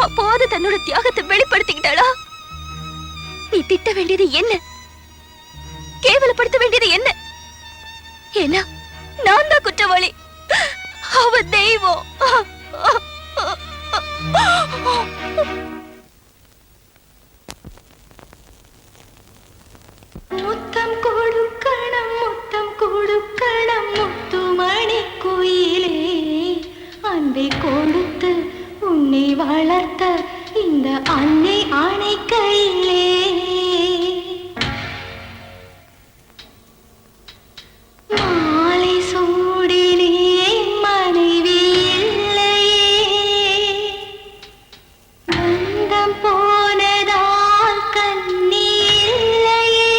அப்போது தன்னோட தியாகத்தை வெளிப்படுத்திக்கிட்டாளா? நீ திட்ட வேண்டியது என்ன, கேவலப்படுத்த வேண்டியது என்ன? ஏன்னா நான் தான் குற்றவாளி, அவ தெய்வம். முத்தம் கொடுக்கணும், முத்தம் கொடுக்கணும், முத்துமணி கோயிலே, அன்பை கொடுத்து உன்னை வளர்த்த இந்த அன்னை ஆணை கையிலே. மாலை சூடினே மனைவி இல்லையே, பந்தம் போனதால் கண்ணி இல்லையே,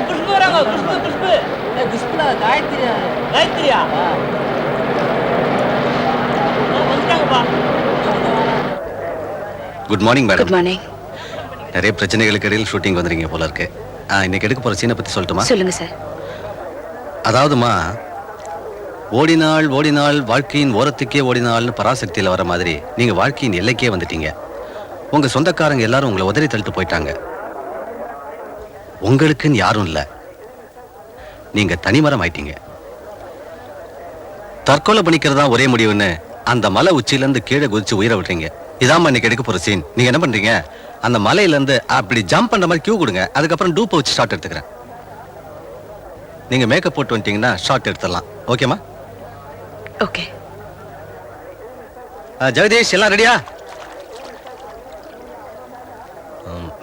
குஷ்பு வராங்க, குஷ்பு குஷ்பு. குஷ்புடா, காயத்ரியா. காயத்ரியா? வந்துட்டாங்கப்பா. Good morning madam. Good morning. நிறைய பிரச்சனைகளுக்கு இடையில் ஷூட்டிங் வந்துறீங்க போல இருக்கு. இன்னைக்கு எடுக்க போற சீனை பத்தி சொல்லட்டுமா? சொல்லுங்க சார். அதாவதுமா, ஓடினாள் ஓடினாள் வாழ்க்கையின் ஓரத்துக்கே ஓடினாள்னு பராசக்தியில வர மாதிரி நீங்க வாழ்க்கையின் எல்லைக்கே வந்துட்டீங்க. உங்க சொந்தக்காரங்க எல்லாரும் உங்களை உதறி தள்ளிட்டு போயிட்டாங்க. உங்களுக்குன்னு யாரும் இல்ல, நீங்க தனிமரம் ஆயிட்டீங்க. தற்கொலை பண்ணிக்கிறதா ஒரே முடிவுன்னு அந்த மலை உச்சியில இருந்து கீழே குதிச்சு உயிரை விட்டுறீங்க. இதாம இன்னைக்கு எடுக்க போற சீன். நீங்க என்ன பண்றீங்க, அந்த மலையில இருந்து அப்படி ஜம்ப் பண்ற மாதிரி கியூ கொடுங்க. அதுக்கப்புறம் டூப்பை வச்சு ஷாட் எடுத்துக்கிறேன். நீங்க மேக்கப் போட்டு வந்துட்டீங்கன்னா ஷாட் எடுத்துடலாம். ஓகேமா? ஓகே. ஜெகதீஷ், எல்லாம் ரெடியா?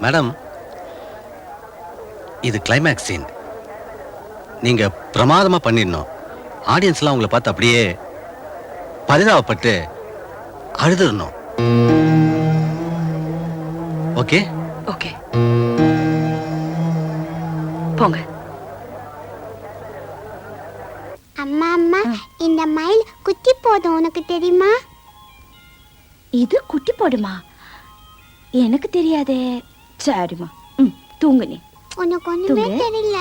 மேடம், இது கிளைமேக்ஸ் சீன். நீங்க பிரமாதமா பண்ணிடணும். ஆடியன்ஸ்லாம் உங்களை பார்த்து அப்படியே பரிதாபப்பட்டு அழுதுறணும். ஓகே? ஓகே. போங்க. அம்மா அம்மா, இந்த மயில் குட்டி போதும், உனக்கு தெரியுமா? இது குட்டி போடுமா? எனக்கு தெரியாதே. சரிம்மா, தூங்கு நீ. உனக்கு ஒண்ணுமே தெரியல.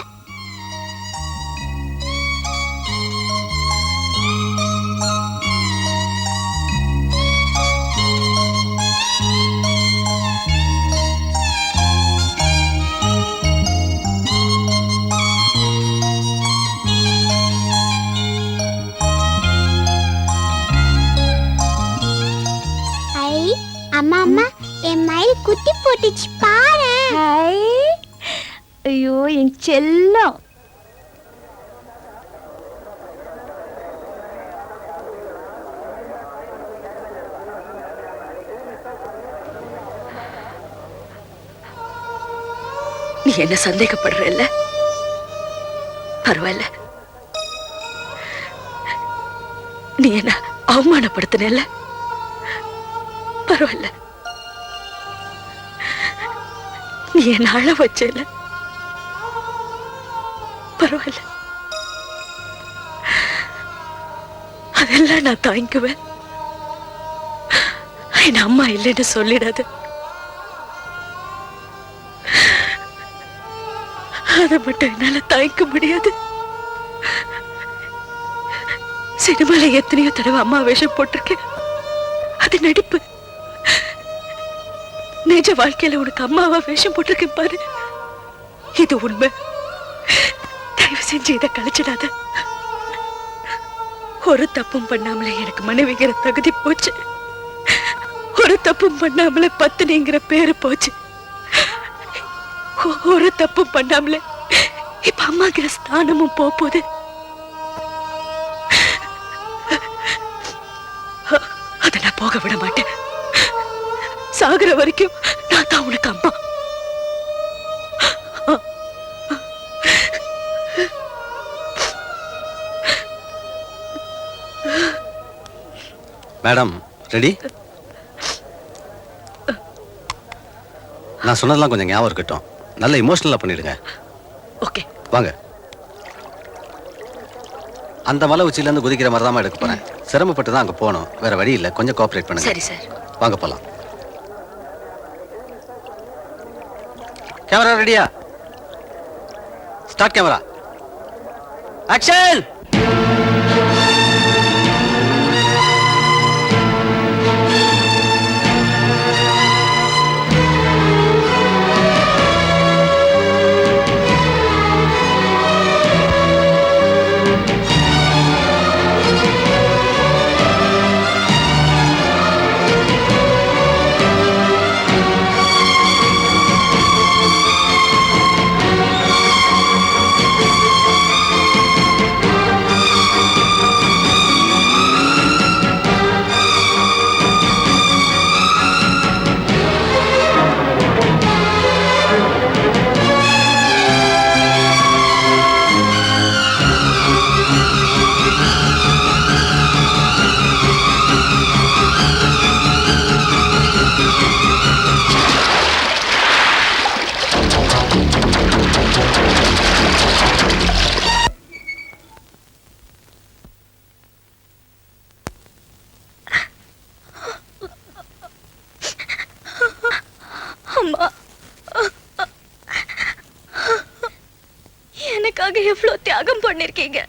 அம்மா அம்மா, என் மயில் குட்டி போட்டுச்சு பாரு. ஐயோ என் செல்லம். நீ என்ன சந்தேகப்படுறல்ல? பரவாயில்ல. நீ என்ன அவமானப்படுத்தினல்ல? பரவாயில்ல. நீ என்ன அழ வச்சல? பரவாயில்ல. அதெல்லாம் நான் தாங்கிக்குவேன். என் அம்மா இல்லைன்னு சொல்லிடாது. அதை மட்டும் என்னால தாங்கிக்க முடியாது. சினிமால எத்தனையோ தடவை அம்மா வேஷம் போட்டிருக்கேன். அது நடிப்பு. நிஜ வாழ்க்கையில உனக்கு அம்மாவா வேஷம் போட்டிருக்கேன் பாரு. இது உண்மை. தயவு செஞ்சு இதை கழிச்சிடாத. ஒரு தப்பும் பண்ணாமலே எனக்கு மனைவிங்கிற தகுதி போச்சு. ஒரு தப்பும் பண்ணாமலே பத்தினிங்கிற பேரு போச்சு. ஒரு தப்பும் பண்ணாமலே இப்ப அம்மாங்கிற ஸ்தானமும் போகுது. அதை நான் போக விட மாட்டேன். சாகுற வரைக்கும் நான் தான் உனக்கு அம்மா. Madam, ready? நான் சொன்னதெல்லாம் கொஞ்சம் ஞாபகம் இருக்கட்டும். நல்ல இமோஷனலா பண்ணிடுங்க. ஓகே, வாங்க. அந்த மலை உச்சியில இருந்து குதிக்கிற மாதிரி தான் எடுக்க போறேன். சிரமப்பட்டு தான் அங்க போகணும். வேற வழி இல்லை. கொஞ்சம் கோஆபரேட் பண்ணுங்க. சரி சார். வாங்க போலாம். கேமரா ரெடியா? Start camera. ஆக்ஷன்! அம்மா, எனக்காக எவ்வளவு தியாகம் பண்ணிருக்கீங்க.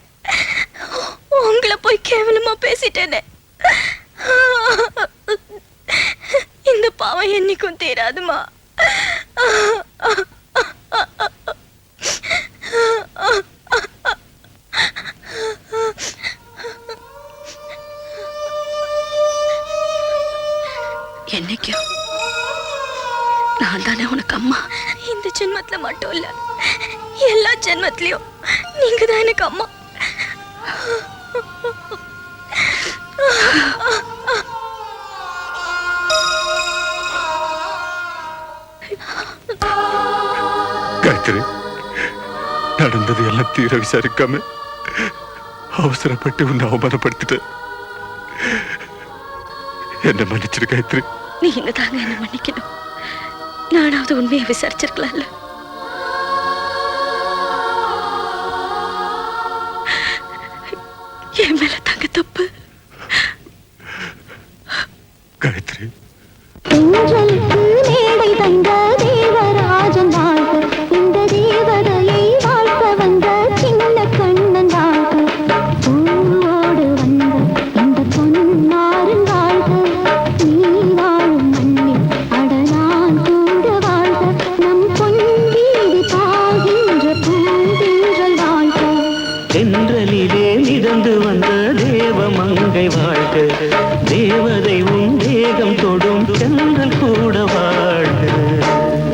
உங்களை போய் கேவலமா பேசிட்டேனே. இந்த பாவம் என்னைக்கும் தீராதுமா. என்னைக்கும் நான் தானே உனக்கு அம்மா. இந்த ஜென்மத்துல மட்டும் இல்ல, எல்லா ஜென்மத்திலயும் நீங்க தான் எனக்கு அம்மா. காயத்ரி, நடந்தது எல்லாம் தீர விசாரிக்காம அவசரப்பட்டு உன்னை அவமானப்படுத்திட்டேன். என்ன மன்னிச்சிரு காயத்ரி. நீங்க தாங்க என்ன மன்னிக்கணும். நானாவது உண்மையை விசாரிச்சிருக்கலாம்ல. என் மேல தாங்க தப்பு. காயத்ரி, மேடை தந்த தேவராஜன் வாழ்க, இந்த தேவதையை வாழ்க்க வந்த சின்ன கண்ணன் வாழ்க, பூவோடு வந்த இந்த பொன்னாரின் வாழ்க, நீ வாழும் மண்ணில் அடலான் கூட வாழ்க, நம் பொன் வீடு பாகின்ற பூந்தென்றல் வாழ்க. தென்றலிலே மிதந்து வந்த தேவ மங்கை வாழ்க, தேவதை உன் தேகம் தொடும்